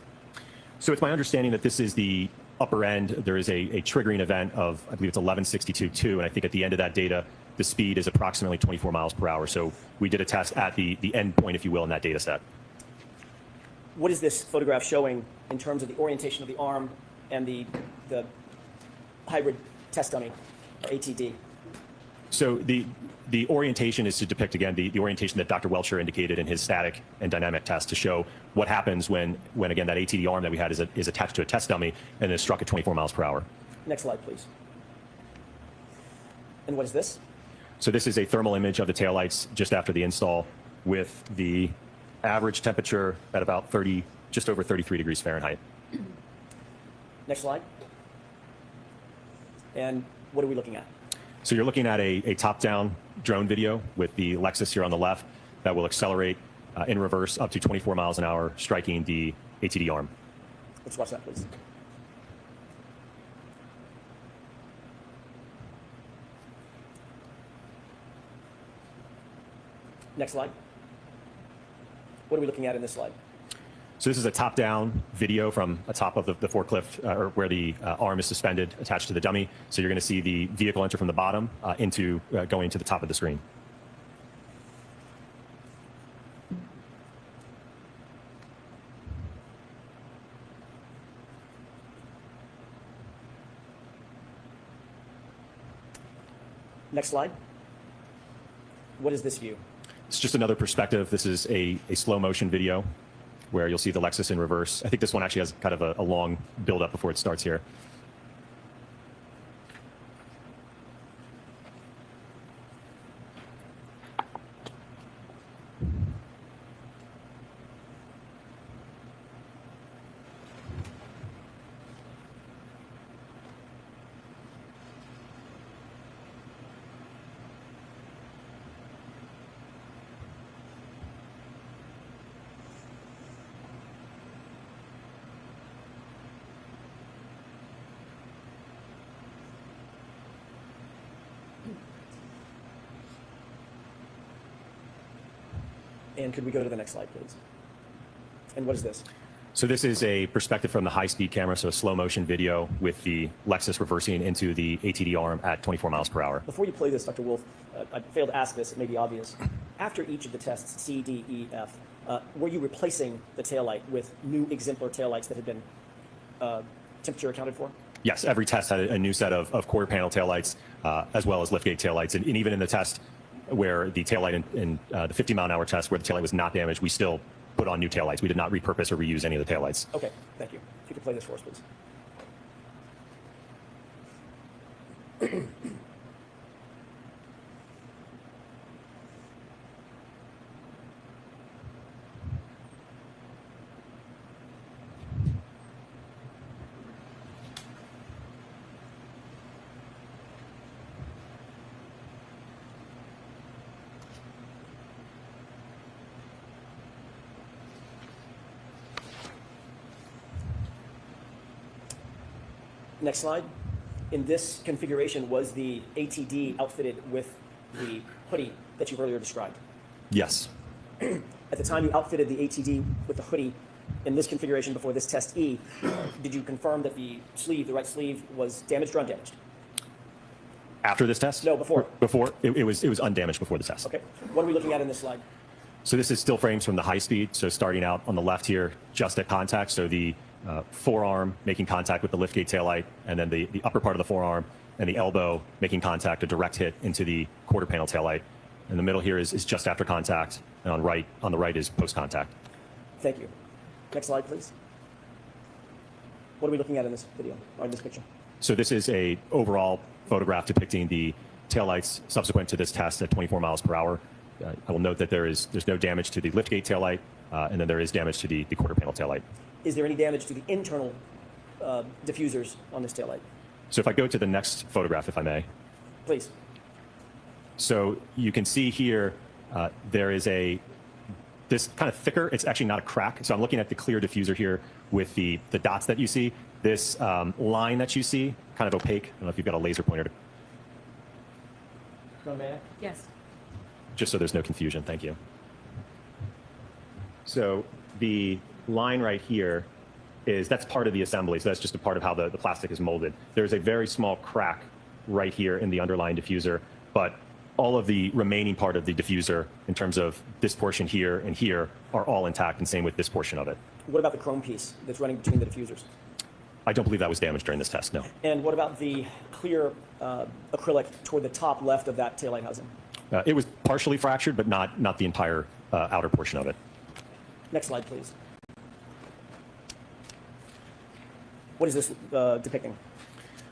So it's my understanding that this is the upper end. There is a triggering event of, I believe it's 1162.2, and I think at the end of that data, the speed is approximately 24 miles per hour. So we did a test at the end point, if you will, in that data set. What is this photograph showing in terms of the orientation of the arm and the hybrid test dummy, or ATD? So the orientation is to depict, again, the orientation that Dr. Welcher indicated in his static and dynamic test to show what happens when again, that ATD arm that we had is attached to a test dummy and is struck at 24 miles per hour. Next slide, please. And what is this? So this is a thermal image of the taillights just after the install with the average temperature at about just over 33 degrees Fahrenheit. Next slide. And what are we looking at? So you're looking at a top-down drone video with the Lexus here on the left that will accelerate in reverse up to 24 miles an hour, striking the ATD arm. Let's watch that, please. Next slide. What are we looking at in this slide? So this is a top-down video from atop of the forklift, or where the arm is suspended, attached to the dummy. So you're going to see the vehicle enter from the bottom going to the top of the screen. Next slide. What is this view? It's just another perspective. This is a slow motion video where you'll see the Lexus in reverse. I think this one actually has kind of a long build up before it starts here. And could we go to the next slide, please? And what is this? So this is a perspective from the high-speed camera, so a slow motion video with the Lexus reversing into the ATD arm at 24 miles per hour. Before you play this, Dr. Wolfe, I failed to ask this, it may be obvious. After each of the tests, C, D, E, F, were you replacing the taillight with new exemplar taillights that had been temperature accounted for? Yes, every test had a new set of quarter panel taillights, as well as liftgate taillights. And even in the test where the taillight in the 50-mile-an-hour test where the taillight was not damaged, we still put on new taillights. We did not repurpose or reuse any of the taillights. Okay, thank you. If you could play this for us, please. Next slide. In this configuration, was the ATD outfitted with the hoodie that you've earlier described? Yes. At the time you outfitted the ATD with the hoodie in this configuration before this test E, did you confirm that the sleeve, the right sleeve, was damaged or undamaged? After this test? No, before. Before, it was undamaged before the test. Okay. What are we looking at in this slide? So this is still frames from the high speed. So starting out on the left here, just at contact. So the forearm making contact with the liftgate taillight, and then the upper part of the forearm and the elbow making contact, a direct hit into the quarter panel taillight. And the middle here is just after contact, and on the right is post contact. Thank you. Next slide, please. What are we looking at in this video, or in this picture? So this is a overall photograph depicting the taillights subsequent to this test at 24 miles per hour. I will note that there's no damage to the liftgate taillight, and then there is damage to the quarter panel taillight. Is there any damage to the internal diffusers on this taillight? So if I go to the next photograph, if I may. Please. So you can see here, there is this kind of thicker, it's actually not a crack. So I'm looking at the clear diffuser here with the dots that you see. This line that you see, kind of opaque. I don't know if you've got a laser pointer. Yes. Just so there's no confusion, thank you. So the line right here that's part of the assembly. So that's just a part of how the plastic is molded. There's a very small crack right here in the underlying diffuser, but all of the remaining part of the diffuser in terms of this portion here and here are all intact, and same with this portion of it. What about the chrome piece that's running between the diffusers? I don't believe that was damaged during this test, no. And what about the clear acrylic toward the top left of that taillight housing? It was partially fractured, but not the entire outer portion of it. Next slide, please. What is this depicting?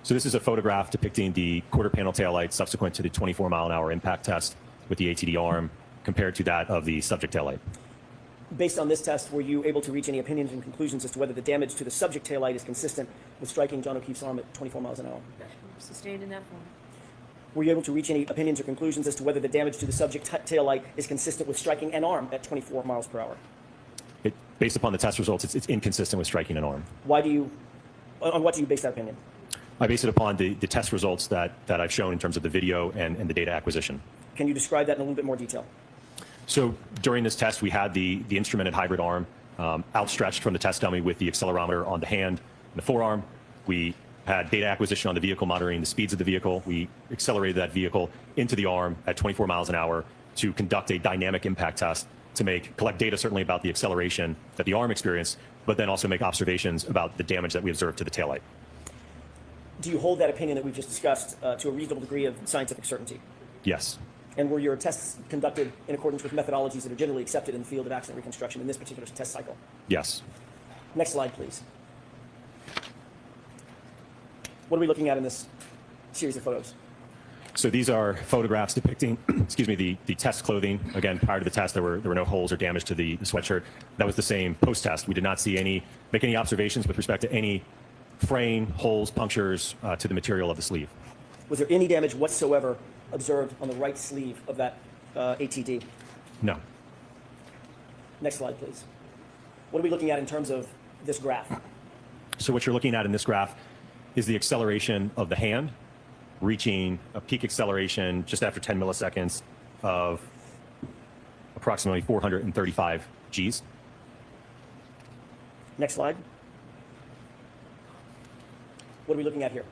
So this is a photograph depicting the quarter panel taillight subsequent to the 24-mile-an-hour impact test with the ATD arm compared to that of the subject taillight. Based on this test, were you able to reach any opinions and conclusions as to whether the damage to the subject taillight is consistent with striking John O'Keefe's arm at 24 miles an hour? Sustained in that form. Were you able to reach any opinions or conclusions as to whether the damage to the subject tail light is consistent with striking an arm at 24 miles per hour? Based upon the test results, it's inconsistent with striking an arm. On what do you base that opinion? I base it upon the test results that I've shown in terms of the video and the data acquisition. Can you describe that in a little bit more detail? So during this test, we had the instrumented hybrid arm outstretched from the test dummy with the accelerometer on the hand and the forearm. We had data acquisition on the vehicle, monitoring the speeds of the vehicle. We accelerated that vehicle into the arm at 24 miles an hour to conduct a dynamic impact test to collect data certainly about the acceleration that the arm experienced, but then also make observations about the damage that we observed to the taillight. Do you hold that opinion that we've just discussed to a reasonable degree of scientific certainty? Yes. And were your tests conducted in accordance with methodologies that are generally accepted in the field of accident reconstruction in this particular test cycle? Yes. Next slide, please. What are we looking at in this series of photos? So these are photographs depicting, excuse me, the test clothing. Again, prior to the test, there were no holes or damage to the sweatshirt. That was the same post-test. We did not make any observations with respect to any fraying, holes, punctures to the material of the sleeve. Was there any damage whatsoever observed on the right sleeve of that ATD? No. Next slide, please. What are we looking at in terms of this graph? So what you're looking at in this graph is the acceleration of the hand, reaching a peak acceleration just after 10 milliseconds of approximately 435 Gs. Next slide. What are we looking at here?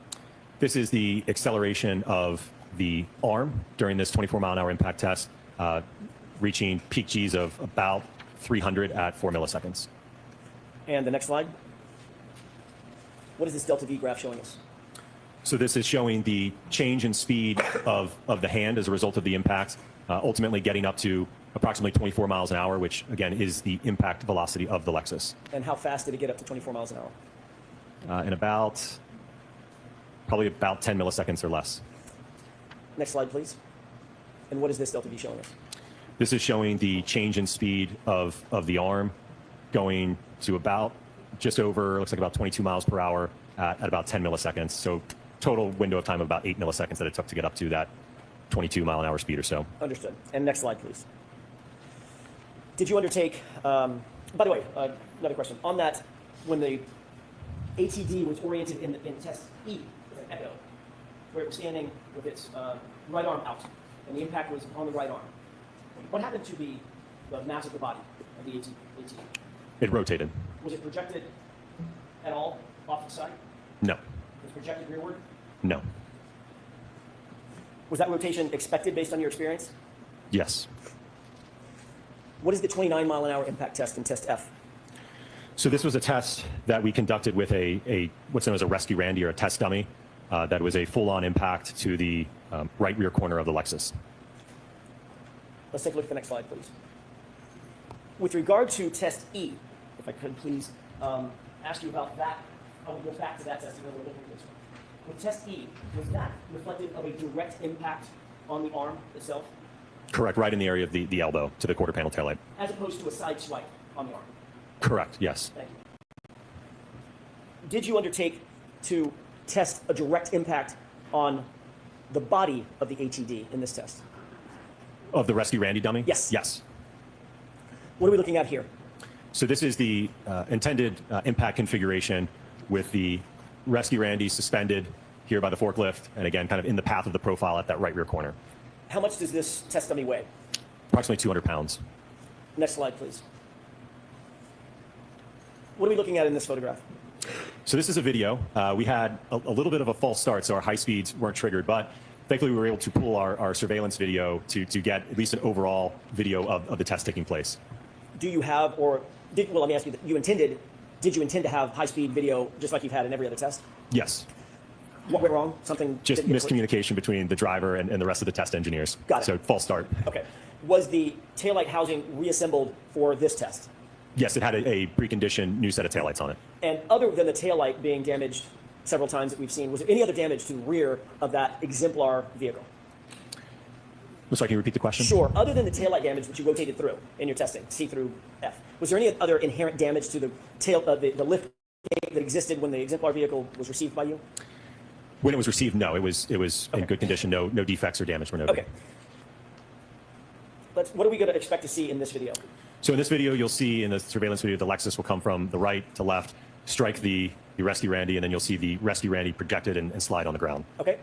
This is the acceleration of the arm during this 24-mile-an-hour impact test, reaching peak Gs of about 300 at 4 milliseconds. And the next slide. What is this delta V graph showing us? So this is showing the change in speed of the hand as a result of the impact, ultimately getting up to approximately 24 miles an hour, which again is the impact velocity of the Lexus. And how fast did it get up to 24 miles an hour? In probably about 10 milliseconds or less. Next slide, please. And what is this delta V showing us? This is showing the change in speed of the arm going to just over, looks like about 22 miles per hour at about 10 milliseconds. So total window of time of about 8 milliseconds that it took to get up to that 22 mile an hour speed or so. Understood. And next slide, please. Did you undertake, by the way, another question. On that, when the ATD was oriented in test E, with an echo, where it was standing with its right arm out, and the impact was on the right arm, what happened to the mass of the body of the ATD? It rotated. Was it projected at all off the side? No. Was it projected rearward? No. Was that rotation expected based on your experience? Yes. What is the 29 mile an hour impact test in test F? So this was a test that we conducted with a what's known as a rescue Randy or a test dummy that was a full-on impact to the right rear corner of the Lexus. Let's take a look at the next slide, please. With regard to test E, if I could please ask you about that. I'll go back to that test and then we'll look at this one. With test E, was that reflective of a direct impact on the arm itself? Correct, right in the area of the elbow to the quarter panel taillight. As opposed to a side swipe on the arm? Correct, yes. Thank you. Did you undertake to test a direct impact on the body of the ATD in this test? Of the rescue Randy dummy? Yes. Yes. What are we looking at here? So this is the intended impact configuration with the rescue Randy suspended here by the forklift, and again, kind of in the path of the profile at that right rear corner. How much does this test dummy weigh? Approximately 200 pounds. Next slide, please. What are we looking at in this photograph? So this is a video. We had a little bit of a false start, so our high speeds weren't triggered, but thankfully we were able to pull our surveillance video to get at least an overall video of the test taking place. Do you have, well, let me ask you, did you intend to have high-speed video just like you've had in every other test? Yes. What went wrong? Something? Just miscommunication between the driver and the rest of the test engineers. Got it. So false start. Okay. Was the taillight housing reassembled for this test? Yes, it had a preconditioned new set of taillights on it. And other than the taillight being damaged several times that we've seen, was there any other damage to the rear of that exemplar vehicle? I'm sorry, can you repeat the question? Sure. Other than the taillight damage that you rotated through in your testing, C through F, was there any other inherent damage to the lift that existed when the exemplar vehicle was received by you? When it was received, no, it was in good condition. No defects or damage were noted. Okay. What are we going to expect to see in this video? So in this video, you'll see in the surveillance video, the Lexus will come from the right to left, strike the rescue Randy, and then you'll see the rescue Randy projected and slide on the ground. Okay.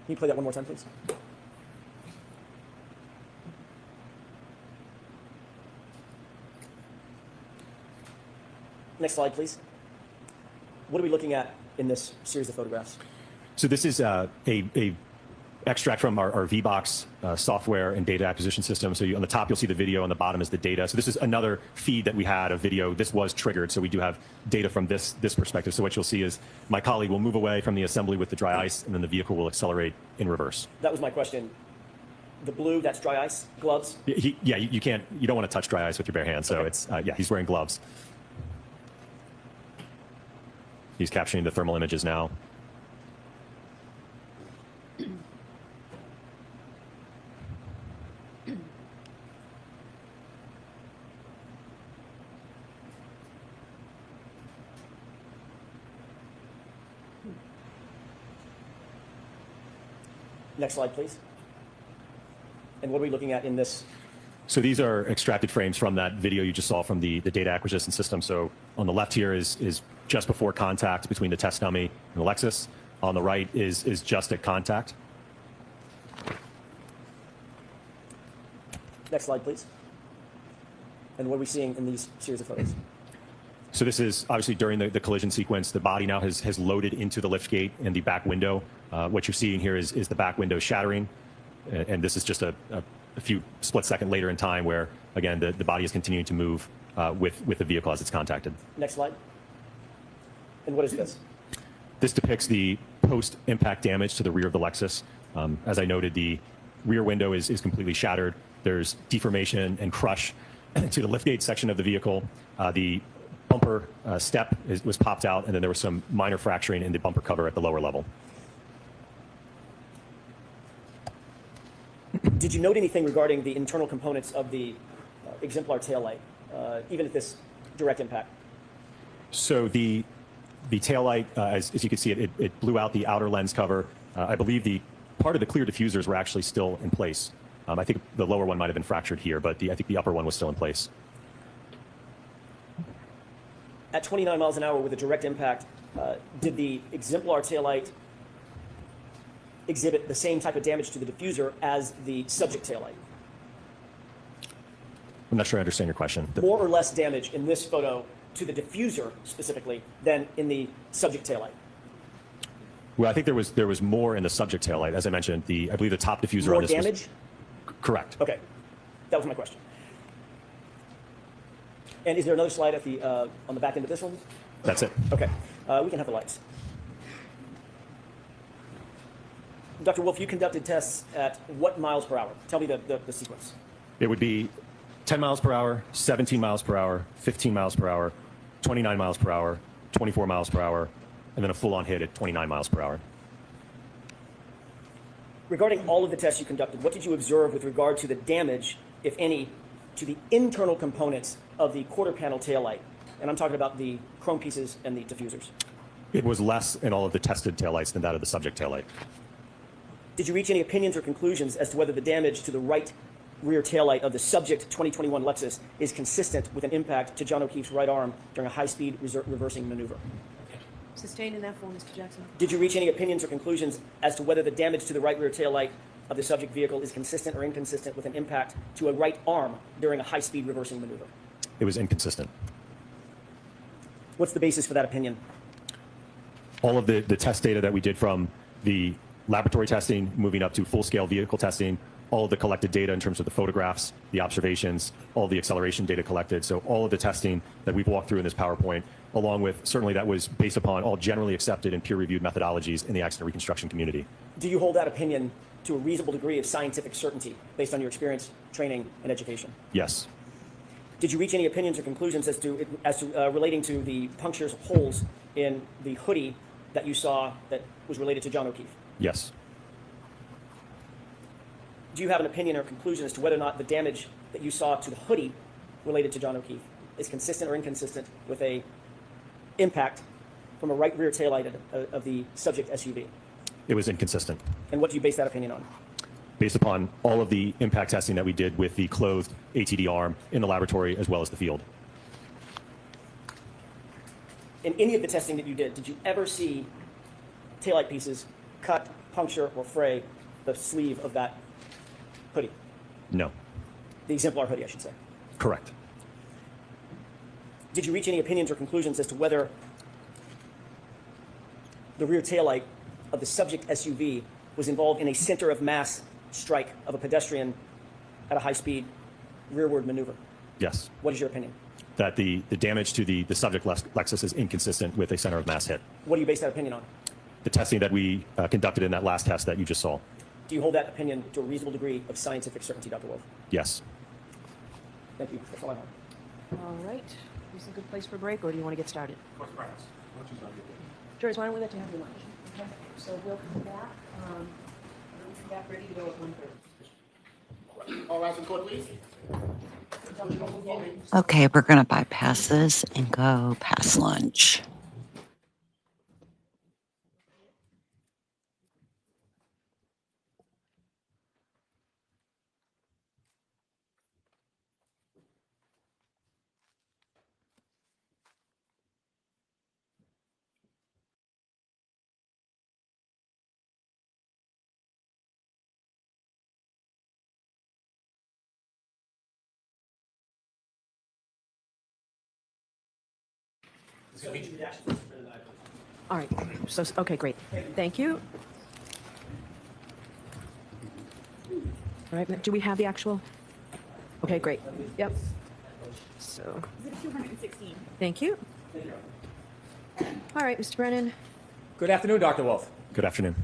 Can you play that one more time, please? Next slide, please. What are we looking at in this series of photographs? So this is a extract from our VBox software and data acquisition system. So on the top, you'll see the video. On the bottom is the data. So this is another feed that we had of video. This was triggered. So we do have data from this perspective. So what you'll see is my colleague will move away from the assembly with the dry ice, and then the vehicle will accelerate in reverse. That was my question. The blue, that's dry ice gloves? Yeah, you don't want to touch dry ice with your bare hands. So Okay. it's, yeah, he's wearing gloves. He's capturing the thermal images now. Next slide, please. And what are we looking at in this? So these are extracted frames from that video you just saw from the data acquisition system. So on the left here is just before contact between the test dummy and the Lexus. On the right is just at contact. Next slide, please. And what are we seeing in these series of photos? So this is obviously during the collision sequence. The body now has loaded into the lift gate and the back window. What you're seeing here is the back window shattering. And this is just a few split second later in time where, again, the body is continuing to move with the vehicle as it's contacted. Next slide. And what is this? This depicts the post-impact damage to the rear of the Lexus. As I noted, the rear window is completely shattered. There's deformation and crush to the liftgate section of the vehicle. The bumper step was popped out, and then there was some minor fracturing in the bumper cover at the lower level. Did you note anything regarding the internal components of the exemplar taillight, even at this direct impact? So the taillight, as you can see, it blew out the outer lens cover. I believe the part of the clear diffusers were actually still in place. I think the lower one might have been fractured here, but I think the upper one was still in place. At 29 miles an hour with a direct impact, did the exemplar taillight exhibit the same type of damage to the diffuser as the subject taillight? I'm not sure I understand your question. More or less damage in this photo to the diffuser specifically than in the subject taillight? Well, I think there was more in the subject taillight. As I mentioned, I believe the top diffuser More on this damage? Correct. Okay, that was my question. And is there another slide at the on the back end of this one? That's it. Okay, we can have the lights. Dr. Wolfe, you conducted tests at what miles per hour? Tell me the sequence. It would be 10 miles per hour, 17 miles per hour, 15 miles per hour, 29 miles per hour, 24 miles per hour, and then a full-on hit at 29 miles per hour. Regarding all of the tests you conducted, what did you observe with regard to the damage, if any, to the internal components of the quarter panel taillight? And I'm talking about the chrome pieces and the diffusers. It was less in all of the tested taillights than that of the subject taillight. Did you reach any opinions or conclusions as to whether the damage to the right rear taillight of the subject 2021 Lexus is consistent with an impact to John O'Keefe's right arm during a high-speed reversing maneuver? Sustained in F1, Mr. Jackson. Did you reach any opinions or conclusions as to whether the damage to the right rear taillight of the subject vehicle is consistent or inconsistent with an impact to a right arm during a high-speed reversing maneuver? It was inconsistent. What's the basis for that opinion? All of the test data that we did from the laboratory testing, moving up to full-scale vehicle testing, all of the collected data in terms of the photographs, the observations, all the acceleration data collected. So all of the testing that we've walked through in this PowerPoint, along with certainly that was based upon all generally accepted and peer-reviewed methodologies in the accident reconstruction community. Do you hold that opinion to a reasonable degree of scientific certainty based on your experience, training, and education? Yes. Did you reach any opinions or conclusions as to relating to the punctures, holes in the hoodie that you saw that was related to John O'Keefe? Yes. Do you have an opinion or conclusion as to whether or not the damage that you saw to the hoodie related to John O'Keefe? is consistent or inconsistent with a impact from a right rear taillight of the subject SUV? It was inconsistent. And what do you base that opinion on? Based upon all of the impact testing that we did with the clothed ATD arm in the laboratory as well as the field. In any of the testing that you did you ever see taillight pieces cut, puncture, or fray the sleeve of that hoodie? No. The exemplar hoodie, I should say. Correct. Did you reach any opinions or conclusions as to whether the rear taillight of the subject SUV was involved in a center of mass strike of a pedestrian at a high-speed rearward maneuver? Yes. What is your opinion? That the damage to the subject Lexus is inconsistent with a center of mass hit. What do you base that opinion on? The testing that we conducted in that last test that you just saw. Do you hold that opinion to a reasonable degree of scientific certainty, Dr. Wolfe? Yes. Thank you. That's all I have. All right. Is this a good place for a break, or do you want to get started? Lunch is not yet. George, why don't we let you have your lunch? Okay. So we'll come back. We'll come back ready to go at 1:30. All rise in court, please. Okay, we're going to bypass this and go past lunch. All right. So, okay, great. Thank you. All right. Do we have the actual? Okay, great. Yep. So, Exhibit 216. thank you. All right, Mr. Brennan. Good afternoon, Dr. Wolfe. Good afternoon.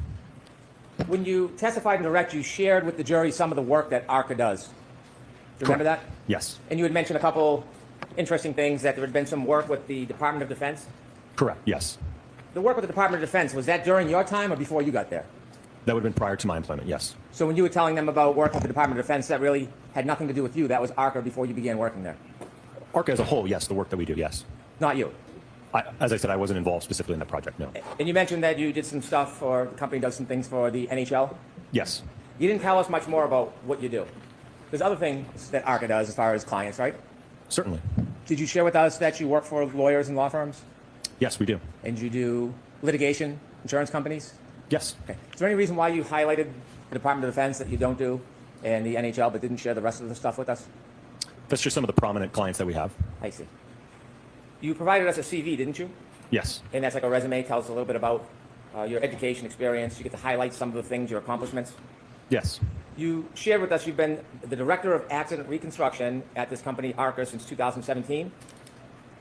When you testified in direct, you shared with the jury some of the work that ARCCA does. Do you remember that? Yes. And you had mentioned a couple interesting things, that there had been some work with the Department of Defense. Correct. Yes. The work with the Department of Defense, was that during your time or before you got there? That would have been prior to my employment. Yes. So when you were telling them about working with the Department of Defense, that really had nothing to do with you. That was ARCCA before you began working there. ARCCA as a whole, yes. The work that we do, yes. Not you. As I said, I wasn't involved specifically in that project. No. And you mentioned that you did some stuff, or the company does some things for the NHL. Yes. You didn't tell us much more about what you do. There's other things that ARCCA does as far as clients, right? Certainly. Did you share with us that you work for lawyers and law firms? Yes, we do. And you do litigation, insurance companies? Yes. Okay. Is there any reason why you highlighted the Department of Defense that you don't do and the NHL but didn't share the rest of the stuff with us? That's just some of the prominent clients that we have. I see. You provided us a CV, didn't you? Yes. And that's like a resume, tells us a little bit about your education experience. You get to highlight some of the things, your accomplishments. Yes. You shared with us you've been the director of accident reconstruction at this company, ARCCA, since 2017.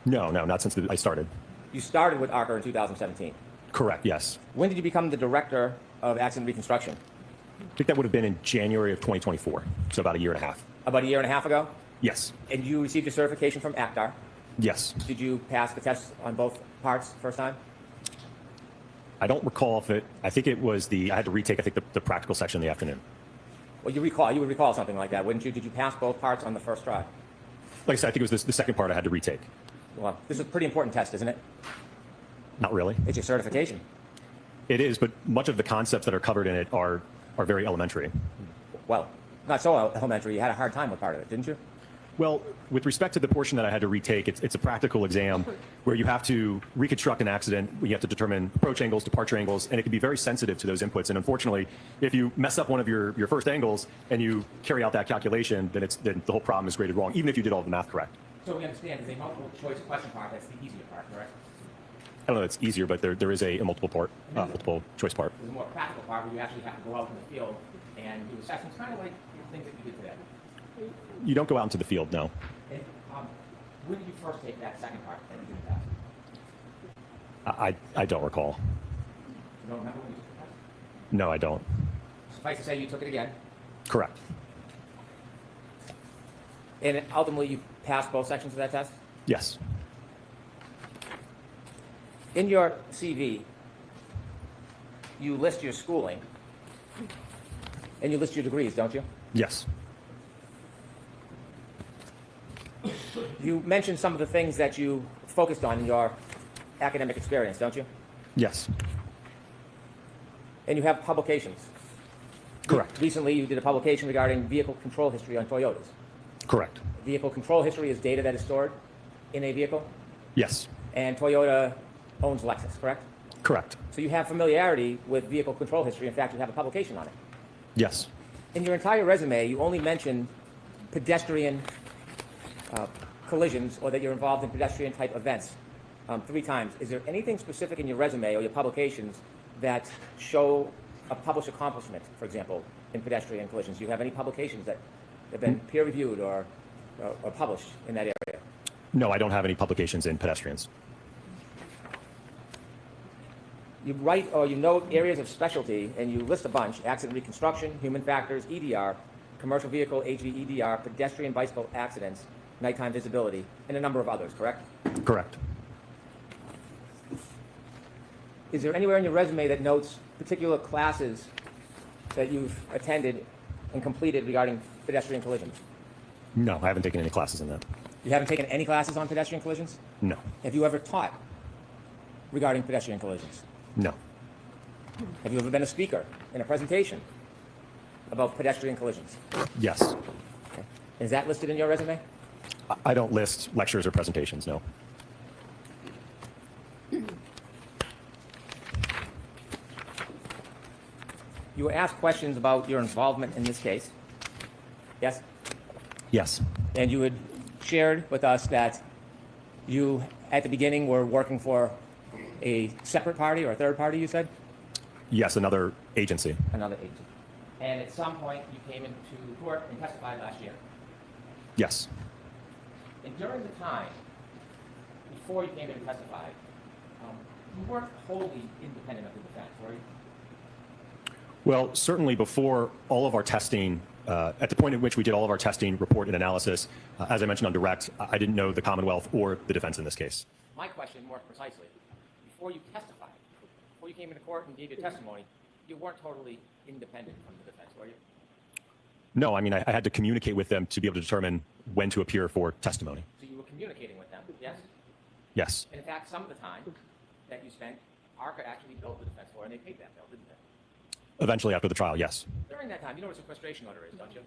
No, not since I started. You started with ARCCA in 2017. Correct. Yes. When did you become the director of accident reconstruction? I think that would have been in January of 2024. So about a year and a half. About a year and a half ago? Yes. And you received your certification from ACDAR. Yes. Did you pass the test on both parts first time? I don't recall if it, I think it was I had to retake, I think, the practical section in the afternoon. Well, you would recall something like that, wouldn't you? Did you pass both parts on the first try? Like I said, I think it was the second part I had to retake. Well, this is a pretty important test, isn't it? Not really. It's your certification. It is, but much of the concepts that are covered in it are very elementary. Well, not so elementary. You had a hard time with part of it, didn't you? Well, with respect to the portion that I had to retake, it's a practical exam where you have to reconstruct an accident. You have to determine approach angles, departure angles, and it can be very sensitive to those inputs. And unfortunately, if you mess up one of your first angles and you carry out that calculation, then the whole problem is graded wrong, even if you did all the math correct. So we understand there's a multiple choice question part. That's the easier part, correct? I don't know if it's easier, but there is a multiple choice part. There's a more practical part where you actually have to go out in the field and do assessments, kind of like the things that you did today. You don't go out into the field, no. And, when did you first take that second part that you did that? I don't recall. You don't remember when you took the test? No, I don't. Suffice to say, you took it again, Correct. and ultimately you passed both sections of that test? Yes. In your CV, you list your schooling, and you list your degrees, don't you? Yes. You mentioned some of the things that you focused on in your academic experience, don't you? Yes. And you have publications. Correct. Recently, you did a publication regarding vehicle control history on Toyotas. Correct. Vehicle control history is data that is stored in a vehicle, Yes. and Toyota owns Lexus, correct? Correct. So you have familiarity with vehicle control history. In fact, you have a publication on it. Yes. In your entire resume, you only mention pedestrian collisions, or that you're involved in pedestrian-type events 3 times. Is there anything specific in your resume or your publications that show a published accomplishment, for example, in pedestrian collisions? Do you have any publications that have been peer-reviewed or published in that area? No, I don't have any publications in pedestrians. You write or you note areas of specialty, and you list a bunch: accident reconstruction, human factors, EDR, commercial vehicle, HVEDR, pedestrian bicycle accidents, nighttime visibility, and a number of others, correct? Correct. Is there anywhere in your resume that notes particular classes that you've attended and completed regarding pedestrian collisions? No, I haven't taken any classes in that. You haven't taken any classes on pedestrian collisions? No. Have you ever taught regarding pedestrian collisions? No. Have you ever been a speaker in a presentation about pedestrian collisions? Yes. Okay. Is that listed in your resume? I don't list lectures or presentations, no. You were asked questions about your involvement in this case. Yes? Yes. And you had shared with us that you, at the beginning, were working for a separate party or a third party, you said? Yes, another agency. Another agency. And at some point, you came into court and testified last year. Yes. And during the time, before you came in and testified, you weren't wholly independent of the defense, were you? Well, certainly before all of our testing, at the point at which we did all of our testing, report, and analysis, as I mentioned on direct, I didn't know the Commonwealth or the defense in this case. My question, more precisely, before you testified, before you came into court and gave your testimony, you weren't totally independent from the defense, were you? No, I mean, I had to communicate with them to be able to determine when to appear for testimony. So you were communicating with them, yes? Yes. And in fact, some of the time that you spent, ARCCA actually billed the defense for, and they paid that bill, didn't they? Eventually after the trial, yes. During that time, you know what a sequestration order is, don't you?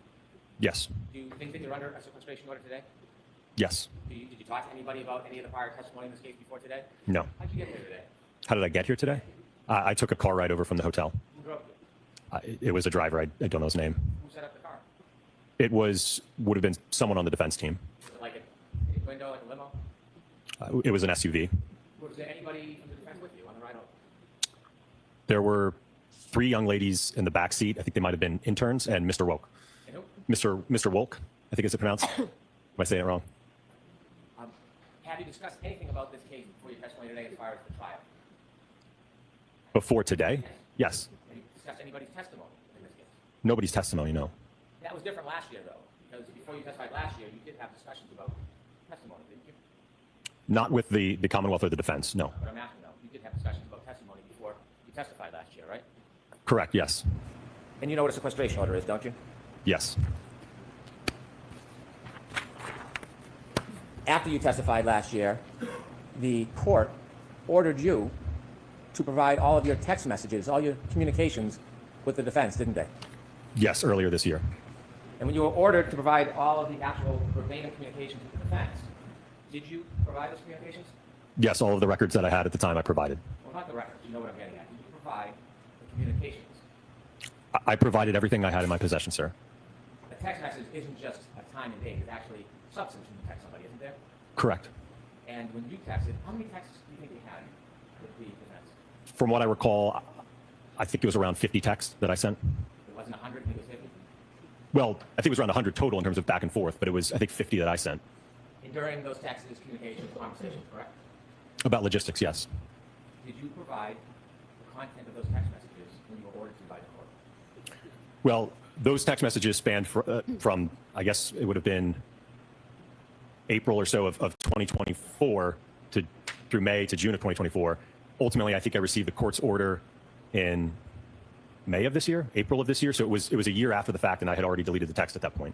Yes. Do you think that you're under a sequestration order today? Yes. Did you talk to anybody about any of the prior testimony in this case before today? No. How'd you get there today? How did I get here today? I took a car ride over from the hotel. Who drove you? It was a driver. I don't know his name. Who set up the car? It would have been someone on the defense team. Was it like a window, like a limo? It was an SUV. Was there anybody from the defense with you on the ride home? There were 3 young ladies in the back seat. I think they might have been interns, and Mr. Wolke. And who? Mr. Wolke, I think it's pronounced. Am I saying it wrong? Have you discussed anything about this case before your testimony today as far as the trial? Before today? Yes. Have you discussed anybody's testimony in this case? Nobody's testimony, no. That was different last year, though, because before you testified last year, you did have discussions about testimony, didn't you? Not with the Commonwealth or the defense, no. But I'm asking, though, you did have discussions about testimony before you testified last year, right? Correct, yes. And you know what a sequestration order is, don't you? Yes. After you testified last year, the court ordered you to provide all of your text messages, all your communications with the defense, didn't they? Yes, earlier this year. And when you were ordered to provide all of the actual verbatim communications with the defense, did you provide those communications? Yes, all of the records that I had at the time I provided. Well, not the records, you know what I'm getting at. Did you provide the communications? I provided everything I had in my possession, sir. A text message isn't just a time and date, it's actually substance when you text somebody, isn't there? Correct. And when you texted, how many texts do you think you had with the defense? From what I recall, I think it was around 50 texts that I sent. It wasn't 100, it was 50? Well, I think it was around 100 total in terms of back and forth, but it was, I think, 50 that I sent. And during those texts, communications, conversations, correct? About logistics, yes. Did you provide the content of those text messages when you were ordered to by the court? Well, those text messages spanned from, I guess it would have been April or so of 2024 through May to June of 2024. Ultimately, I think I received the court's order in May of this year, April of this year. So it was a year after the fact, and I had already deleted the text at that point.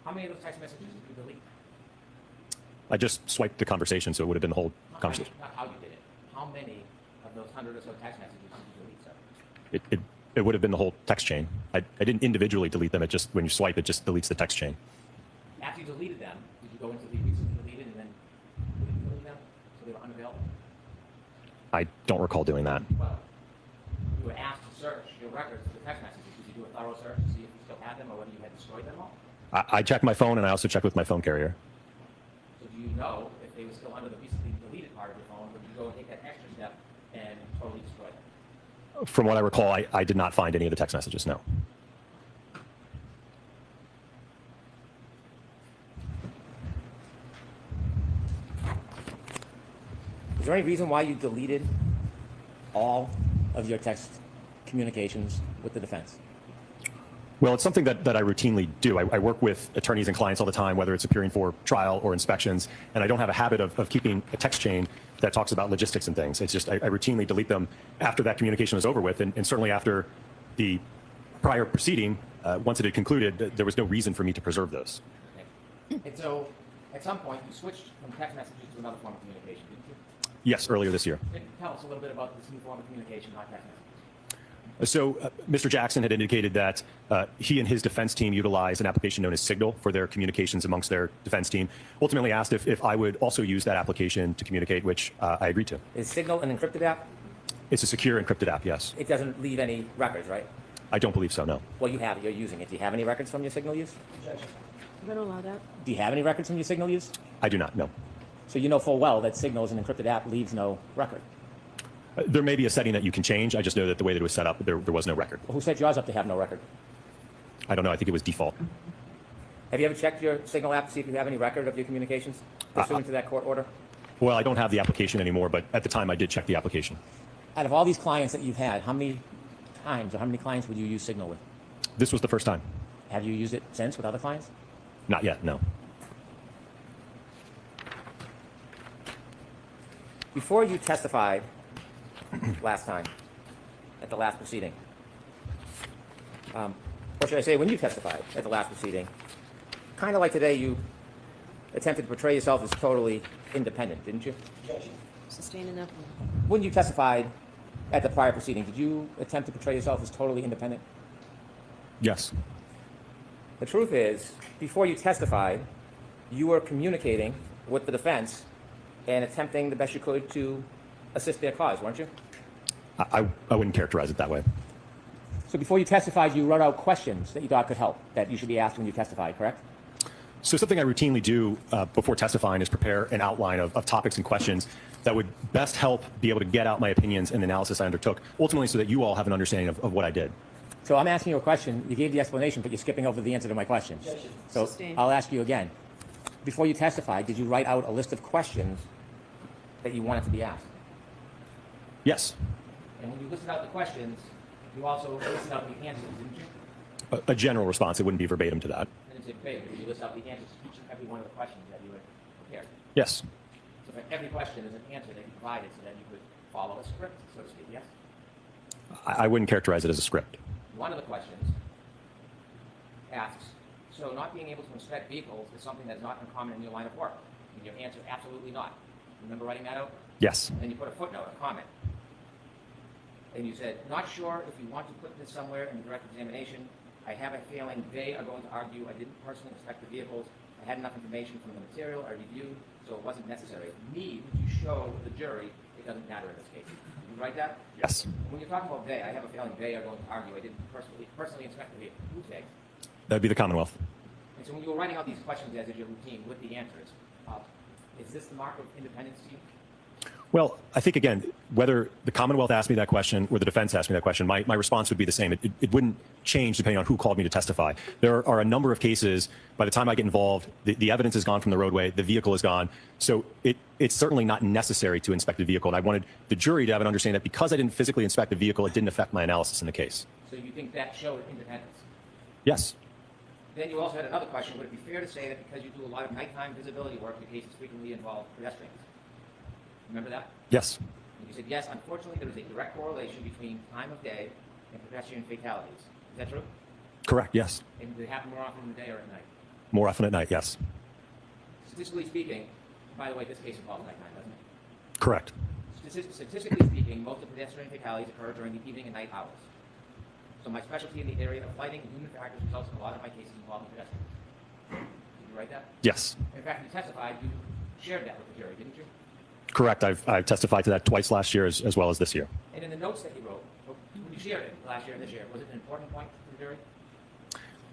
How many of those text messages did you delete? I just swiped the conversation, so it would have been the whole conversation. Not how you did it. How many of those 100 or so text messages did you delete, sir? It would have been the whole text chain. I didn't individually delete them. It just, when you swipe, it just deletes the text chain. After you deleted them, did you go into the recently deleted and then delete them so they were unavailable? I don't recall doing that. Well, you were asked to search your records for the text messages. Did you do a thorough search to see if you still had them or whether you had destroyed them all? I checked my phone, and I also checked with my phone carrier. So do you know if they were still under the recently deleted part of your phone, or did you go and take that extra step and totally destroy them? From what I recall, I did not find any of the text messages, no. Is there any reason why you deleted all of your text communications with the defense? Well, it's something that I routinely do. I work with attorneys and clients all the time, whether it's appearing for trial or inspections, and I don't have a habit of keeping a text chain that talks about logistics and things. It's just I routinely delete them after that communication is over with, and certainly after the prior proceeding, once it had concluded, there was no reason for me to preserve those. Okay. And so, at some point, you switched from text messages to another form of communication, didn't you? Yes, earlier this year. Can you tell us a little bit about this new form of communication, not text messages? So Mr. Jackson had indicated that he and his defense team utilized an application known as Signal for their communications amongst their defense team. Ultimately asked if I would also use that application to communicate, which I agreed to. Is Signal an encrypted app? It's a secure encrypted app, yes. It doesn't leave any records, right? I don't believe so, no. Well, you have it. You're using it. Do you have any records from your Signal use? I'm going to allow that. Do you have any records from your Signal use? I do not, no. So you know full well that Signal is an encrypted app, leaves no record. There may be a setting that you can change. I just know that the way that it was set up, there was no record. Well, who set yours up to have no record? I don't know. I think it was default. Have you ever checked your Signal app to see if you have any record of your communications pursuant to that court order? Well, I don't have the application anymore, but at the time I did check the application. Out of all these clients that you've had, how many times or how many clients would you use Signal with? This was the first time. Have you used it since with other clients? Not yet, no. Before you testified last time, at the last proceeding, or should I say when you testified at the last proceeding, kind of like today, you attempted to portray yourself as totally independent, didn't you? Sustain enough. When you testified at the prior proceeding, did you attempt to portray yourself as totally independent? Yes. The truth is, before you testified, you were communicating with the defense and attempting the best you could to assist their cause, weren't you? I wouldn't characterize it that way. So before you testified, you wrote out questions that you thought could help, that you should be asked when you testify, correct? So something I routinely do before testifying is prepare an outline of topics and questions that would best help be able to get out my opinions and the analysis I undertook, ultimately so that you all have an understanding of what I did. So I'm asking you a question. You gave the explanation, but you're skipping over the answer to my question. So Sustained. I'll ask you again. Before you testified, did you write out a list of questions that you wanted to be asked? Yes. And when you listed out the questions, you also listed out the answers, didn't you? A general response. It wouldn't be verbatim to that. And it's verbatim. Did you list out the answers to each and every one of the questions that you had prepared? Yes. So for every question, there's an answer that you provided so that you could follow a script, so to speak, yes? I wouldn't characterize it as a script. One of the questions asks, so not being able to inspect vehicles is something that's not uncommon in your line of work? And your answer, absolutely not. Remember writing that out? Yes. And then you put a footnote, a comment. And you said, not sure if you want to put this somewhere in the direct examination. I have a feeling they are going to argue I didn't personally inspect the vehicles. I had enough information from the material I reviewed, so it wasn't necessary. Need to show the jury it doesn't matter in this case. Did you write that? Yes. When you're talking about they, I have a feeling they are going to argue I didn't personally inspect the vehicle. Who's they? That would be the Commonwealth. And so when you were writing out these questions as is your routine with the answers, is this the mark of independence to you? Well, I think, again, whether the Commonwealth asked me that question or the defense asked me that question, my response would be the same. It wouldn't change depending on who called me to testify. There are a number of cases, by the time I get involved, the evidence is gone from the roadway, the vehicle is gone. So it's certainly not necessary to inspect the vehicle. And I wanted the jury to have an understanding that because I didn't physically inspect the vehicle, it didn't affect my analysis in the case. So you think that showed independence? Yes. Then you also had another question. Would it be fair to say that because you do a lot of nighttime visibility work, the cases frequently involve pedestrians? Remember that? Yes. And you said, yes, unfortunately, there is a direct correlation between time of day and pedestrian fatalities. Is that true? Correct. Yes. And do they happen more often in the day or at night? More often at night. Yes. Statistically speaking, By the way, this case involves nighttime, doesn't it? Correct. Statistically speaking, most of pedestrian fatalities occur during the evening and night hours. So my specialty in the area of fighting human factors results in a lot of my cases involving pedestrians. Did you write that? Yes. In fact, you testified, you shared that with the jury, didn't you? Correct. I've testified to that twice last year as well as this year. And in the notes that you wrote, when you shared it last year and this year, was it an important point to the jury?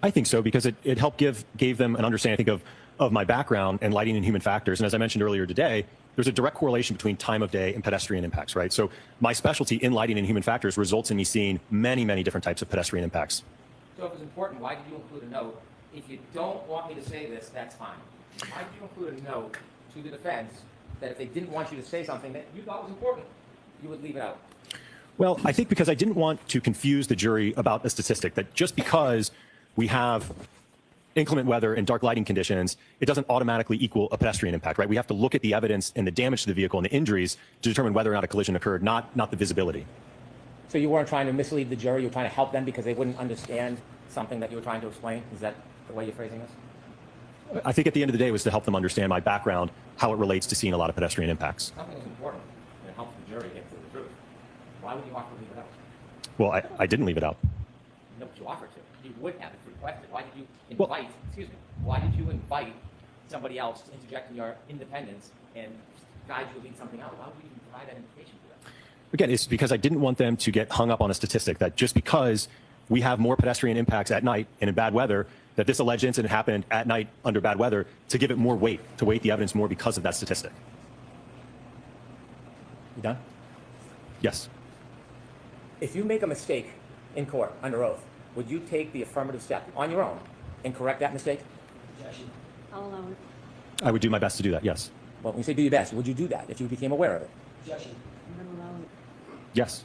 I think so, because it helped gave them an understanding, I think, of my background and lighting and human factors. And as I mentioned earlier today, there's a direct correlation between time of day and pedestrian impacts, right? So my specialty in lighting and human factors results in me seeing many, many different types of pedestrian impacts. So if it's important, why did you include a note? If you don't want me to say this, that's fine. Why did you include a note to the defense that if they didn't want you to say something that you thought was important, you would leave it out? Well, I think because I didn't want to confuse the jury about a statistic that just because we have inclement weather and dark lighting conditions, it doesn't automatically equal a pedestrian impact, right? We have to look at the evidence and the damage to the vehicle and the injuries to determine whether or not a collision occurred, not the visibility. So you weren't trying to mislead the jury, you were trying to help them because they wouldn't understand something that you were trying to explain? Is that the way you're phrasing this? I think at the end of the day it was to help them understand my background, how it relates to seeing a lot of pedestrian impacts. Something is important and it helps the jury get to the truth. Why would you offer to leave it out? Well, I didn't leave it out. No, but you offered to. You would have if requested. Why did you invite, why did you invite somebody else to interject in your independence and guide you to leave something out? Why would you even provide that invitation to them? Again, it's because I didn't want them to get hung up on a statistic that just because we have more pedestrian impacts at night and in bad weather, that this alleged incident happened at night under bad weather, to give it more weight, to weight the evidence more because of that statistic. You done? Yes. If you make a mistake in court under oath, would you take the affirmative step on your own and correct that mistake? I'll allow it. I would do my best to do that, yes. Well, when you say do your best, would you do that if you became aware of it? I'm gonna allow it. Yes.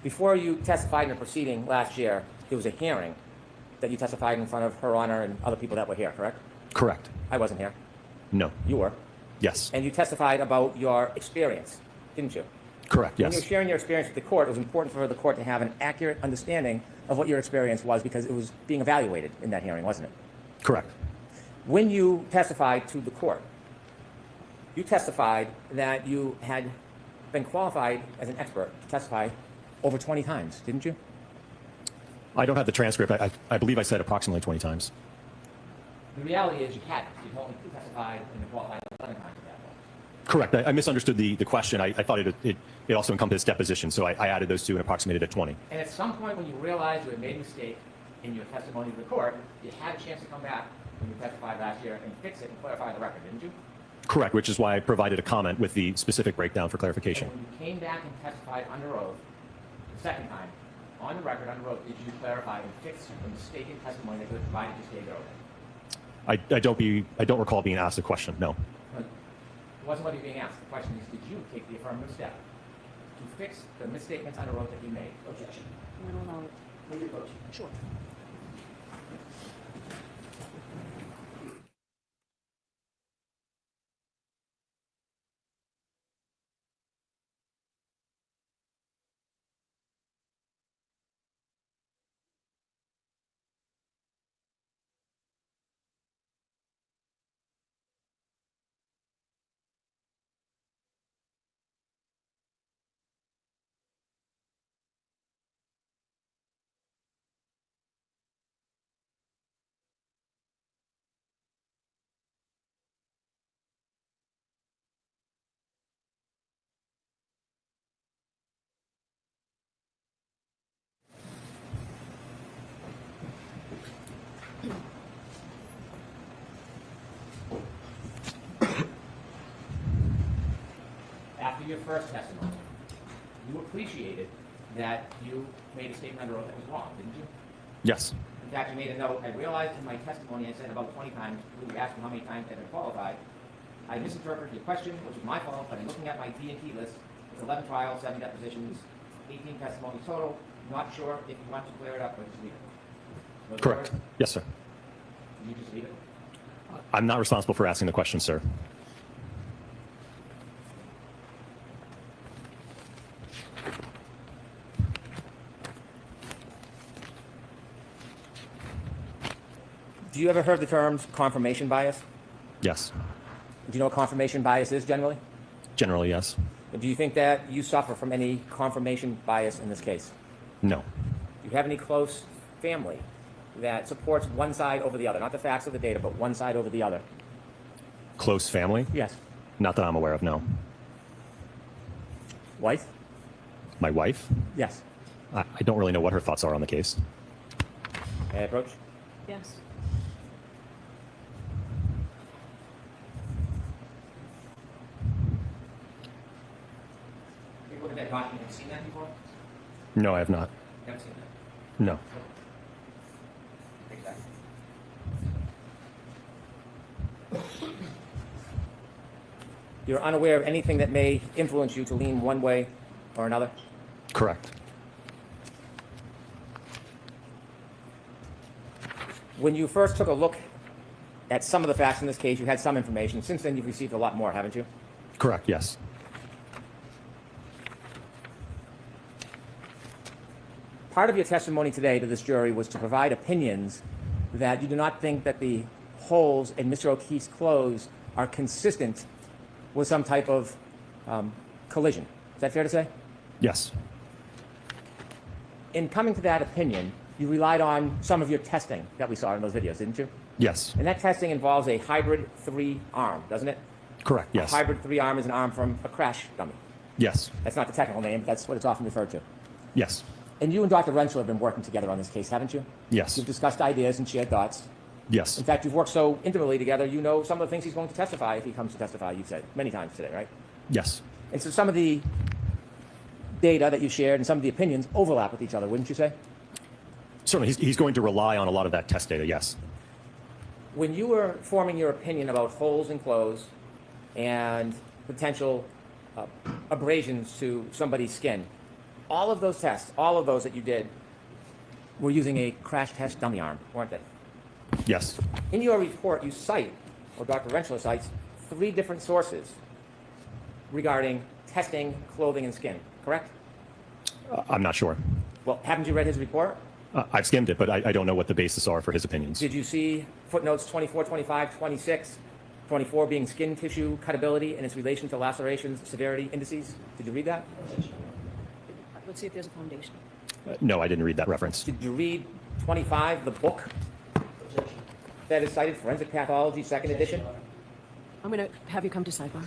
Before you testified in a proceeding last year, there was a hearing that you testified in front of Her Honor and other people that were here, correct? Correct. I wasn't here. No. You were. Yes. And you testified about your experience, didn't you? Correct, When you yes. were sharing your experience with the court, it was important for the court to have an accurate understanding of what your experience was because it was being evaluated in that hearing, wasn't it? Correct. When you testified to the court, you testified that you had been qualified as an expert to testify over 20 times, didn't you? I don't have the transcript. I believe I said approximately 20 times. The reality is you hadn't. You've only testified and qualified 11 times at that point. Correct. I misunderstood the question. I thought it also encompassed deposition, so I added those two and approximated at 20. And at some point when you realized you had made a mistake in your testimony to the court, you had a chance to come back when you testified last year and fix it and clarify the record, didn't you? Correct, which is why I provided a comment with the specific breakdown for clarification. And when you came back and testified under oath, the second time, on the record under oath, did you clarify and fix the mistaken testimony that you had provided just days earlier? I don't recall being asked a question, no. But it wasn't what you're being asked. The question is, did you take the affirmative step to fix the misstatements under oath that you made? Objection. I'm gonna allow it. Will you approach? Sure. After your first testimony, you appreciated that you made a statement under oath that was wrong, didn't you? Yes. In fact, you made a note. I realized in my testimony I said about 20 times, when you asked me how many times I had been qualified, I misinterpreted your question, which was my fault, but in looking at my D&T list, it's 11 trials, 7 depositions, 18 testimonies total. Not sure if you want to clear it up or just leave it. Was Correct. it? Yes, sir. You just leave it? I'm not responsible for asking the question, sir. Do you ever heard the terms confirmation bias? Yes. Do you know what confirmation bias is generally? Generally, yes. Do you think that you suffer from any confirmation bias in this case? No. Do you have any close family that supports one side over the other? Not the facts of the data, but one side over the other. Close family? Yes. Not that I'm aware of, no. Wife? My wife? Yes. I don't really know what her thoughts are on the case. Approach? Yes. You look at that document. Have you seen that before? No, I have not. Never seen that. No. Take that. You're unaware of anything that may influence you to lean one way or another? Correct. When you first took a look at some of the facts in this case, you had some information. Since then, you've received a lot more, haven't you? Correct, yes. Part of your testimony today to this jury was to provide opinions that you do not think that the holes in Mr. O'Keefe's clothes are consistent with some type of collision. Is that fair to say? Yes. In coming to that opinion, you relied on some of your testing that we saw in those videos, didn't you? Yes. And that testing involves a hybrid 3-arm, doesn't it? Correct, yes. A hybrid 3-arm is an arm from a crash dummy. Yes. That's not the technical name, but that's what it's often referred to. Yes. And you and Dr. Renshaw have been working together on this case, haven't you? Yes. You've discussed ideas and shared thoughts. Yes. In fact, you've worked so intimately together, you know some of the things he's going to testify if he comes to testify, you've said many times today, right? Yes. And so some of the data that you shared and some of the opinions overlap with each other, wouldn't you say? Certainly, he's going to rely on a lot of that test data, yes. When you were forming your opinion about holes in clothes and potential abrasions to somebody's skin, all of those tests, all of those that you did, were using a crash test dummy arm, weren't they? Yes. In your report, you cite, or Dr. Renshaw cites, 3 different sources regarding testing clothing and skin, correct? I'm not sure. Well, haven't you read his report? I've skimmed it, but I don't know what the basis are for his opinions. Did you see footnotes 24, 25, 26, 24 being skin tissue cutability and its relation to lacerations, severity indices? Did you read that? Let's see if there's a foundation. No, I didn't read that reference. Did you read 25, the book that is cited, Forensic Pathology, 2nd edition? I'm going to have you come to sidebar.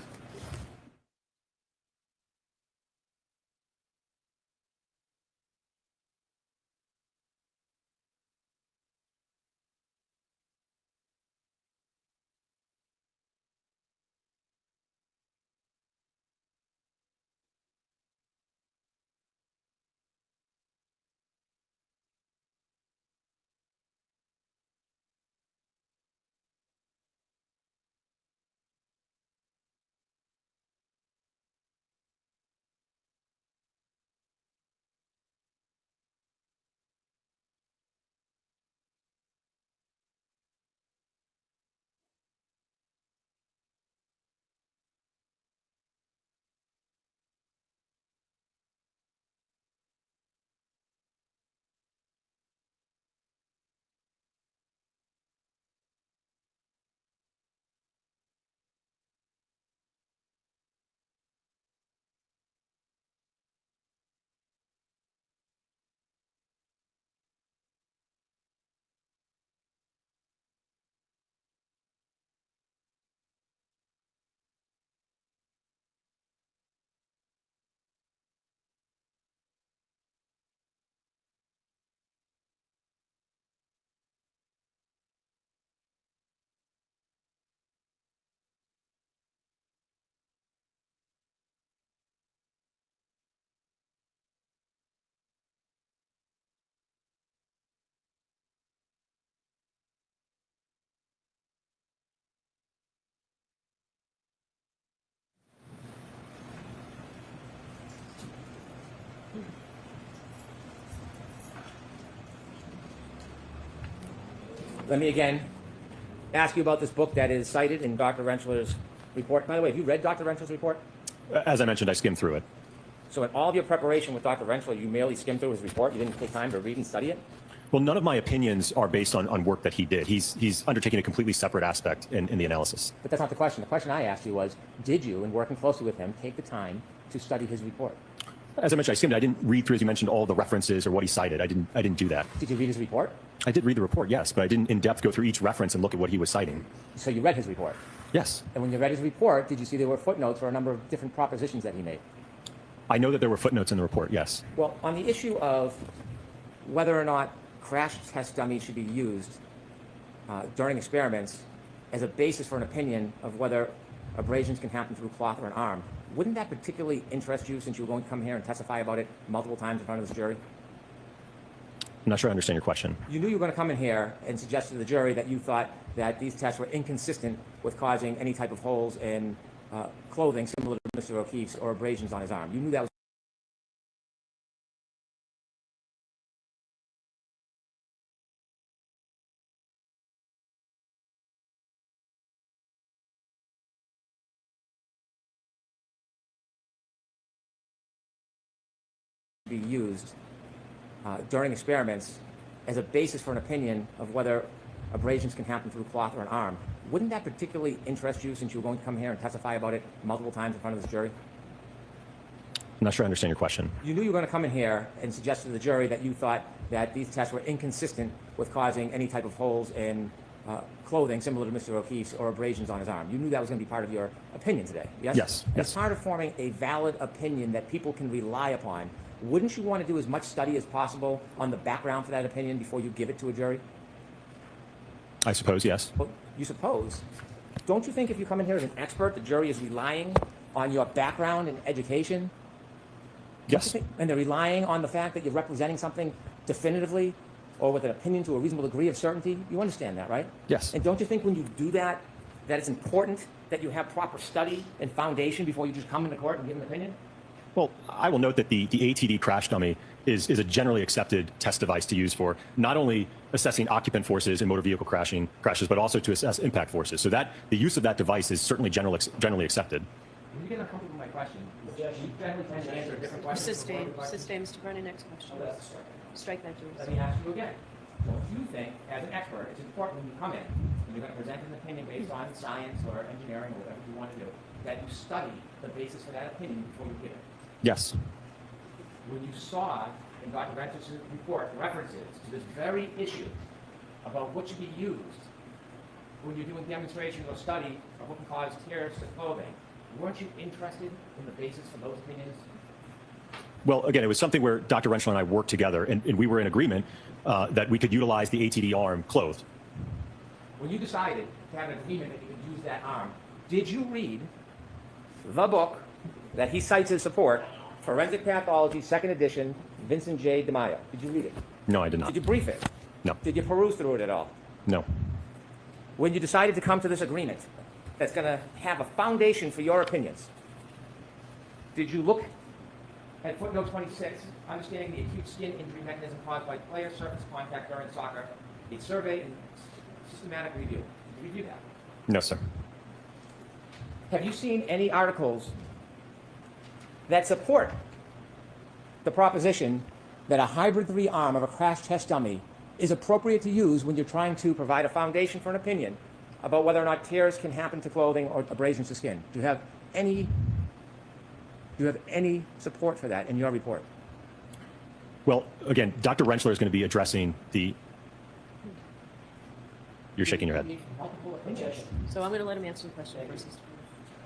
Let me again ask you about this book that is cited in Dr. Rensselaer's report. By the way, have you read Dr. Rensselaer's report? As I mentioned, I skimmed through it. So in all of your preparation with Dr. Rensselaer, you merely skimmed through his report? You didn't take time to read and study it? Well, none of my opinions are based on work that he did. He's undertaking a completely separate aspect in the analysis. But that's not the question. The question I asked you was, did you, in working closely with him, take the time to study his report? As I mentioned, I skimmed it. I didn't read through, as you mentioned, all the references or what he cited. I didn't do that. Did you read his report? I did read the report, yes, but I didn't in depth go through each reference and look at what he was citing. So you read his report. Yes. And when you read his report, did you see there were footnotes for a number of different propositions that he made? I know that there were footnotes in the report, yes. Well, on the issue of whether or not crash test dummies should be used during experiments as a basis for an opinion of whether abrasions can happen through cloth or an arm, wouldn't that particularly interest you since you were going to come here and testify about it multiple times in front of this jury? I'm not sure I understand your question. You knew you were going to come in here and suggest to the jury that you thought that these tests were inconsistent with causing any type of holes in clothing similar to Mr. O'Keefe's or abrasions on his arm. You knew that was be used during experiments as a basis for an opinion of whether abrasions can happen through cloth or an arm. Wouldn't that particularly interest you since you were going to come here and testify about it multiple times in front of this jury? I'm not sure I understand your question. You knew you were going to come in here and suggest to the jury that you thought that these tests were inconsistent with causing any type of holes in clothing similar to Mr. O'Keefe's or abrasions on his arm. You knew that was going to be part of your opinion today, yes? Yes, yes. As part of forming a valid opinion that people can rely upon, wouldn't you want to do as much study as possible on the background for that opinion before you give it to a jury? I suppose, yes. Well, you suppose. Don't you think if you come in here as an expert, the jury is relying on your background and education? Yes. And they're relying on the fact that you're representing something definitively or with an opinion to a reasonable degree of certainty? You understand that, right? Yes. And don't you think when you do that, that it's important that you have proper study and foundation before you just come into court and give an opinion? Well, I will note that the ATD crash dummy is a generally accepted test device to use for not only assessing occupant forces in motor vehicle crashes, but also to assess impact forces. So that the use of that device is certainly generally accepted. When you get uncomfortable with my question, you generally tend to answer a different question. Sustain, Mr. Brennan, next question. Strike that, Let Jules. me ask you again. Don't you think, as an expert, it's important when you come in, and you're going to present an opinion based on science or engineering or whatever you want to do, that you study the basis for that opinion before you give it? Yes. When you saw in Dr. Rentz's report references to this very issue about what should be used when you're doing demonstration or study of what can cause tears to clothing, weren't you interested in the basis for those opinions? Well, again, it was something where Dr. Rentschler and I worked together, and we were in agreement that we could utilize the ATD arm clothed. When you decided to have an agreement that you could use that arm, did you read the book that he cites as support, Forensic Pathology, 2nd edition, Vincent J. DeMaio? Did you read it? No, I did not. Did you brief it? No. Did you peruse through it at all? No. When you decided to come to this agreement that's going to have a foundation for your opinions, did you look at footnote 26, understanding the acute skin injury mechanism caused by player surface contact during soccer, a survey and systematic review? Did you review that? No, sir. Have you seen any articles that support the proposition that a hybrid 3 arm of a crash test dummy is appropriate to use when you're trying to provide a foundation for an opinion about whether or not tears can happen to clothing or abrasions to skin? Do you have any support for that in your report? Well, again, Dr. Rentschler is going to be addressing the... You're shaking your head. So I'm going to let him answer the question first.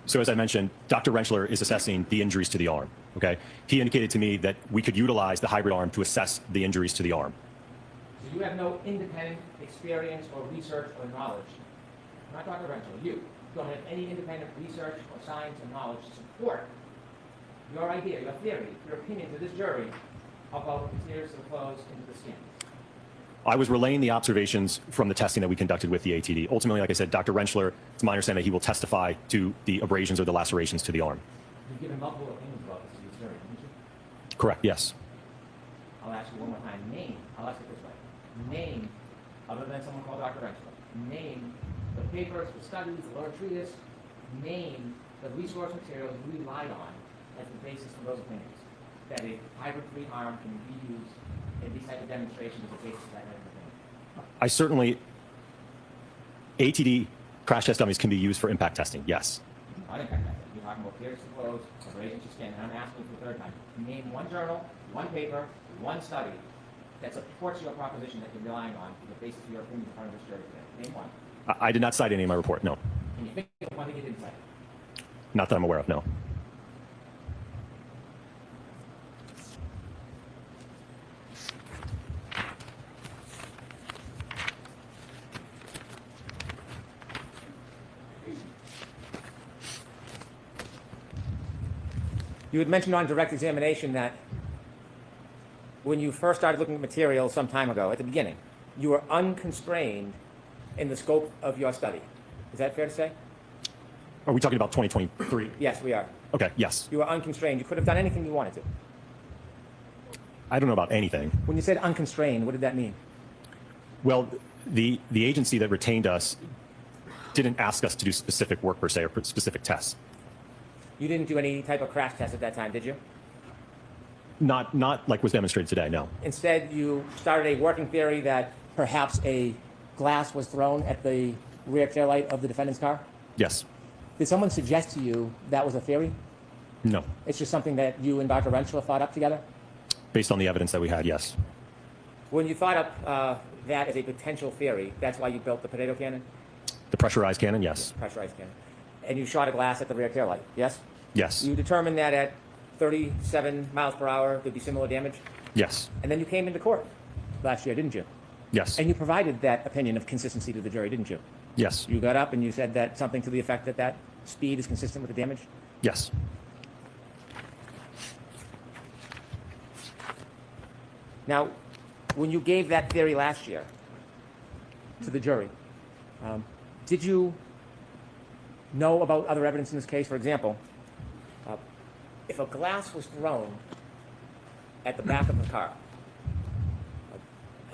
So as I mentioned, Dr. Rentschler is assessing the injuries to the arm, okay? He indicated to me that we could utilize the hybrid arm to assess the injuries to the arm. So you have no independent experience or research or knowledge, not Dr. Rentschler, you don't have any independent research or science or knowledge to support your idea, your theory, your opinion to this jury about the tears that flows into the skin. I was relaying the observations from the testing that we conducted with the ATD. Ultimately, like I said, Dr. Rentschler, it's my understanding that he will testify to the abrasions or the lacerations to the arm. You've given multiple opinions about this to this jury, haven't you? Correct, yes. I'll ask you one more time. I'll ask it this way. Name, other than someone called Dr. Rentschler, name the papers, the studies, the lower treatise, name the resource materials you relied on as the basis for those opinions, that a hybrid 3 arm can be used in these type of demonstrations as a basis for that kind of thing? I certainly, ATD crash test dummies can be used for impact testing, yes. Not impact testing. You're talking about piercing clothes, abrasions to skin, and I'm asking for the third time. Name one journal, one paper, one study that supports your proposition that you're relying on for the basis of your opinion in front of this jury today. Name one. I did not cite any in my report, no. Can you think of one that you didn't cite? Not that I'm aware of, no. You had mentioned on direct examination that when you first started looking at material some time ago, at the beginning, you were unconstrained in the scope of your study. Is that fair to say? Are we talking about 2023? Yes, we are. Okay, yes. You were unconstrained. You could have done anything you wanted to. I don't know about anything. When you said unconstrained, what did that mean? Well, the agency that retained us didn't ask us to do specific work per se or specific tests. You didn't do any type of crash test at that time, did you? Not like was demonstrated today, no. Instead, you started a working theory that perhaps a glass was thrown at the rear taillight of the defendant's car? Yes. Did someone suggest to you that was a theory? No. It's just something that you and Dr. Renshaw thought up together? Based on the evidence that we had, yes. When you thought up that as a potential theory, that's why you built the potato cannon? The pressurized cannon, yes. Pressurized cannon. And you shot a glass at the rear taillight, yes? Yes. You determined that at 37 miles per hour there'd be similar damage? Yes. And then you came into court last year, didn't you? Yes. And you provided that opinion of consistency to the jury, didn't you? Yes. You got up and you said that something to the effect that that speed is consistent with the damage? Yes. Now, when you gave that theory last year to the jury, did you know about other evidence in this case? For example, if a glass was thrown at the back of the car,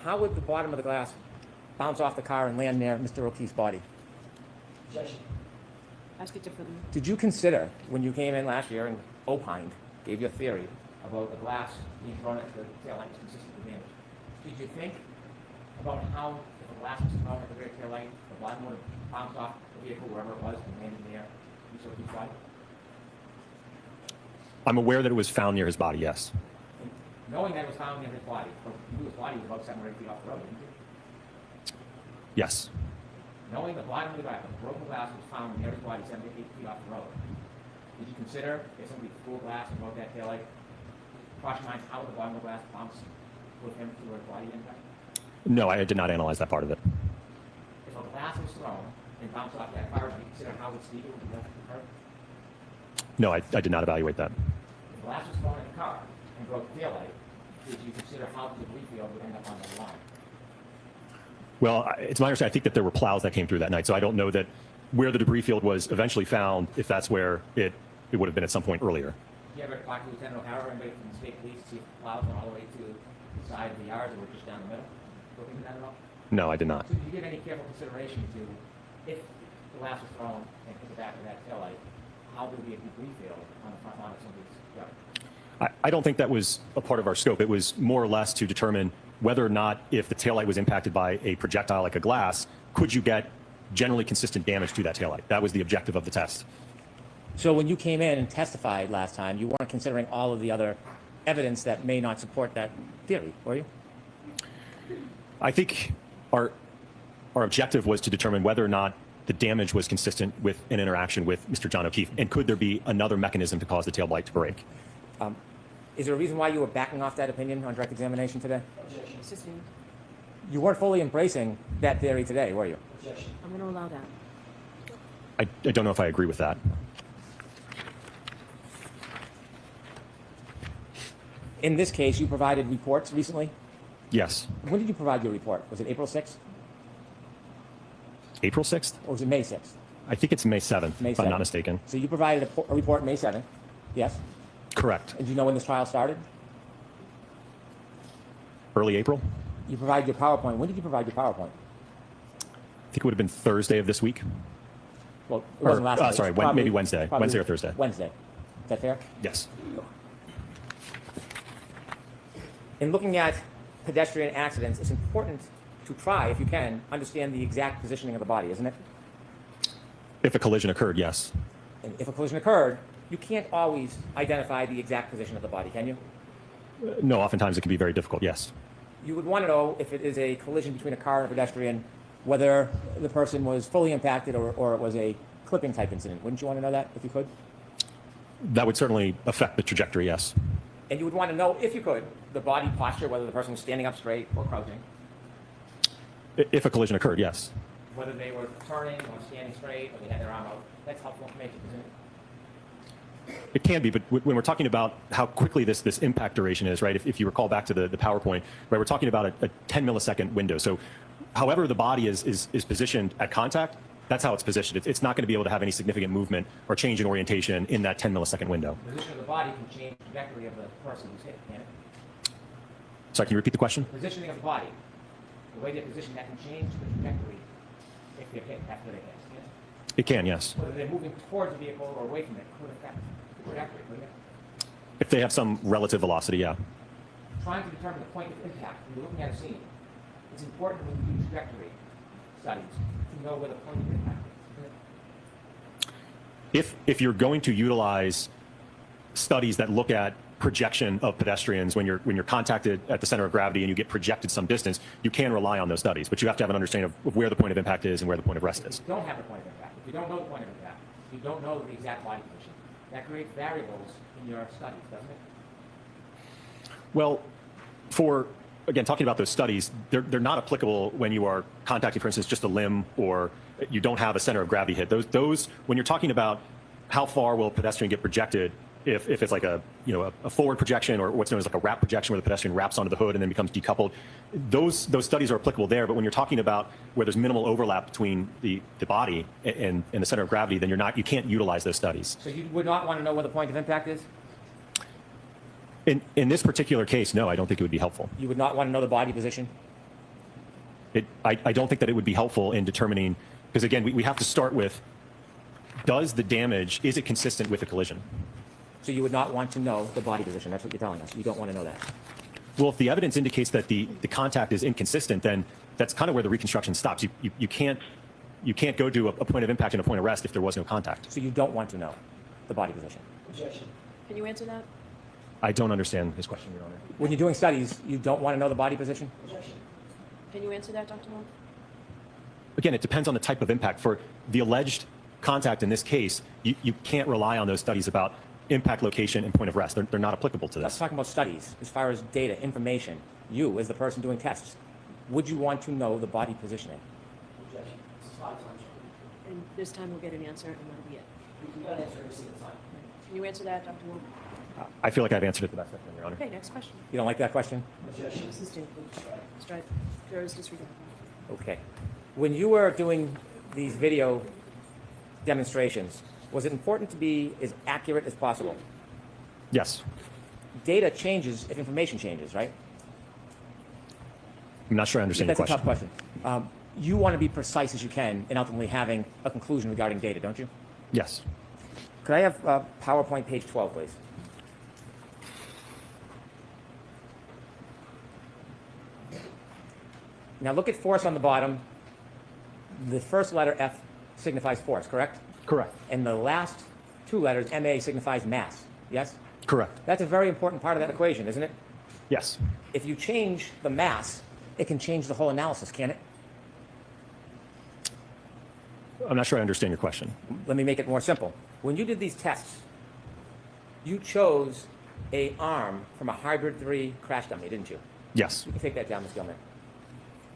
how would the bottom of the glass bounce off the car and land near Mr. O'Keefe's body? Ask it differently. Did you consider, when you came in last year and opined, gave your theory about the glass being thrown at the tail light is consistent with damage, did you think about how, if a glass was thrown at the rear tail light, the bottom would have bounced off the vehicle, wherever it was, and landed near Mr. O'Keefe's body? I'm aware that it was found near his body, yes. And knowing that it was found near his body, or you knew his body was about 7 or 8 feet off the road, didn't you? Yes. Knowing the bottom of the glass, the broken glass was found near his body 7 to 8 feet off the road, did you consider if somebody threw a glass and broke that tail light, cross your mind how would the bottom of the glass bounce with him to where his body ended up? No, I did not analyze that part of it. If a glass was thrown and bounced off that car, did you consider how its speed would be left to occur? No, I did not evaluate that. If a glass was thrown at the car and broke the tail light, did you consider how the debris field would end up on the line? Well, it's my understanding, I think that there were plows that came through that night, so I don't know that where the debris field was eventually found, if that's where it would have been at some point earlier. You ever talk to Lieutenant O'Hara or anybody from the state police to see if the plows went all the way to the side of the yard or were just down the middle? Look into that at all? No, I did not. So did you give any careful consideration to if the glass was thrown and hit the back of that tail light, how would it be a debris field on the front lawn of somebody's yard? I don't think that was a part of our scope. It was more or less to determine whether or not, if the taillight was impacted by a projectile like a glass, could you get generally consistent damage to that taillight? That was the objective of the test. So when you came in and testified last time, you weren't considering all of the other evidence that may not support that theory, were you? I think our objective was to determine whether or not the damage was consistent with an interaction with Mr. John O'Keefe, and could there be another mechanism to cause the tail light to break? Is there a reason why you were backing off that opinion on direct examination today? Sustained. You weren't fully embracing that theory today, were you? I'm going to allow that. I don't know if I agree with that. In this case, you provided reports recently. Yes. When did you provide your report? Was it April 6th April 6th? or was it May 6th? I think it's May 7th, May if I'm 7th. not mistaken. So you provided a report May 7th, yes? Correct. And do you know when this trial started? Early April? You provided your PowerPoint. When did you provide your PowerPoint? I think it would have been Thursday of this week. Well, it wasn't last week. Sorry, It's probably- maybe Wednesday. probably Wednesday or Thursday. Wednesday. Is that fair? Yes. In looking at pedestrian accidents, it's important to try, if you can, understand the exact positioning of the body, isn't it? If a collision occurred, yes. And if a collision occurred, you can't always identify the exact position of the body, can you? No, oftentimes it can be very difficult, yes. You would want to know if it is a collision between a car and a pedestrian, whether the person was fully impacted or it was a clipping type incident. Wouldn't you want to know that if you could? That would certainly affect the trajectory, yes. And you would want to know, if you could, the body posture, whether the person was standing up straight or crouching, If a collision occurred, yes. whether they were turning or standing straight or they had their arm out. That's helpful information, isn't it? It can be, but when we're talking about how quickly this impact duration is, right? If you recall back to the PowerPoint, right, we're talking about a 10 millisecond window. So however the body is positioned at contact, that's how it's positioned. It's not going to be able to have any significant movement or change in orientation in that 10 millisecond window. The position of the body can change the trajectory of the person who's hit, can it? Sorry, can you repeat the question? Positioning of the body, the way they're positioned, that can change the trajectory if they're hit after they hit. Can it? It can, yes. Whether they're moving towards the vehicle or away from it could affect the trajectory, couldn't it? If they have some relative velocity, yeah. Trying to determine the point of impact when you're looking at a scene, it's important when you do trajectory studies to know where the point of impact is. Isn't it? If you're going to utilize studies that look at projection of pedestrians when you're contacted at the center of gravity and you get projected some distance, you can rely on those studies, but you have to have an understanding of where the point of impact is and where the point of rest is. If you don't have the point of impact, if you don't know the point of impact, if you don't know the exact body position, that creates variables in your studies, doesn't it? Well, again, talking about those studies, they're not applicable when you are contacting, for instance, just a limb or you don't have a center of gravity hit. Those when you're talking about how far will a pedestrian get projected, if it's like a forward projection or what's known as like a wrap projection where the pedestrian wraps onto the hood and then becomes decoupled, those studies are applicable there. But when you're talking about where there's minimal overlap between the body and the center of gravity, then you can't utilize those studies. So you would not want to know where the point of impact is? In this particular case, no, I don't think it would be helpful. You would not want to know the body position? I don't think that it would be helpful in determining, because again, we have to start with, is it consistent with a collision? So you would not want to know the body position. That's what you're telling us. You don't want to know that. Well, if the evidence indicates that the contact is inconsistent, then that's kind of where the reconstruction stops. You can't go to a point of impact and a point of rest if there was no contact. So you don't want to know the body position. Can you answer that? I don't understand his question, Your Honor. When you're doing studies, you don't want to know the body position? Can you answer that, Dr. Wolfe? Again, it depends on the type of impact. For the alleged contact in this case, you can't rely on those studies about impact location and point of rest. They're not applicable to Let's this. talk about studies. As far as data, information, you as the person doing tests, would you want to know the body positioning? And this time we'll get an answer, and that'll be it. Can you answer that, Dr. Wolfe? I feel like I've answered it the best I can, Your Honor. Okay, next question. You don't like that question? Assistant. Strike. There is disregard. Okay. When you were doing these video demonstrations, was it important to be as accurate as possible? Yes. Data changes if information changes, right? I'm not sure I understand your That's a question. tough question. You want to be precise as you can in ultimately having a conclusion regarding data, don't you? Yes. Could I have PowerPoint page 12, please? Now look at force on the bottom. The first letter F signifies force, correct? Correct. And the last two letters, MA, signifies mass, yes? Correct. That's a very important part of that equation, isn't it? Yes. If you change the mass, it can change the whole analysis, can it? I'm not sure I understand your question. Let me make it more simple. When you did these tests, you chose a arm from a hybrid 3 crash dummy, didn't you? Yes. You can take that down, Ms. Gilman.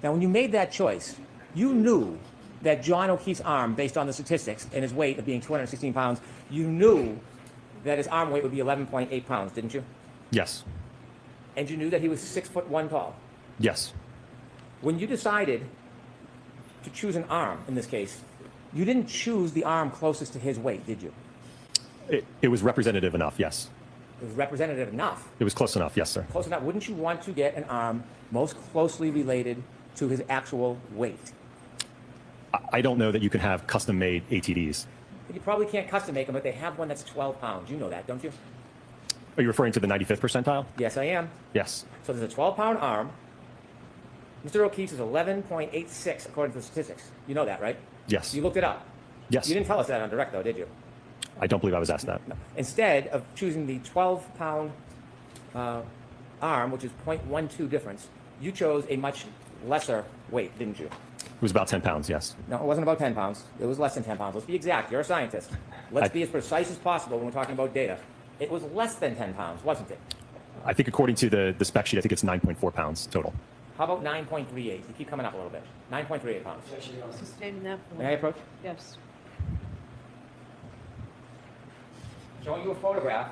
Now, when you made that choice, you knew that John O'Keefe's arm, based on the statistics and his weight of being 216 pounds, you knew that his arm weight would be 11.8 pounds, didn't you? Yes. And you knew that he was 6'1" tall. Yes. When you decided to choose an arm, in this case, you didn't choose the arm closest to his weight, did you? It was representative enough, yes. It was representative enough. It was close enough, yes, sir. Close enough. Wouldn't you want to get an arm most closely related to his actual weight? I don't know that you can have custom-made ATDs. You probably can't custom make them, but they have one that's 12 pounds. You know that, don't you? Are you referring to the 95th percentile? Yes, I am. Yes. So there's a 12-pound arm Mr. O'Keefe's is 11.86 according to the statistics. You know that, right? Yes. You looked it up. Yes. You didn't tell us that on direct, though, did you? I don't believe I was asked that. Instead of choosing the 12-pound arm, which is 0.12 difference, you chose a much lesser weight, didn't you? It was about 10 pounds, yes. No, it wasn't about 10 pounds. It was less than 10 pounds. Let's be exact. You're a scientist. Let's be as precise as possible when we're talking about data. It was less than 10 pounds, wasn't it? I think according to the spec sheet, I think it's 9.4 pounds total. How about 9.38? You keep coming up a little bit. 9.38 pounds. Sustain that. May I approach? Yes. Showing you a photograph.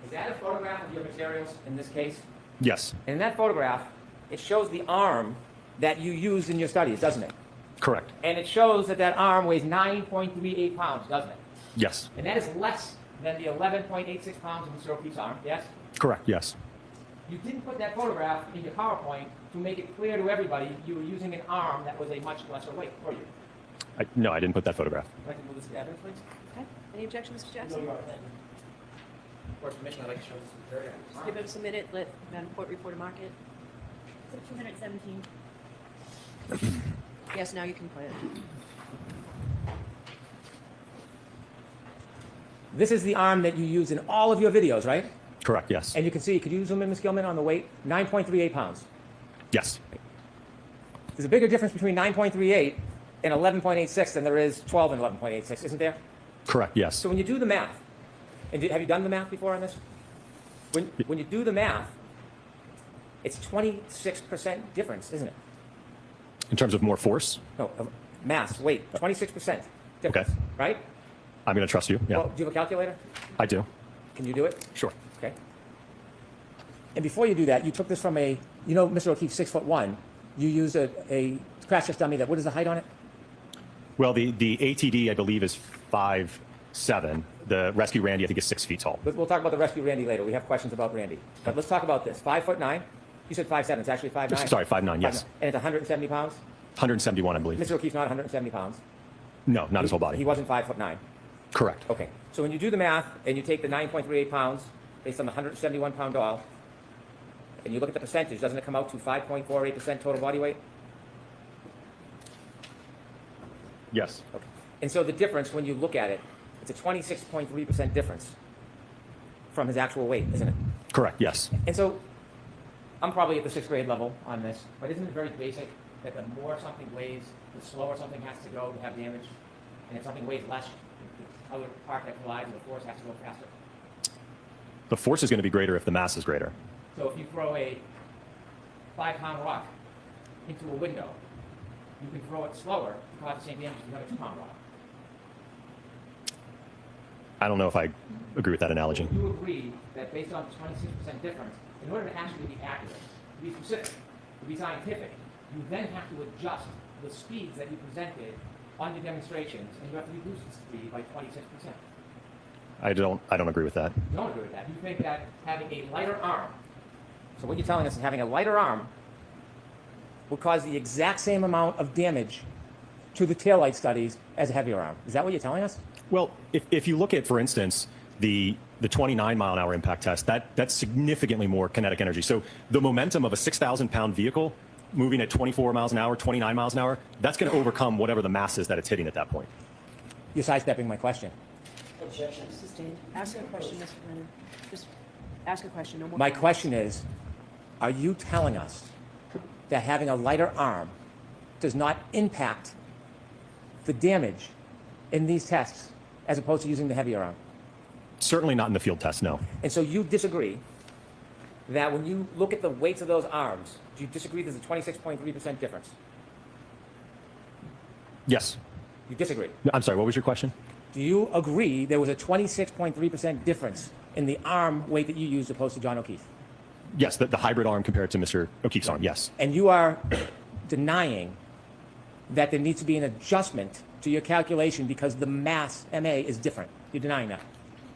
Is that a photograph of your materials in this case? Yes, And in that photograph, it shows the arm that you used in your studies, doesn't it? correct. And it shows that that arm weighs 9.38 pounds, doesn't it? Yes, And that is less than the 11.86 pounds of Mr. O'Keefe's arm, yes? correct, yes. You didn't put that photograph in your PowerPoint to make it clear to everybody you were using an arm that was a much lesser weight, were you? No, I didn't put that photograph. I'd like to move this to evidence, please. Okay. Any objection, Mr. Jackson? For permission, I'd like to show this to the jury. Just give us a minute, let Madam Court reporter mark it. 217. Yes, now you can play it. This is the arm that you use in all of your videos, right? Correct, yes. And you can see, could you zoom in, Ms. Gilman, on the weight? 9.38 pounds. Yes, There's a bigger difference between 9.38 and 11.86 than there is 12 and 11.86, isn't there? correct, yes. So when you do the math, and have you done the math before on this? When you do the math, it's 26% difference, isn't it? In terms of more force, No, of mass, weight, 26% difference, Okay. right? I'm going to trust you. Yeah, Well, do you have a calculator? I do. Can you do it? Sure. Okay. And before you do that, you took this from Mr. O'Keefe's 6'1". You used a crash test dummy what is the height on it? Well, the ATD, I believe, is 5'7". The Rescue Randy, I think, is 6 feet tall. We'll talk about the rescue Randy later. We have questions about Randy. But let's talk about this. 5'9". You said 5'7". It's actually 5'9". Sorry, 5'9", yes. 5'9". And it's 170 pounds? 171, I believe. Mr. O'Keefe's not 170 pounds. No, not his whole He body. wasn't 5'9". Correct. Okay. So when you do the math and you take the 9.38 pounds based on the 171 pound doll, and you look at the percentage, doesn't it come out to 5.48% total body weight? Yes. Okay. And so the difference, when you look at it, it's a 26.3% difference from his actual weight, isn't it? Correct, yes. And so I'm probably at the 6th grade level on this, but isn't it very basic that the more something weighs, the slower something has to go to have damage? And if something weighs less, the other part that collides with the force has to go faster. The force is going to be greater if the mass is greater. So if you throw a 5-pound rock into a window, you can throw it slower to cause the same damage as you have a 2-pound rock. I don't know if I agree with that analogy. You agree that based on the 26% difference, in order to actually be accurate, to be specific, to be scientific, you then have to adjust the speeds that you presented on the demonstrations, and you have to reduce the speed by 26%. I don't agree with that. You don't agree with that. You think that having a lighter arm, so what you're telling us is having a lighter arm will cause the exact same amount of damage to the taillight studies as a heavier arm. Is that what you're telling us? Well, if you look at, for instance, the 29-mile-an-hour impact test, that's significantly more kinetic energy. So the momentum of a 6,000-pound vehicle moving at 24 miles an hour, 29 miles an hour, that's going to overcome whatever the mass is that it's hitting at that point. You're sidestepping my question. Sustained. Ask a question, Mr. Brennan. Just ask a question, no more. My comments. question is, are you telling us that having a lighter arm does not impact the damage in these tests as opposed to using the heavier arm? Certainly not in the field test, no. And so you disagree that when you look at the weights of those arms, do you disagree there's a 26.3% difference? Yes. You disagree. No, I'm sorry, what was your question? Do you agree there was a 26.3% difference in the arm weight that you used opposed to John O'Keefe? Yes, the hybrid arm compared to Mr. O'Keefe's arm, yes. And you are denying that there needs to be an adjustment to your calculation because the mass, MA, is different. You're denying that.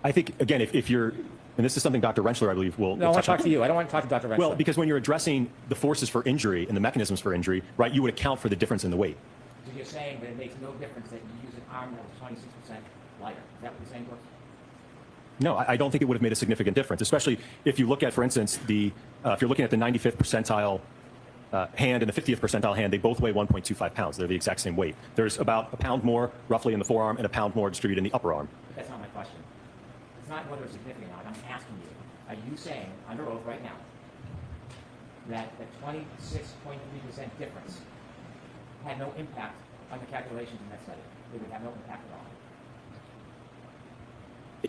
I think, again, if you're, and this is something Dr. Rentschler, I believe, will No, I want touch to talk on. to you. I don't want to talk to Dr. Rentschler. Well, because when you're addressing the forces for injury and the mechanisms for injury, right, you would account for the difference in the weight. So you're saying that it makes no difference that you use an arm that was 26% lighter. Is that what you're saying to us? No, I don't think it would have made a significant difference, especially if you look at, for instance, if you're looking at the 95th percentile hand and the 50th percentile hand, they both weigh 1.25 pounds. They're the exact same weight. There's about a pound more roughly in the forearm and a pound more distributed in the upper arm. But that's not my question. It's not whether it's significant or not. I'm asking you, are you saying under oath right now that the 26.3% difference had no impact on the calculations in that study? It would have no impact at all.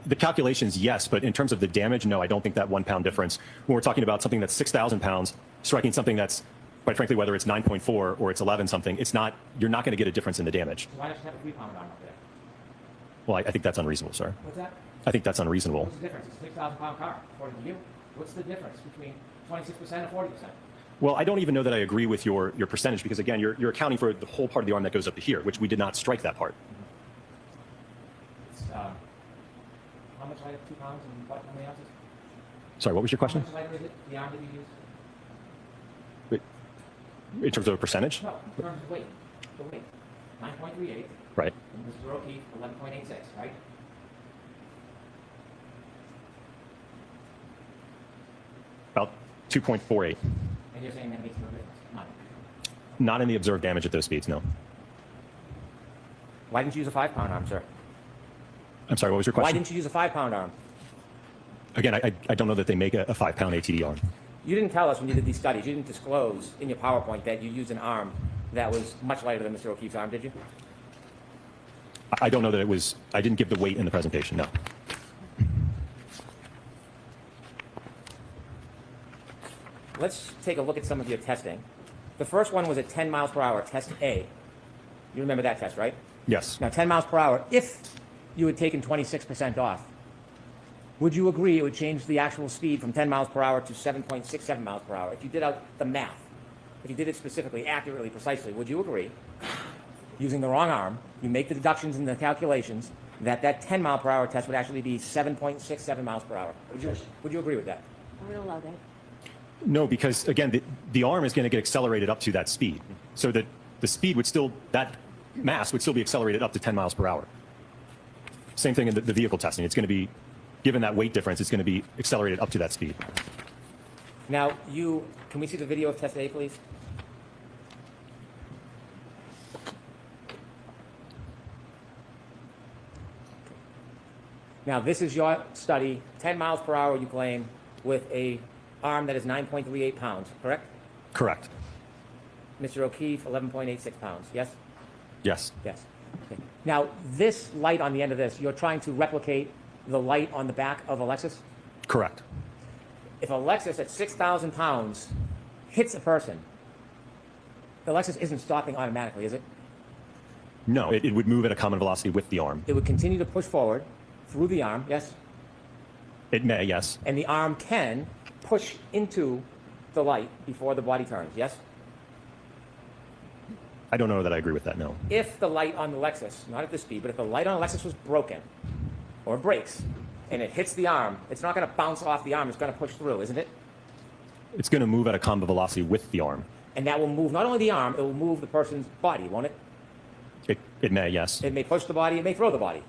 The calculations, yes, but in terms of the damage, no, I don't think that 1 pound difference, when we're talking about something that's 6,000 pounds, striking something that's, quite frankly, whether it's 9.4 or it's 11 something, it's not, you're not going to get a difference in the damage. So why don't you have a 3-pound arm up there? Well, I think that's unreasonable, sir. What's that? I think that's unreasonable. What's the difference? It's a 6,000-pound car, according to you. What's the difference between 26% and 40%? Well, I don't even know that I agree with your percentage because, again, you're accounting for the whole part of the arm that goes up to here, which we did not strike that part. It's, how much lighter? 2 pounds and what? How many ounces? Sorry, what was your How question? much lighter is it? The arm that you use? In terms of a percentage? No, in terms of weight. The weight. 9.38. Right. And Mr. O'Keefe, 11.86, right? About 2.48. And you're saying that makes no difference? None. Not in the observed damage at those speeds, no. Why didn't you use a 5-pound arm, sir? I'm sorry, what was your question? Why didn't you use a 5-pound arm? Again, I don't know that they make a 5-pound ATD arm. You didn't tell us when you did these studies, you didn't disclose in your PowerPoint that you used an arm that was much lighter than Mr. O'Keefe's arm, did you? I don't know that it was, I didn't give the weight in the presentation, no. Let's take a look at some of your testing. The first one was at 10 miles per hour, test A. You remember that test, right? Yes. Now, 10 miles per hour, if you had taken 26% off, would you agree it would change the actual speed from 10 miles per hour to 7.67 miles per hour? If you did out the math, if you did it specifically, accurately, precisely, would you agree, using the wrong arm, you make the deductions in the calculations, that that 10 mile per hour test would actually be 7.67 miles per hour? Would you agree with that? I'm going to allow that. No, because again, the arm is going to get accelerated up to that speed. So that the speed would still, that mass would still be accelerated up to 10 miles per hour. Same thing in the vehicle testing. It's going to be, given that weight difference, it's going to be accelerated up to that speed. Now, can we see the video of test A, please? Now, this is your study, 10 miles per hour, you claim, with a arm that is 9.38 pounds, correct? Correct. Mr. O'Keefe, 11.86 pounds, yes? Yes. Yes. Okay. Now, this light on the end of this, you're trying to replicate the light on the back of a Lexus? Correct. If a Lexus at 6,000 pounds hits a person, the Lexus isn't stopping automatically, is it? No, it would move at a common velocity with the arm. It would continue to push forward through the arm, yes? It may, yes. And the arm can push into the light before the body turns, yes? I don't know that I agree with that, no. If the light on the Lexus, not at this speed, but if the light on the Lexus was broken or breaks and it hits the arm, it's not going to bounce off the arm, it's going to push through, isn't it? It's going to move at a common velocity with the arm. And that will move not only the arm, it will move the person's body, won't it? It may, yes. It may push the body, it may throw the body.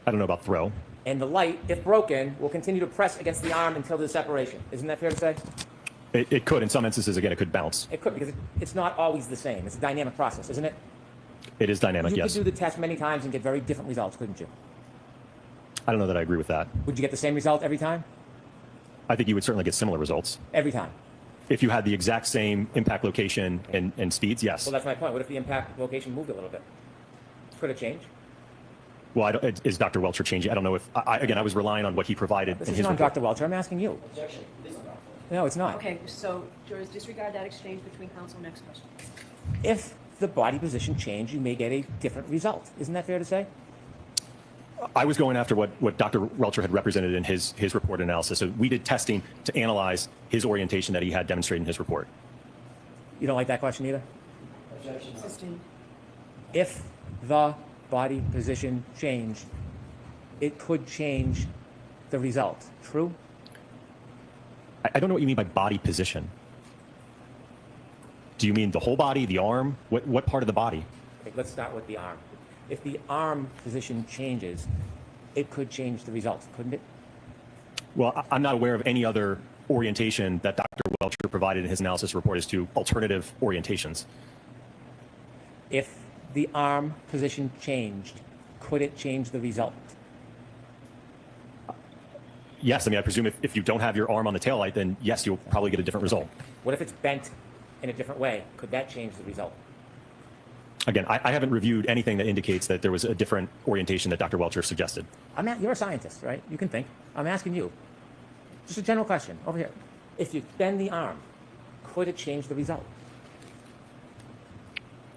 I don't know about throw. And the light, if broken, will continue to press against the arm until there's separation. Isn't that fair to say? It could, in some instances, again, it could bounce. It could, because it's not always the same. It's a dynamic process, isn't it? It is dynamic, You yes. could do the test many times and get very different results, couldn't you? I don't know that I agree with that. Would you get the same result every time? I think you would certainly get similar results. Every time. If you had the exact same impact location and speeds, yes. Well, that's my point. What if the impact location moved a little bit? Could it change? Well, is Dr. Welcher changing? I don't know if, again, I was relying on what he provided This in is his not report. Dr. Welcher. I'm asking you. No, it's not. Okay, so jurors, disregard that exchange between counsel. Next question. If the body position changed, you may get a different result. Isn't that fair to say? I was going after what Dr. Welcher had represented in his report analysis. So we did testing to analyze his orientation that he had demonstrated in his report. You don't like that question either? Sustained. If the body position changed, it could change the result. True? I don't know what you mean by body position. Do you mean the whole body, the arm? What part of the body? Okay, let's start with the arm. If the arm position changes, it could change the result, couldn't it? Well, I'm not aware of any other orientation that Dr. Welcher provided in his analysis report as to alternative orientations. If the arm position changed, could it change the result? Yes, I mean, I presume if you don't have your arm on the taillight, then yes, you'll probably get a different result. What if it's bent in a different way? Could that change the result? Again, I haven't reviewed anything that indicates that there was a different orientation that Dr. Welcher suggested. You're a scientist, right? You can think. I'm asking you. Just a general question over here. If you bend the arm, could it change the result?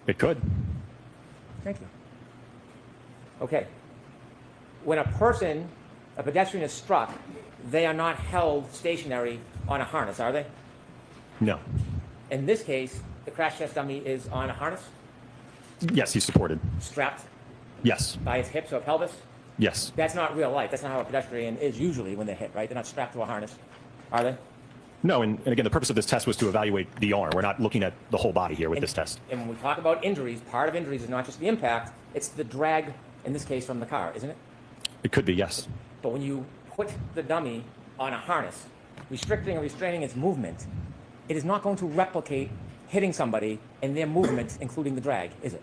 It could. Thank you. Okay. When a pedestrian is struck, they are not held stationary on a harness, are they? No. In this case, the crash test dummy is on a harness, Yes, he's supported. strapped Yes. by his hips or pelvis. Yes. That's not real life. That's not how a pedestrian is usually when they're hit, right? They're not strapped to a harness, are they? No, and again, the purpose of this test was to evaluate the arm. We're not looking at the whole body here with this test. And when we talk about injuries, part of injuries is not just the impact, it's the drag, in this case, from the car, isn't it? It could be, yes. But when you put the dummy on a harness, restricting or restraining its movement, it is not going to replicate hitting somebody and their movement, including the drag, is it?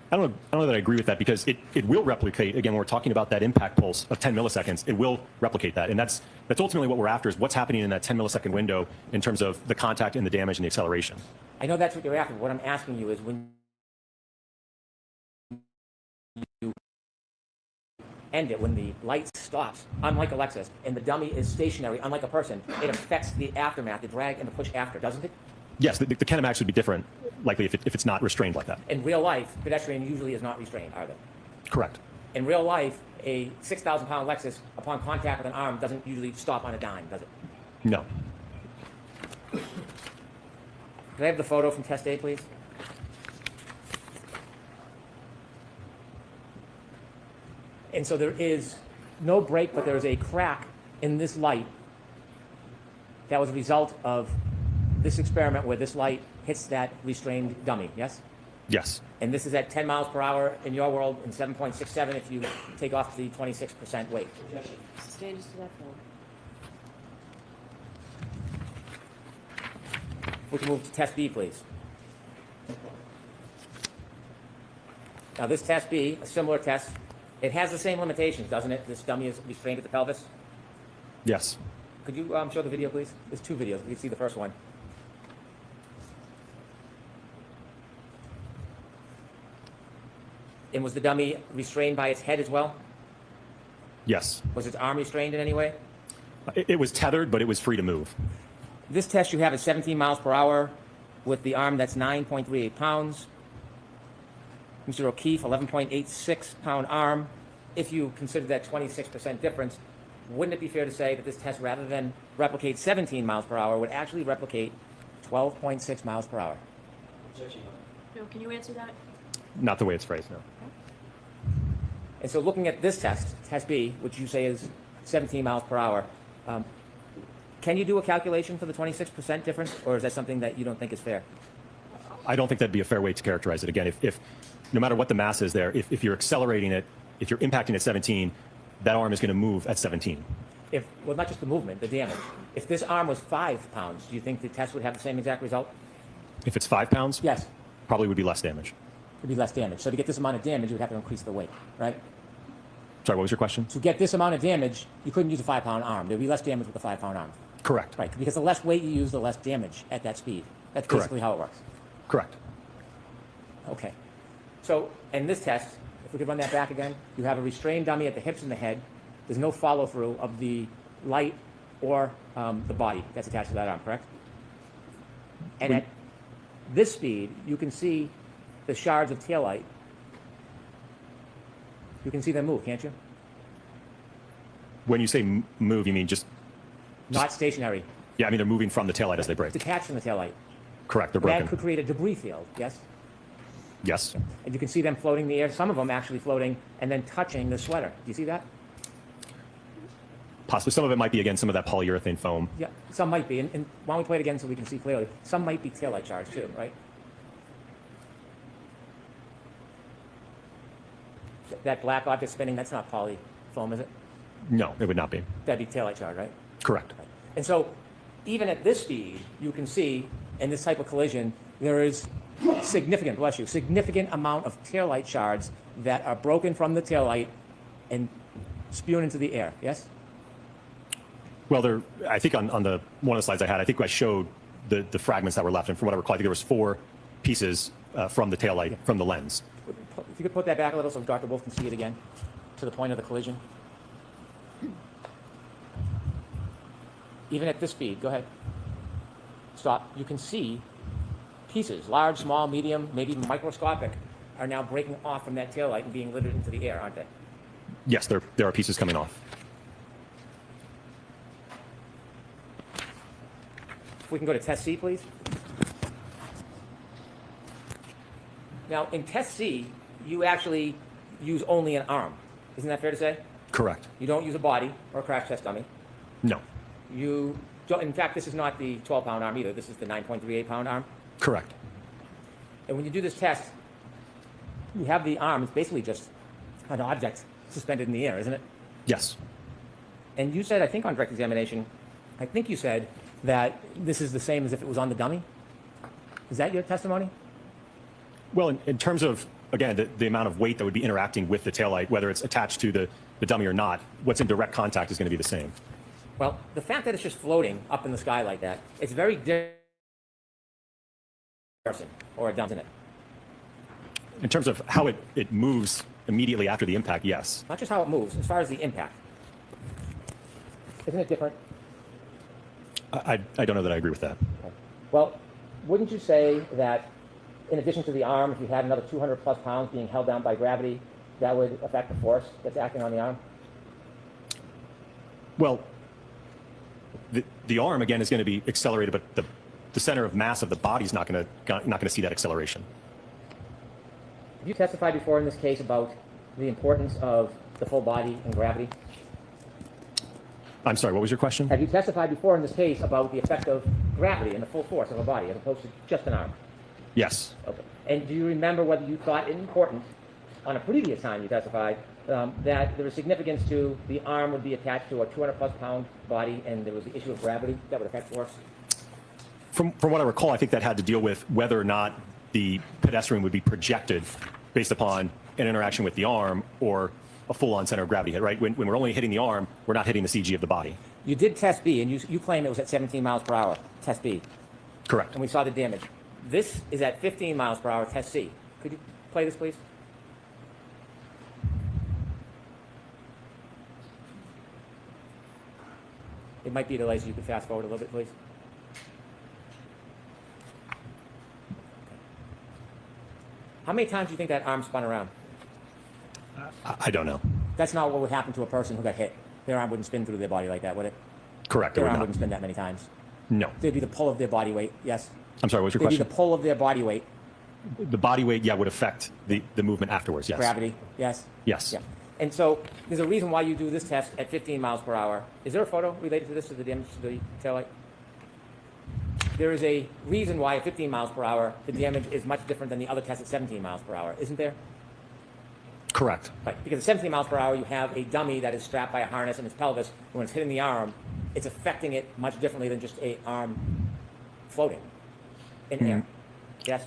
I don't know that I agree with that, because it will replicate, again, when we're talking about that impact pulse of 10 milliseconds, it will replicate that. And that's ultimately what we're after, is what's happening in that 10 millisecond window in terms of the contact and the damage and the acceleration. I know that's what you're after, but what I'm asking you is when you end it, when the light stops, unlike a Lexus, and the dummy is stationary, unlike a person, it affects the aftermath, the drag and the push after, doesn't it? Yes, the kinemax would be different, likely, if it's not restrained like that. In real life, pedestrian usually is not restrained, are they? Correct. In real life, a 6,000-pound Lexus, upon contact with an arm, doesn't usually stop on a dime, does it? No. Can I have the photo from test A, please? And so there is no break, but there is a crack in this light that was a result of this experiment where this light hits that restrained dummy, yes? Yes. And this is at 10 miles per hour in your world and 7.67 if you take off the 26% weight. Changes to that form. We can move to test B, please. Now this test B, a similar test, it has the same limitations, doesn't it? This dummy is restrained at the pelvis. Yes. Could you show the video, please? There's two videos. We can see the first one. And was the dummy restrained by its head as well? Yes. Was its arm restrained in any way? It was tethered, but it was free to move. This test you have is 17 miles per hour with the arm that's 9.38 pounds. Mr. O'Keefe, 11.86 pound arm. If you consider that 26% difference, wouldn't it be fair to say that this test, rather than replicate 17 miles per hour, would actually replicate 12.6 miles per hour? No, can you answer that? Not the way it's phrased, no. And so looking at this test, test B, which you say is 17 miles per hour, can you do a calculation for the 26% difference, or is that something that you don't think is fair? I don't think that'd be a fair way to characterize it. Again, if no matter what the mass is there, if you're accelerating it, if you're impacting at 17, that arm is going to move at 17. Well, not just the movement, the damage. If this arm was 5 pounds, do you think the test would have the same exact result? If it's 5 pounds? Yes. Probably would be less damage. It'd be less damage. So to get this amount of damage, you would have to increase the weight, right? Sorry, what was your question? To get this amount of damage, you couldn't use a 5-pound arm. There'd be less damage with a 5-pound arm. Correct. Right, because the less weight you use, the less damage at that speed. That's Correct. basically how it works. Correct. Okay. So in this test, if we could run that back again, you have a restrained dummy at the hips and the head. There's no follow-through of the light or the body that's attached to that arm, correct? And at this speed, you can see the shards of taillight. You can see them move, can't you? When you say move, you mean just... Not stationary. Yeah, I mean they're moving from the taillight as they break. Detached from the taillight. Correct, they're That broken. could create a debris field, yes? Yes. And you can see them floating in the air, some of them actually floating and then touching the sweater. Do you see that? Possibly. Some of it might be, again, some of that polyurethane foam. Yeah, some might be. And why don't we play it again so we can see clearly? Some might be taillight shards too, right? That black object spinning, that's not poly foam, is it? No, it would not be. That'd be taillight shard, right? Correct. And so even at this speed, you can see in this type of collision, there is significant, bless you, significant amount of taillight shards that are broken from the taillight and spewing into the air, yes? Well, I think on the one of the slides I had, I think I showed the fragments that were left. And from what I recall, I think there was 4 pieces from the taillight, from the lens. If you could put that back a little so Dr. Wolfe can see it again, to the point of the collision. Even at this speed, go ahead. Stop. You can see pieces, large, small, medium, maybe even microscopic, are now breaking off from that taillight and being littered into the air, aren't they? Yes, there are pieces coming off. If we can go to test C, please. Now, in test C, you actually use only an arm. Isn't that fair to say? Correct. You don't use a body or a crash test dummy. No. You don't, in fact, this is not the 12-pound arm either. This is the 9.38-pound arm. Correct. And when you do this test, you have the arm. It's basically just an object suspended in the air, isn't it? Yes. And you said, I think on direct examination, I think you said that this is the same as if it was on the dummy. Is that your testimony? Well, in terms of, again, the amount of weight that would be interacting with the taillight, whether it's attached to the dummy or not, what's in direct contact is going to be the same. Well, the fact that it's just floating up in the sky like that, it's very different person or a dummy, isn't it? In terms of how it moves immediately after the impact, yes. Not just how it moves, as far as the impact. Isn't it different? I don't know that I agree with that. Okay. Well, wouldn't you say that in addition to the arm, if you had another 200 plus pounds being held down by gravity, that would affect the force that's acting on the arm? Well, the arm, again, is going to be accelerated, but the center of mass of the body is not going to see that acceleration. Have you testified before in this case about the importance of the full body and gravity? I'm sorry, what was your question? Have you testified before in this case about the effect of gravity and the full force of a body as opposed to just an arm? Yes. Okay. And do you remember whether you thought it important on a previous time you testified that there was significance to the arm would be attached to a 200 plus pound body and there was the issue of gravity that would affect force? From what I recall, I think that had to deal with whether or not the pedestrian would be projected based upon an interaction with the arm or a full-on center of gravity hit, right? When we're only hitting the arm, we're not hitting the CG of the body. You did test B, and you claim it was at 17 miles per hour, test B. Correct. And we saw the damage. This is at 15 miles per hour, test C. Could you play this, please? It might be a delay, so you could fast forward a little bit, please. How many times do you think that arm spun around? I don't know. That's not what would happen to a person who got hit. Their arm wouldn't spin through their body like that, would it? Correct. Their It would arm not. wouldn't spin that many times. No. There'd be the pull of their body weight, yes? I'm sorry, what was your There'd be question? the pull of their body weight, The body weight, yeah, would affect the movement afterwards, yes. gravity, yes? Yes. Yeah. And so there's a reason why you do this test at 15 miles per hour. Is there a photo related to this, to the damage to the taillight? There is a reason why at 15 miles per hour the damage is much different than the other test at 17 miles per hour, isn't there? Correct. Right, because at 17 miles per hour you have a dummy that is strapped by a harness in its pelvis. When it's hitting the arm, it's affecting it much differently than just a arm floating in air. Yes?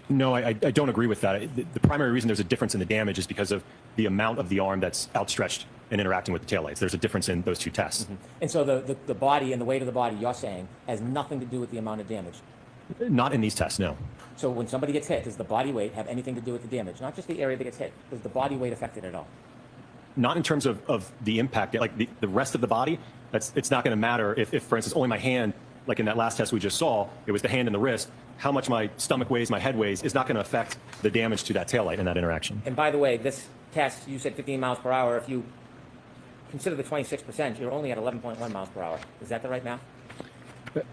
No, I don't agree with that. The primary reason there's a difference in the damage is because of the amount of the arm that's outstretched and interacting with the taillights. There's a difference in those two tests. And so the body and the weight of the body, you're saying, has nothing to do with the amount of damage. Not in these tests, no. So when somebody gets hit, does the body weight have anything to do with the damage? Not just the area that gets hit. Does the body weight affect it at all? Not in terms of the impact. Like the rest of the body, it's not going to matter if, for instance, only my hand, like in that last test we just saw, it was the hand and the wrist. How much my stomach weighs, my head weighs, is not going to affect the damage to that taillight in that interaction. And by the way, this test, you said 15 miles per hour. If you consider the 26%, you're only at 11.1 miles per hour. Is that the right math?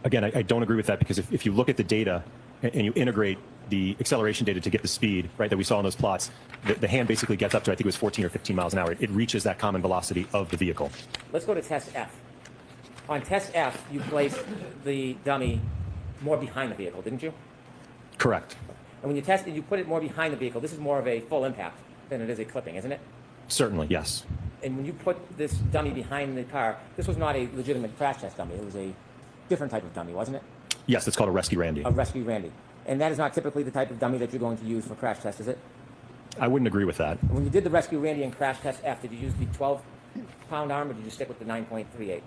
Again, I don't agree with that because if you look at the data and you integrate the acceleration data to get the speed, right, that we saw in those plots, the hand basically gets up to, I think it was 14 or 15 miles an hour. It reaches that common velocity of the vehicle. Let's go to test F. On test F, you placed the dummy more behind the vehicle, didn't you? Correct. And when you tested, you put it more behind the vehicle. This is more of a full impact than it is a clipping, isn't it? Certainly, yes. And when you put this dummy behind the car, this was not a legitimate crash test dummy. It was a different type of dummy, wasn't it? Yes, it's called a Rescue Randy. A Rescue Randy. And that is not typically the type of dummy that you're going to use for crash tests, is it? I wouldn't agree with that. When you did the Rescue Randy and crash test F, did you use the 12-pound arm or did you stick with the 9.38?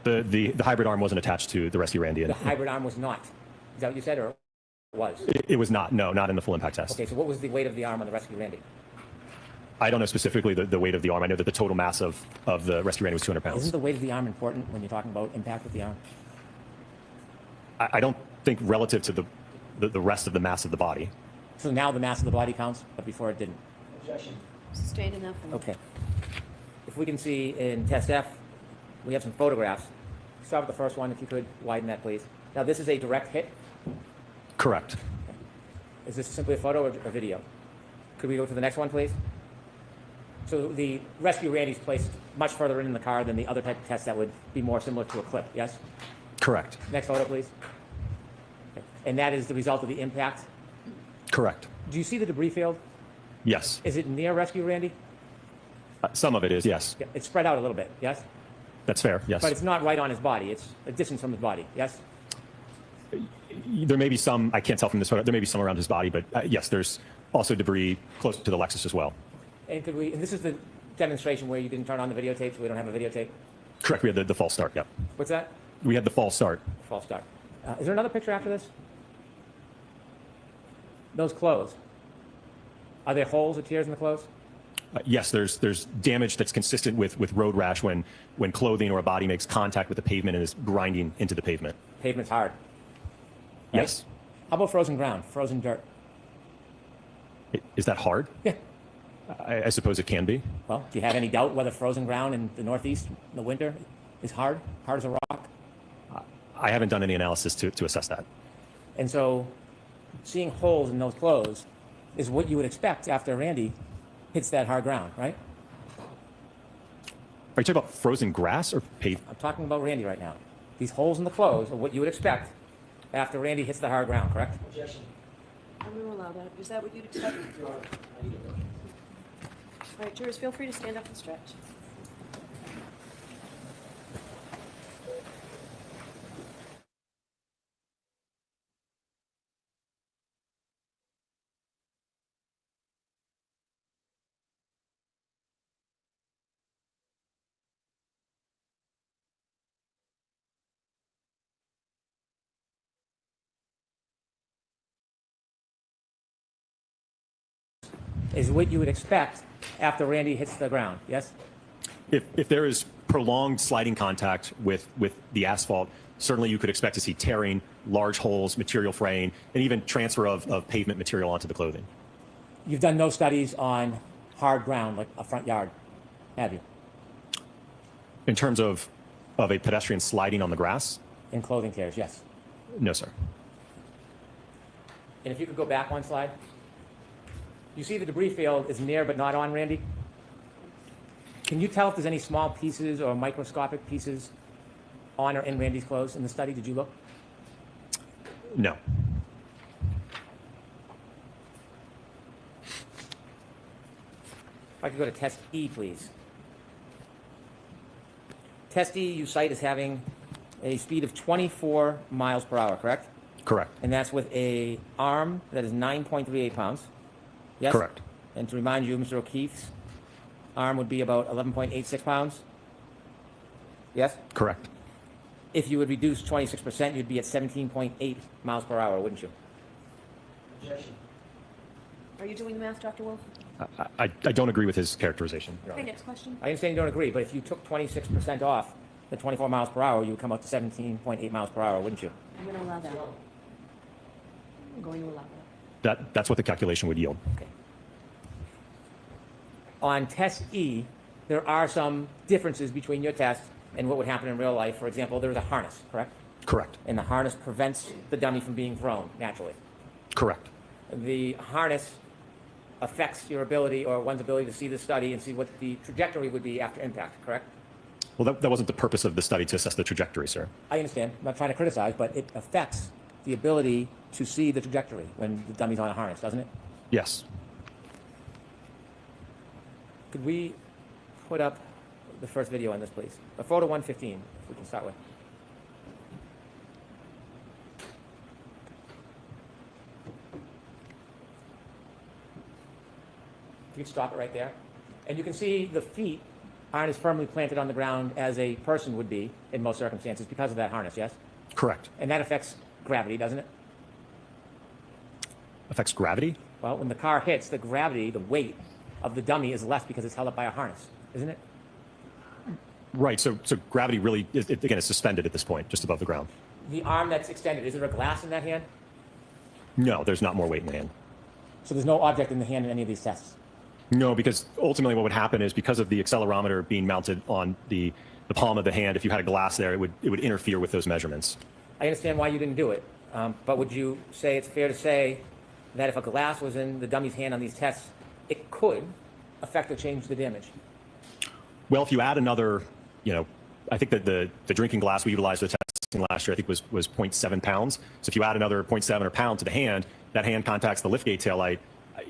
The hybrid arm wasn't attached to the Rescue Randy. The hybrid arm was not. Is that what you said, or was? It was not. No, not in the full impact test. Okay, so what was the weight of the arm on the Rescue Randy? I don't know specifically the weight of the arm. I know that the total mass of the Rescue Randy was 200 pounds. Isn't the weight of the arm important when you're talking about impact with the arm? I don't think relative to the rest of the mass of the body. So now the mass of the body counts, but before it didn't. Sustained enough. Okay. If we can see in test F, we have some photographs. Start with the first one, if you could widen that, please. Now, this is a direct hit. Correct. Is this simply a photo or a video? Could we go to the next one, please? So the Rescue Randy's placed much further in the car than the other type of test that would be more similar to a clip, yes? Correct. Next photo, please. Okay. And that is the result of the impact. Correct. Do you see the debris field? Yes. Is it near Rescue Randy? Some of it is, yes. Yeah, it's spread out a little bit, yes? That's fair, yes. But it's not right on his body. It's a distance from his body, yes? There may be some, I can't tell from this photo, there may be some around his body, but yes, there's also debris close to the Lexus as well. And this is the demonstration where you didn't turn on the videotape, so we don't have a videotape? Correct, we had the false start, yep. What's that? We had the false start. False start. Is there another picture after this? Those clothes. Are there holes or tears in the clothes? Yes, there's damage that's consistent with road rash when clothing or a body makes contact with the pavement and is grinding into the pavement. Pavement's hard. Right? Yes. How about frozen ground, frozen dirt? Is that hard? Yeah. I suppose it can be. Well, do you have any doubt whether frozen ground in the Northeast in the winter is hard as a rock? I haven't done any analysis to assess that. And so seeing holes in those clothes is what you would expect after Randy hits that hard ground, right? Are you talking about frozen grass or pavement? I'm talking about Randy right now. These holes in the clothes are what you would expect after Randy hits the hard ground, correct? I'm going to allow that. Is that what you'd expect? All right, jurors, feel free to stand up and stretch. Is what you would expect after Randy hits the ground, yes? If there is prolonged sliding contact with the asphalt, certainly you could expect to see tearing, large holes, material fraying, and even transfer of pavement material onto the clothing. You've done no studies on hard ground, like a front yard, have you? In terms of a pedestrian sliding on the grass? In clothing tears, yes. No, sir. And if you could go back one slide. You see the debris field is near but not on Randy? Can you tell if there's any small pieces or microscopic pieces on or in Randy's clothes in the study? Did you look? No. If I could go to test E, please. Test E, you cite as having a speed of 24 miles per hour, correct? Correct. And that's with a arm that is 9.38 pounds. Yes? Correct. And to remind you, Mr. O'Keefe's arm would be about 11.86 pounds. Yes? Correct. If you would reduce 26%, you'd be at 17.8 miles per hour, wouldn't you? Are you doing the math, Dr. Wolfe? I don't agree with his characterization, Your Okay, Honor. next question. I understand you don't agree, but if you took 26% off the 24 miles per hour, you would come out to 17.8 miles per hour, wouldn't you? I'm going to allow that. I'm going to allow that. That's what the calculation would yield. Okay. On test E, there are some differences between your test and what would happen in real life. For example, there's a harness, correct? Correct. And the harness prevents the dummy from being thrown naturally. Correct. The harness affects your ability or one's ability to see the study and see what the trajectory would be after impact, correct? Well, that wasn't the purpose of the study, to assess the trajectory, sir. I understand. I'm not trying to criticize, but it affects the ability to see the trajectory when the dummy's on a harness, doesn't it? Yes. Could we put up the first video on this, please. The photo 115, if we can start with. You can stop it right there. And you can see the feet aren't as firmly planted on the ground as a person would be in most circumstances because of that harness, yes? Correct. And that affects gravity, doesn't it? Affects gravity? Well, when the car hits, the gravity, the weight of the dummy is less because it's held up by a harness, isn't it? Right. So gravity really, again, is suspended at this point, just above the ground. The arm that's extended, is there a glass in that hand? No, there's not more weight in the hand. So there's no object in the hand in any of these tests? No, because ultimately what would happen is because of the accelerometer being mounted on the palm of the hand, if you had a glass there, it would interfere with those measurements. I understand why you didn't do it, but would you say it's fair to say that if a glass was in the dummy's hand on these tests, it could affect or change the damage? Well, if you add another, I think that the drinking glass we utilized for testing last year, I think was 0.7 pounds. So if you add another 0.7 or pound to the hand, that hand contacts the liftgate taillight,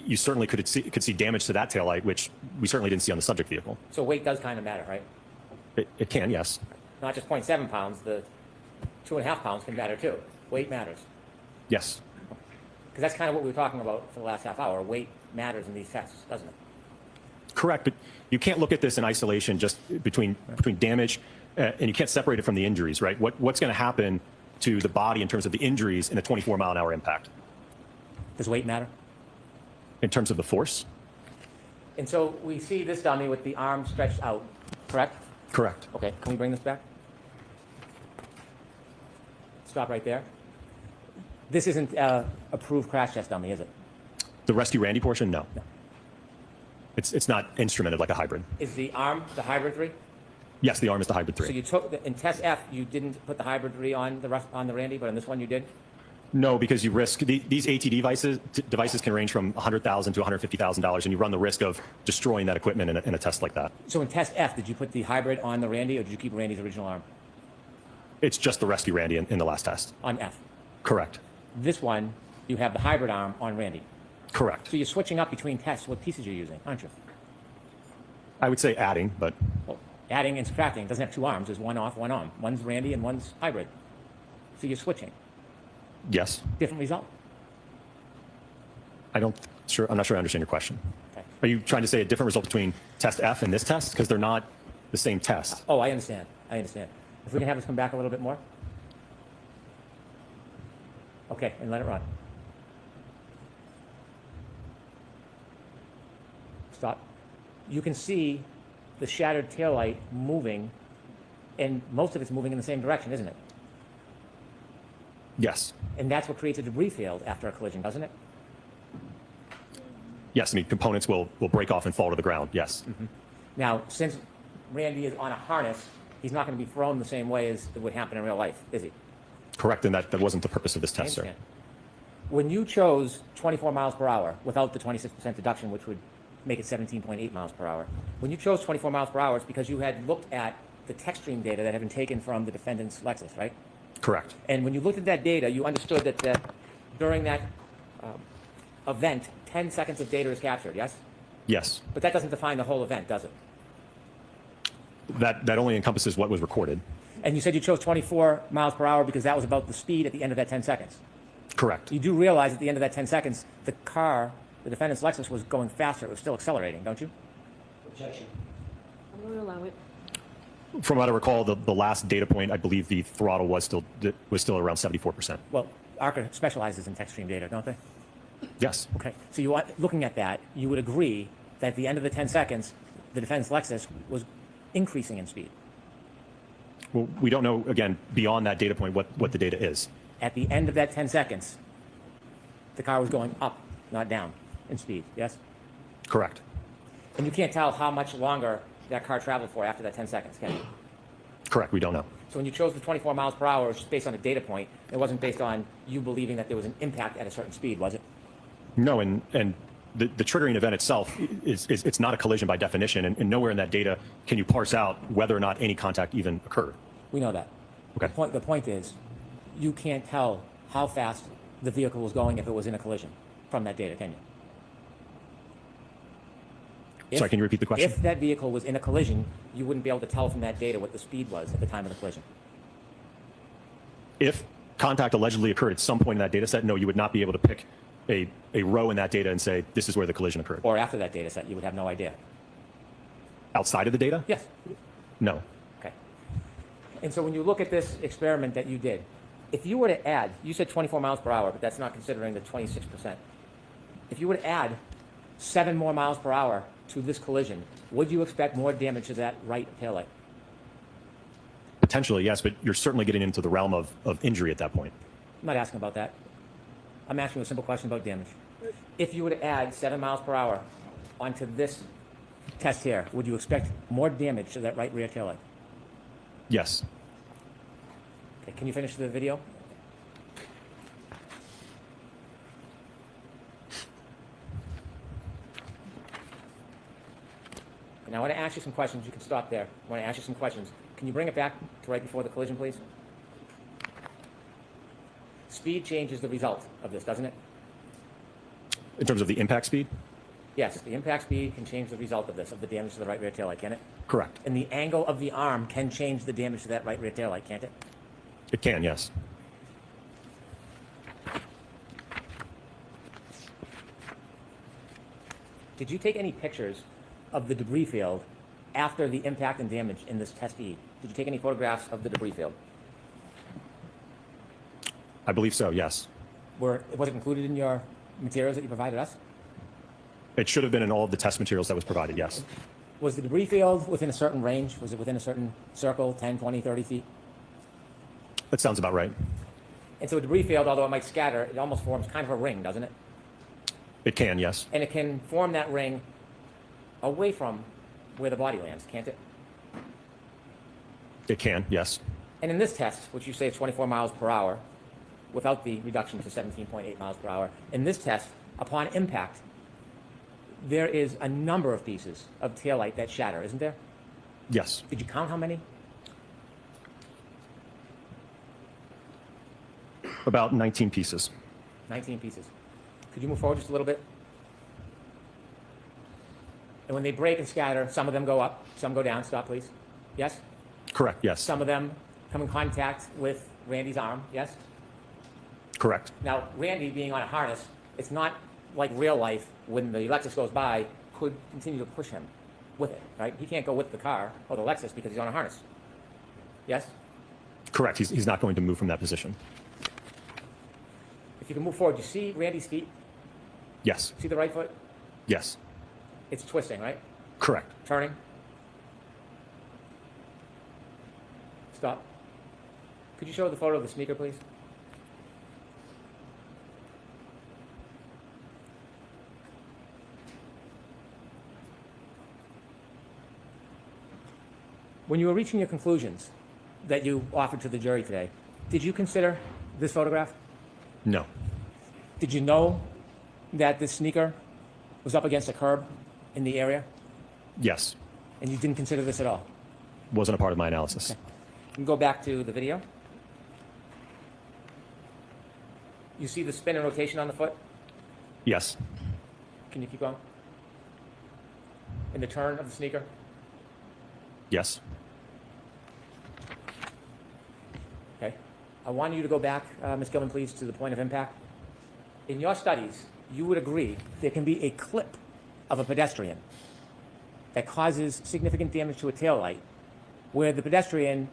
you certainly could see damage to that taillight, which we certainly didn't see on the subject vehicle. So weight does kind of matter, right? It can, yes. Not just 0.7 pounds, the 2.5 pounds can matter too. Weight matters. Yes. Because that's kind of what we were talking about for the last half hour. Weight matters in these tests, doesn't it? Correct, but you can't look at this in isolation just between damage, and you can't separate it from the injuries, right? What's going to happen to the body in terms of the injuries in a 24-mile-an-hour impact? Does weight matter? In terms of the force? And so we see this dummy with the arm stretched out, correct? Correct. Okay, can we bring this back? Stop right there. This isn't a approved crash test dummy, is it? The Rescue Randy portion, no. It's not instrumented like a hybrid. Is the arm the hybrid 3? Yes, the arm is the hybrid 3. So you took, in test F, you didn't put the hybrid 3 on the Randy, but on this one you did? No, because you risk, these AT devices can range from $100,000 to $150,000, and you run the risk of destroying that equipment in a test like that. So in test F, did you put the hybrid on the Randy, or did you keep Randy's original arm? It's just the Rescue Randy in the last test. On F. Correct. This one, you have the hybrid arm on Randy. Correct. So you're switching up between tests, what pieces you're using, aren't you? I would say adding, but Well, adding and subtracting. It doesn't have two arms. There's one off, one on. One's Randy and one's hybrid. So you're switching. yes. Different result. I'm not sure I understand your question. Okay. Are you trying to say a different result between test F and this test? Because they're not the same test. Oh, I understand. I understand. If we can have this come back a little bit more. Okay, and let it run. Stop. You can see the shattered taillight moving, and most of it's moving in the same direction, isn't it? Yes. And that's what creates a debris field after a collision, doesn't it? Yes, I mean, components will break off and fall to the ground, yes. Now, since Randy is on a harness, he's not going to be thrown the same way as it would happen in real life, is he? Correct, and that wasn't the purpose of this I test, sir. understand. When you chose 24 miles per hour without the 26% deduction, which would make it 17.8 miles per hour, when you chose 24 miles per hour, it's because you had looked at the tech stream data that had been taken from the defendant's Lexus, right? Correct. And when you looked at that data, you understood that during that event, 10 seconds of data is captured, yes? Yes. But that doesn't define the whole event, does it? That only encompasses what was recorded. And you said you chose 24 miles per hour because that was about the speed at the end of that 10 seconds. Correct. You do realize at the end of that 10 seconds, the car, the defendant's Lexus, was going faster. It was still accelerating, don't you? I'm going to allow it. From what I recall, the last data point, I believe the throttle was still around 74%. Well, ARCCA specializes in tech stream data, don't they? Yes. Okay. So you are looking at that, you would agree that at the end of the 10 seconds, the defendant's Lexus was increasing in speed. Well, we don't know, again, beyond that data point, what the data is. At the end of that 10 seconds, the car was going up, not down, in speed, yes? Correct. And you can't tell how much longer that car traveled for after that 10 seconds, can you? Correct, we don't know. So when you chose the 24 miles per hour, it was just based on a data point. It wasn't based on you believing that there was an impact at a certain speed, was it? No, and the triggering event itself it's not a collision by definition, and nowhere in that data can you parse out whether or not any contact even occurred. We know that. Okay. The point is, you can't tell how fast the vehicle was going if it was in a collision from that data, can you? Sorry, can you repeat the question? If that vehicle was in a collision, you wouldn't be able to tell from that data what the speed was at the time of the collision. If contact allegedly occurred at some point in that data set, no, you would not be able to pick a row in that data and say, this is where the collision occurred. Or after that data set, you would have no idea. Outside of the data? Yes. No. Okay. And so when you look at this experiment that you did, if you were to add, you said 24 miles per hour, but that's not considering the 26%. If you were to add 7 more miles per hour to this collision, would you expect more damage to that right taillight? Potentially, yes, but you're certainly getting into the realm of injury at that point. I'm not asking about that. I'm asking you a simple question about damage. If you were to add 7 miles per hour onto this test here, would you expect more damage to that right rear taillight? Yes. Okay, can you finish the video? Now I want to ask you some questions. You can stop there. I want to ask you some questions. Can you bring it back to right before the collision, please? Speed changes the result of this, doesn't it? In terms of the impact speed? Yes, the impact speed can change the result of this, of the damage to the right rear taillight, can it? Correct. And the angle of the arm can change the damage to that right rear taillight, can't it? It can, yes. Did you take any pictures of the debris field after the impact and damage in this testee? Did you take any photographs of the debris field? I believe so, yes. Was it included in your materials that you provided us? It should have been in all of the test materials that was provided, yes. Was the debris field within a certain range? Was it within a certain circle, 10, 20, 30 feet? That sounds about right. And so a debris field, although it might scatter, it almost forms kind of a ring, doesn't it? It can, yes. And it can form that ring away from where the body lands, can't it? It can, yes. And in this test, which you say is 24 miles per hour, without the reduction to 17.8 miles per hour, in this test, upon impact, there is a number of pieces of taillight that shatter, isn't there? Yes. Did you count how many? About 19 pieces. 19 pieces. Could you move forward just a little bit? And when they break and scatter, some of them go up, some go down. Stop, please. Yes? Correct, yes. Some of them come in contact with Randy's arm. Yes? Correct. Now, Randy being on a harness, it's not like real life when the Lexus goes by, could continue to push him with it, right? He can't go with the car or the Lexus because he's on a harness. Yes? Correct. He's not going to move from that position. If you can move forward, you see Randy's feet? Yes. See the right foot? Yes. It's twisting, right? Correct. Turning. Stop. Could you show the photo of the sneaker, please? When you were reaching your conclusions that you offered to the jury today, did you consider this photograph? No. Did you know that this sneaker was up against a curb in the area? Yes. And you didn't consider this at all? Wasn't a part of my analysis. Okay. You can go back to the video. You see the spin and rotation on the foot? Yes. Can you keep going? And the turn of the sneaker? Yes. Okay. I want you to go back, Ms. Gilman, please, to the point of impact. In your studies, you would agree there can be a clip of a pedestrian that causes significant damage to a taillight where the pedestrian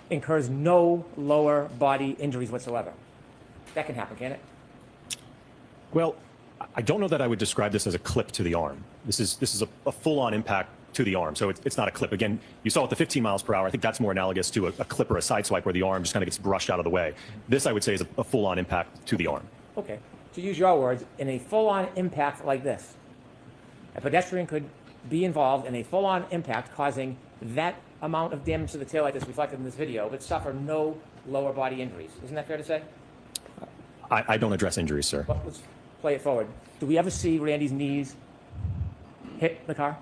incurs no lower body injuries whatsoever. That can happen, can it? Well, I don't know that I would describe this as a clip to the arm. This is a full-on impact to the arm, so it's not a clip. Again, you saw with the 15 miles per hour, I think that's more analogous to a clip or a side swipe where the arm just kind of gets brushed out of the way. This, I would say, is a full-on impact to the arm. Okay. To use your words, in a full-on impact like this, a pedestrian could be involved in a full-on impact causing that amount of damage to the taillight that's reflected in this video, but suffer no lower body injuries. Isn't that fair to say? I don't address injuries, sir. Well, let's play it forward. Do we ever see Randy's knees hit the car?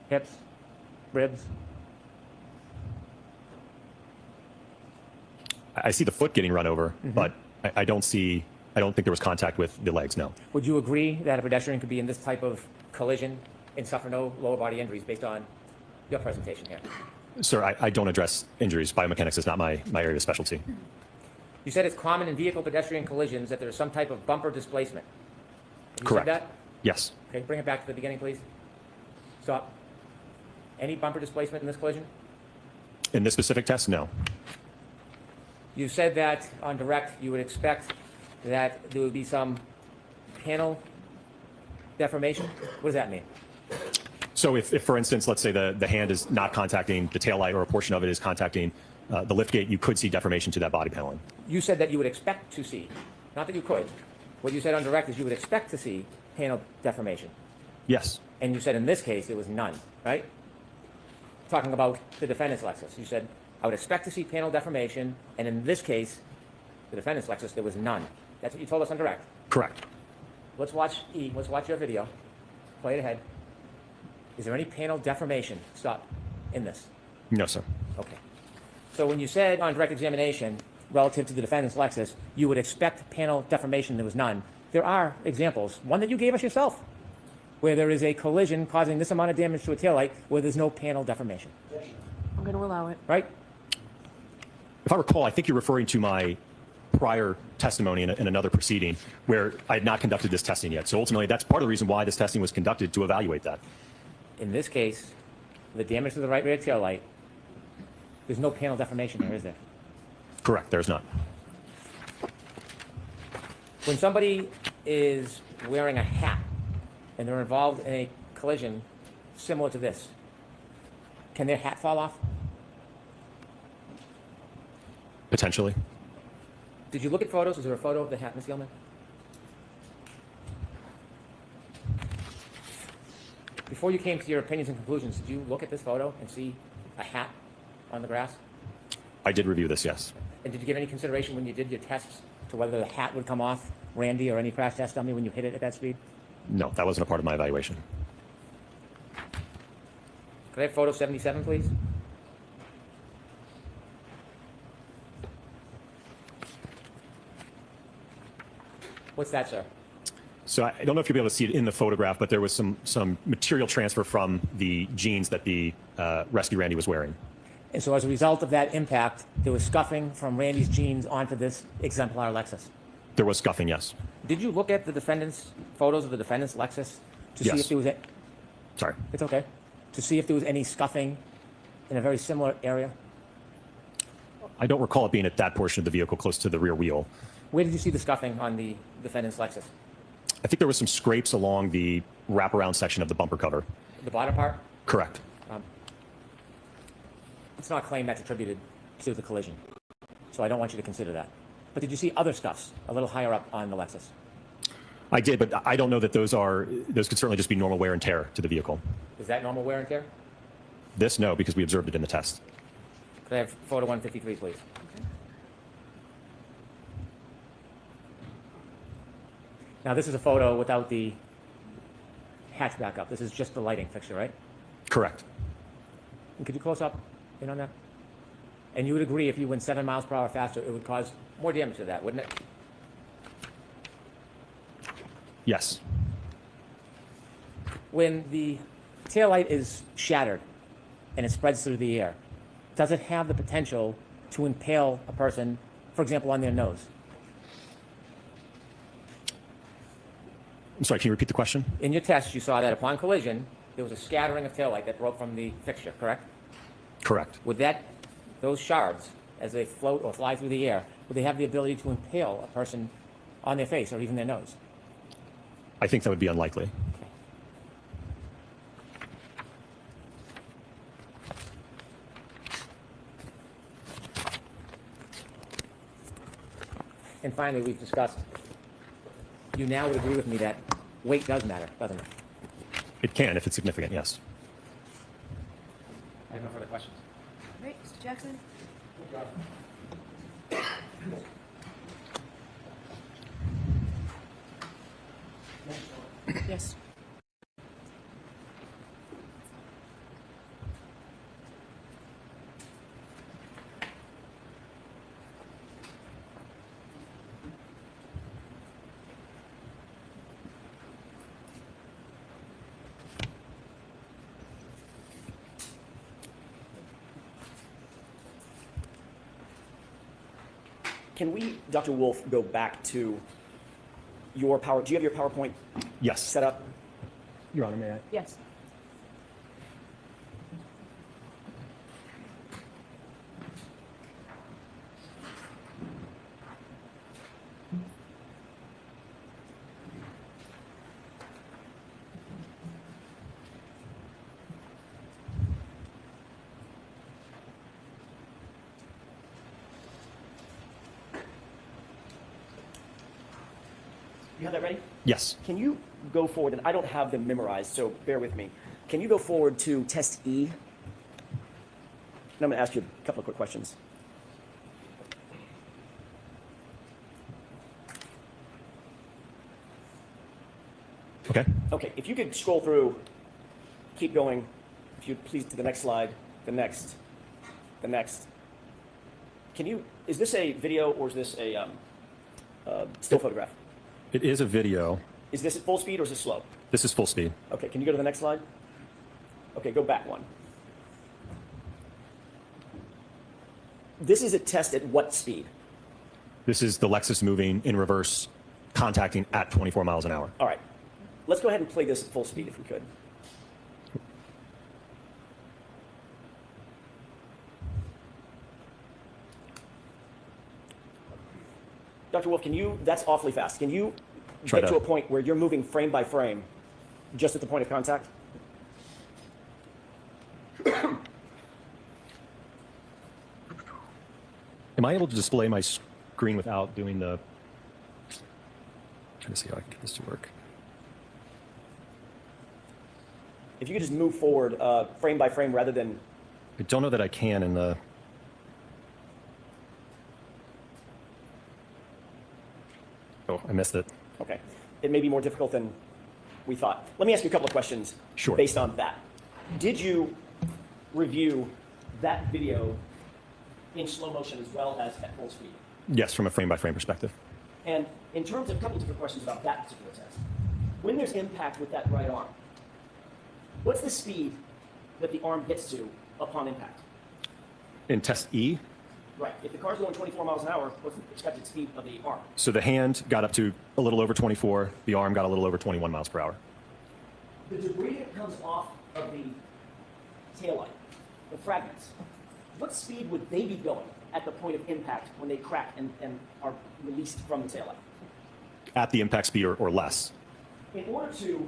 Hips? Ribs? I see the foot getting run over, but I don't see I don't think there was contact with the legs, no. Would you agree that a pedestrian could be in this type of collision and suffer no lower body injuries based on your presentation here? Sir, I don't address injuries. Biomechanics is not my area of specialty. You said it's common in vehicle pedestrian collisions that there's some type of bumper displacement. You Correct. said that? Yes. Okay, bring it back to the beginning, please. Stop. Any bumper displacement in this collision? In this specific test, no. You said that on direct, you would expect that there would be some panel deformation. What does that mean? So if for instance, let's say the hand is not contacting the taillight or a portion of it is contacting the liftgate, you could see deformation to that body paneling. You said that you would expect to see, not that you could. What you said on direct is you would expect to see panel deformation. Yes. And you said in this case, there was none, right? Talking about the defendant's Lexus. You said, I would expect to see panel deformation, and in this case, the defendant's Lexus, there was none. That's what you told us on direct. Correct. Let's watch E. Let's watch your video. Play it ahead. Is there any panel deformation? Stop. In this. No, sir. Okay. So when you said on direct examination, relative to the defendant's Lexus, you would expect panel deformation, there was none. There are examples, one that you gave us yourself, where there is a collision causing this amount of damage to a taillight where there's no panel deformation, I'm going to allow it. right? If I recall, I think you're referring to my prior testimony in another proceeding where I had not conducted this testing yet. So ultimately, that's part of the reason why this testing was conducted, to evaluate that. In this case, the damage to the right rear taillight, there's no panel deformation there, is there? Correct. There's not. When somebody is wearing a hat and they're involved in a collision similar to this, can their hat fall off? Potentially. Did you look at photos? Is there a photo of the hat, Ms. Gilman? Before you came to your opinions and conclusions, did you look at this photo and see a hat on the grass? I did review this, yes. And did you give any consideration when you did your tests to whether the hat would come off Randy or any crash test dummy when you hit it at that speed? No, that wasn't a part of my evaluation. Could I have photo 77, please? What's that, sir? So I don't know if you'll be able to see it in the photograph, but there was some material transfer from the jeans that the rescue Randy was wearing. And so as a result of that impact, there was scuffing from Randy's jeans onto this exemplar Lexus. There was scuffing, yes. Did you look at the defendant's photos of the defendant's Lexus to see Yes. if there was Sorry. it's okay, to see if there was any scuffing in a very similar area? I don't recall it being at that portion of the vehicle close to the rear wheel. Where did you see the scuffing on the defendant's Lexus? I think there was some scrapes along the wraparound section of the bumper cover. The bottom part? Correct. It's not a claim that's attributed to the collision, so I don't want you to consider that. But did you see other scuffs a little higher up on the Lexus? I did, but I don't know that those could certainly just be normal wear and tear to the vehicle. Is that normal wear and tear? This, no, because we observed it in the test. Could I have photo 153, please? Now, this is a photo without the hatch back up. This is just the lighting fixture, right? Correct. And could you close up in on that? And you would agree if you went 7 miles per hour faster, it would cause more damage to that, wouldn't it? Yes. When the taillight is shattered and it spreads through the air, does it have the potential to impale a person, for example, on their nose? I'm sorry, can you repeat the question? In your test, you saw that upon collision, there was a scattering of taillight that broke from the fixture, correct? Correct. Would those shards, as they float or fly through the air, would they have the ability to impale a person on their face or even their nose? I think that would be unlikely. And finally, we've discussed, you now would agree with me that weight does matter, doesn't it? It can if it's significant, yes. I have no further questions. All right, Mr. Jackson? Yes. Can we, Dr. Wolfe, go back to your do you have your PowerPoint Yes. set up? Your Honor, may I? Yes. You have that ready? Yes. Can you go forward, and I don't have them memorized, so bear with me. Can you go forward to test E? And I'm going to ask you a couple of quick questions. Okay. Okay, if you could scroll through, keep going, if you please, to the next slide, the next. Can you, is this a video or is this a still photograph? It is a video. Is this at full speed or is this slow? This is full speed. Okay, can you go to the next slide? Okay, go back one. This is a test at what speed? This is the Lexus moving in reverse, contacting at 24 miles an hour. All right, let's go ahead and play this at full speed if we could. Dr. Wolfe, can you, that's awfully fast. Can you Try get to- to a point where you're moving frame by frame just at the point of contact? Am I able to display my screen without doing the... Trying to see how I can get this to work. If you could just move forward frame by frame rather than, I don't know that I can in the... Oh, I missed it. okay, it may be more difficult than we thought. Let me ask you a couple of questions Sure. based on that. Did you review that video in slow motion as well as at full speed? Yes, from a frame-by-frame perspective. And in terms of a couple of different questions about that particular test, when there's impact with that right arm, what's the speed that the arm gets to upon impact? In test E, Right, if the car's going 24 miles an hour, what's the expected speed of the arm? so the hand got up to a little over 24, the arm got a little over 21 miles per hour. The debris that comes off of the taillight, the fragments, what speed would they be going at the point of impact when they crack and are released from the taillight? At the impact speed or less. In order to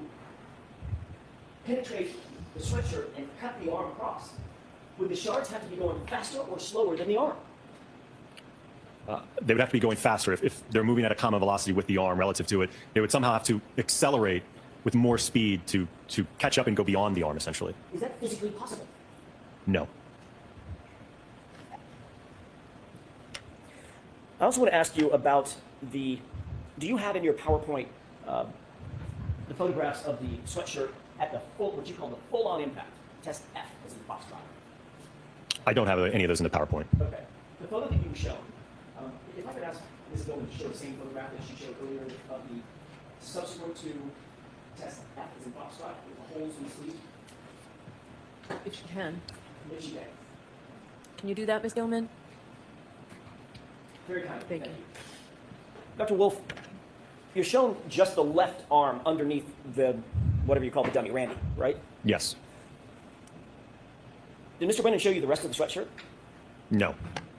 penetrate the sweatshirt and cut the arm across, would the shards have to be going faster or slower than the arm? They would have to be going faster. If they're moving at a common velocity with the arm relative to it, they would somehow have to accelerate with more speed to catch up and go beyond the arm, essentially. Is that physically possible? No. I also want to ask you about do you have in your PowerPoint the photographs of the sweatshirt at the full, what you call the full-on impact, test F as in Foxtrot? I don't have any of those in the PowerPoint. Okay. The photo that you showed, if I could ask Ms. Goldman to show the same photograph that she showed earlier of the subsequent to test F as in Foxtrot with the holes in the sleeve, If you can. that she did. Can you do that, Ms. Gilman? Very kind. Thank you. Dr. Wolfe, you're shown just the left arm underneath the, whatever you call the dummy, Randy, right? Yes. Did Mr. Brennan show you the rest of the sweatshirt? No.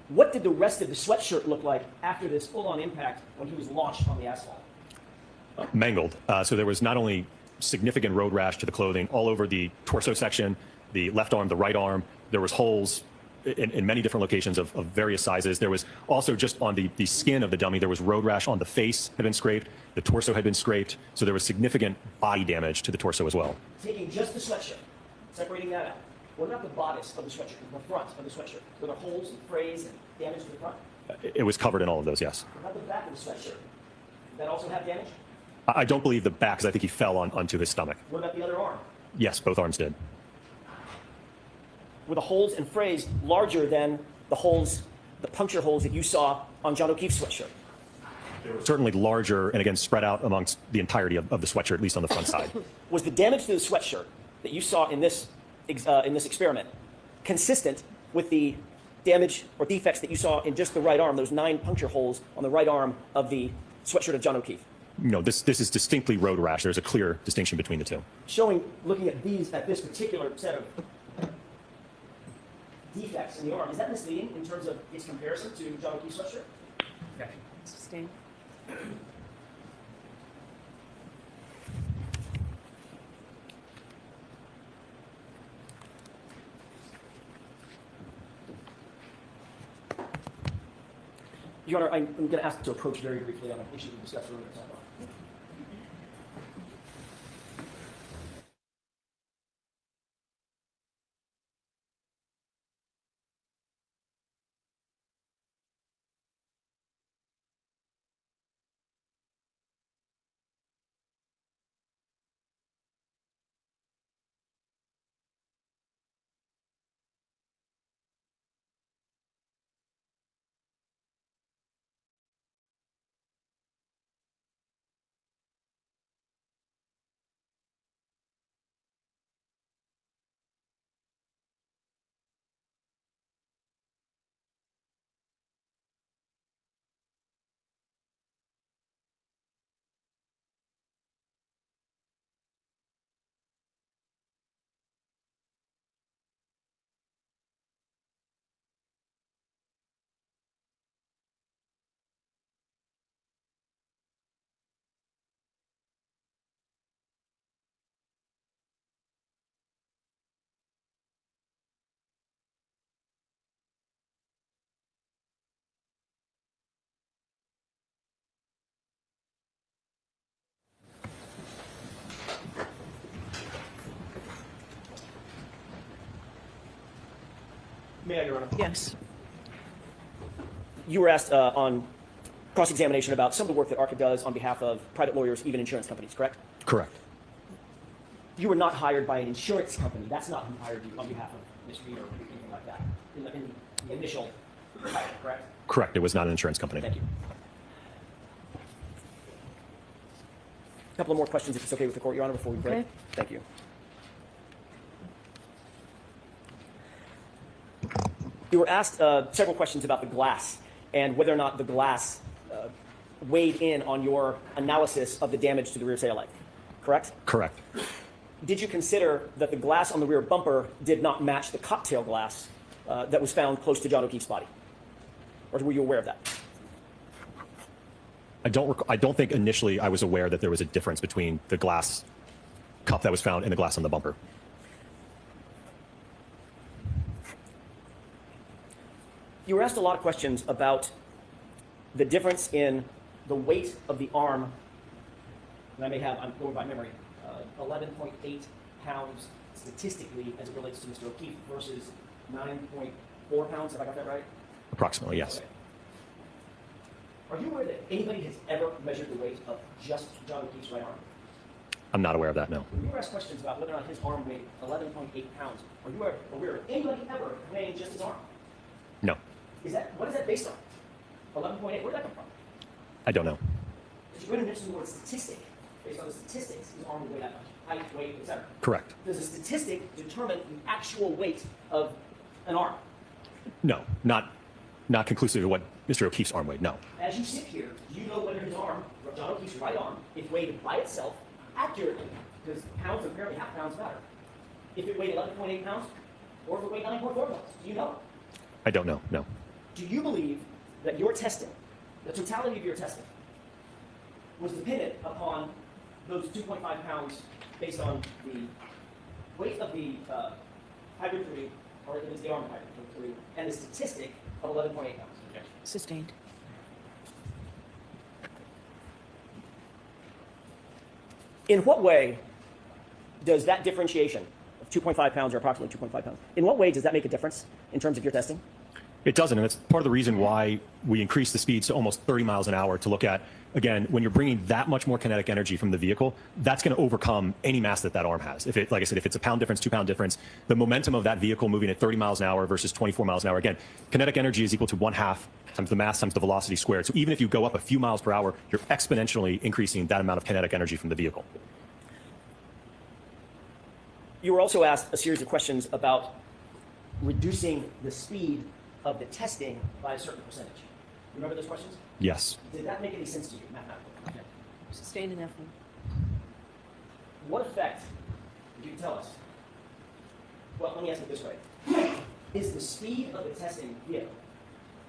What did the rest of the sweatshirt look like after this full-on impact when he was launched on the asphalt? Mangled. So there was not only significant road rash to the clothing all over the torso section, the left arm, the right arm. There was holes in many different locations of various sizes. There was also just on the skin of the dummy, there was road rash on the face had been scraped. The torso had been scraped. So there was significant body damage to the torso as well. Taking just the sweatshirt, separating that out. What about the bodice of the sweatshirt, the front of the sweatshirt? Were there holes and frays and damage to the front? It was covered in all of those, yes. What about the back of the sweatshirt? Did that also have damage? I don't believe the back, because I think he fell onto his stomach. What about the other arm? Yes, both arms did. Were the holes and frays larger than the holes, the puncture holes that you saw on John O'Keefe's sweatshirt? They were certainly larger and, again, spread out amongst the entirety of the sweatshirt, at least on the front side. Was the damage to the sweatshirt that you saw in this experiment consistent with the damage or defects that you saw in just the right arm, those 9 puncture holes on the right arm of the sweatshirt of John O'Keefe? No, this is distinctly road rash. There's a clear distinction between the two. Looking at this particular set of defects in the arm, is that misleading in terms of its comparison to John O'Keefe's sweatshirt? Okay. Sustained. Your Honor, I'm going to ask to approach very briefly on an issue we discussed earlier. May I, Your Honor? Yes. You were asked on cross-examination about some of the work that ARCCA does on behalf of private lawyers, even insurance companies, correct? Correct. You were not hired by an insurance company. That's not who hired you on behalf of Ms. Reed or anything like that in the initial hire, correct? Correct. It was not an insurance company. Thank you. A couple of more questions, if it's okay with the court, Your Honor, before we break. Okay. Thank you. You were asked several questions about the glass and whether or not the glass weighed in on your analysis of the damage to the rear taillight, correct? Correct. Did you consider that the glass on the rear bumper did not match the cocktail glass that was found close to John O'Keefe's body? Or were you aware of that? I don't think initially I was aware that there was a difference between the glass cup that was found and the glass on the bumper. You were asked a lot of questions about the difference in the weight of the arm, and I'm going by memory, 11.8 pounds statistically as it relates to Mr. O'Keefe versus 9.4 pounds, have I got that right? Approximately, yes. Okay. Are you aware that anybody has ever measured the weight of just John O'Keefe's right arm? I'm not aware of that, no. When you were asked questions about whether or not his arm weighed 11.8 pounds, are you aware of anybody ever weighing just his arm? No. What is that based on? 11.8, where did that come from? I don't know. Did you really mention the word statistic? Based on the statistics, his arm would weigh that much. Height, weight, etc. Correct. Does a statistic determine the actual weight of an arm? No, not conclusive of what Mr. O'Keefe's arm weighed, no. As you sit here, do you know whether his arm, John O'Keefe's right arm, if weighed by itself accurately, because pounds and apparently half pounds matter, if it weighed 11.8 pounds or if it weighed 9.4 pounds? Do you know? I don't know, no. Do you believe that your testing, the totality of your testing, was dependent upon those 2.5 pounds based on the weight of the hybrid 3, or it is the arm of hybrid 3, and the statistic of 11.8 pounds? Okay. Sustained. In what way does that differentiation of 2.5 pounds or approximately 2.5 pounds, in what way does that make a difference in terms of your testing? It doesn't, and it's part of the reason why we increase the speeds to almost 30 miles an hour to look at, again, when you're bringing that much more kinetic energy from the vehicle, that's going to overcome any mass that arm has. If it, like I said, if it's a pound difference, 2 pound difference, the momentum of that vehicle moving at 30 miles an hour versus 24 miles an hour, again, kinetic energy is equal to 1/2 times the mass times the velocity squared. So even if you go up a few miles per hour, you're exponentially increasing that amount of kinetic energy from the vehicle. You were also asked a series of questions about reducing the speed of the testing by a certain percentage. Remember those questions? Yes. Did that make any sense to you mathematically? Okay. Sustained in that form. What effect, if you can tell us, well, let me ask it this way. Is the speed of the testing vehicle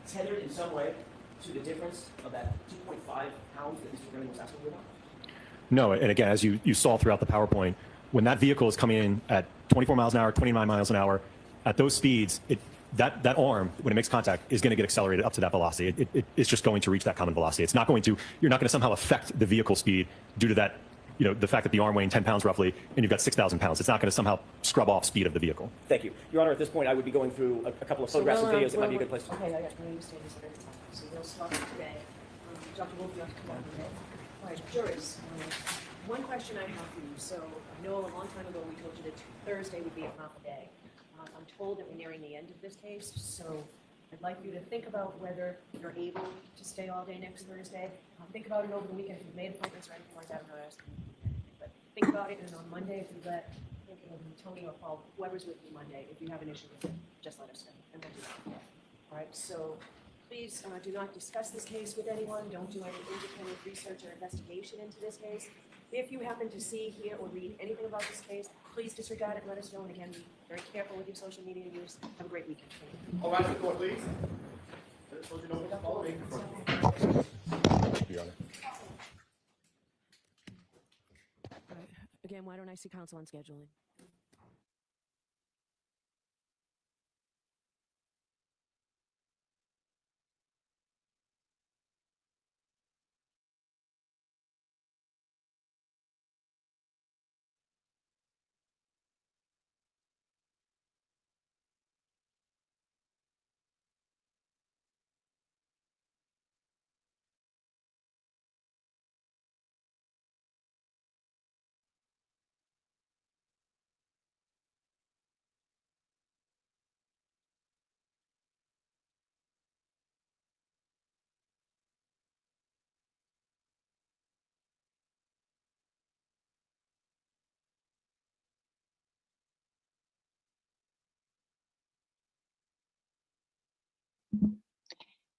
tethered in some way to the difference of that 2.5 pounds that Mr. Grimmy was asking you about? No, and again, as you saw throughout the PowerPoint, when that vehicle is coming in at 24 miles an hour, 29 miles an hour, at those speeds, that arm, when it makes contact, is going to get accelerated up to that velocity. It's just going to reach that common velocity. It's not going to, you're not going to somehow affect the vehicle speed due to that, the fact that the arm weighing 10 pounds roughly, and you've got 6,000 pounds. It's not going to somehow scrub off speed of the vehicle. Thank you. Your Honor, at this point, I would be going through a couple of photographs and videos that might be a good place to. Okay, I understand this very time. So we'll start today. Dr. Wolfe, you have to come on today. All right, jurors, one question I have for you. So I know a long time ago we told you that Thursday would be a half a day. I'm told that we're nearing the end of this case, so I'd like you to think about whether you're able to stay all day next Thursday. Think about it over the weekend if you've made appointments or anything like that. I'm not asking you to do anything, but think about it, and on Monday, if you let, I think it'll be Tony or Paul, whoever's with you Monday, if you have an issue with it, just let us know, and we'll do that. All right, so please do not discuss this case with anyone. Don't do any independent research or investigation into this case. If you happen to see, hear, or read anything about this case, please disregard it and let us know. And again, be very careful with your social media use. Have a great weekend. All rise to the court, please. So you know what's following. Your Honor. All right. Again, why don't I see counsel on scheduling?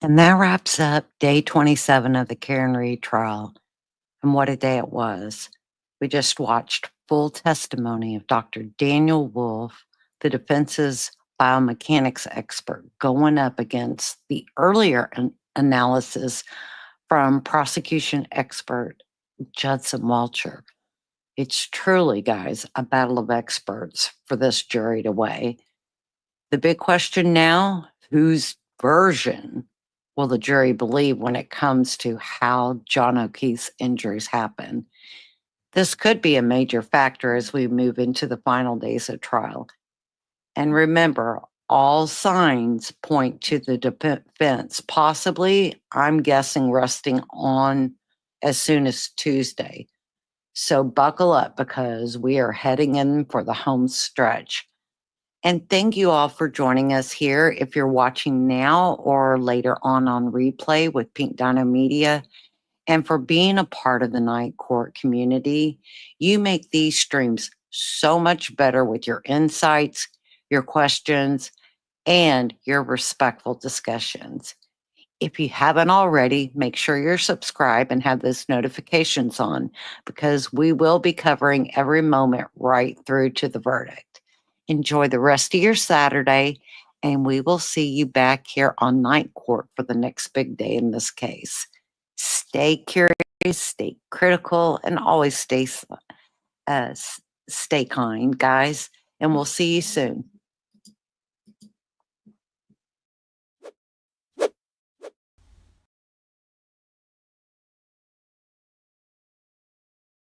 And that wraps up day 27 of the Karen Reed trial. And what a day it was. We just watched full testimony of Dr. Daniel Wolfe, the defense's biomechanics expert, going up against the earlier analysis from prosecution expert Judson Welcher. It's truly, guys, a battle of experts for this jury to weigh. The big question now, whose version will the jury believe when it comes to how John O'Keefe's injuries happen? This could be a major factor as we move into the final days of trial. And remember, all signs point to the defense, possibly, I'm guessing, resting on as soon as Tuesday. So buckle up because we are heading in for the home stretch. And thank you all for joining us here. If you're watching now or later on replay with Pink Dino Media, and for being a part of the Night Court community, you make these streams so much better with your insights, your questions, and your respectful discussions. If you haven't already, make sure you're subscribed and have those notifications on because we will be covering every moment right through to the verdict. Enjoy the rest of your Saturday, and we will see you back here on Night Court for the next big day in this case. Stay curious, stay critical, and always stay kind, guys. And we'll see you soon.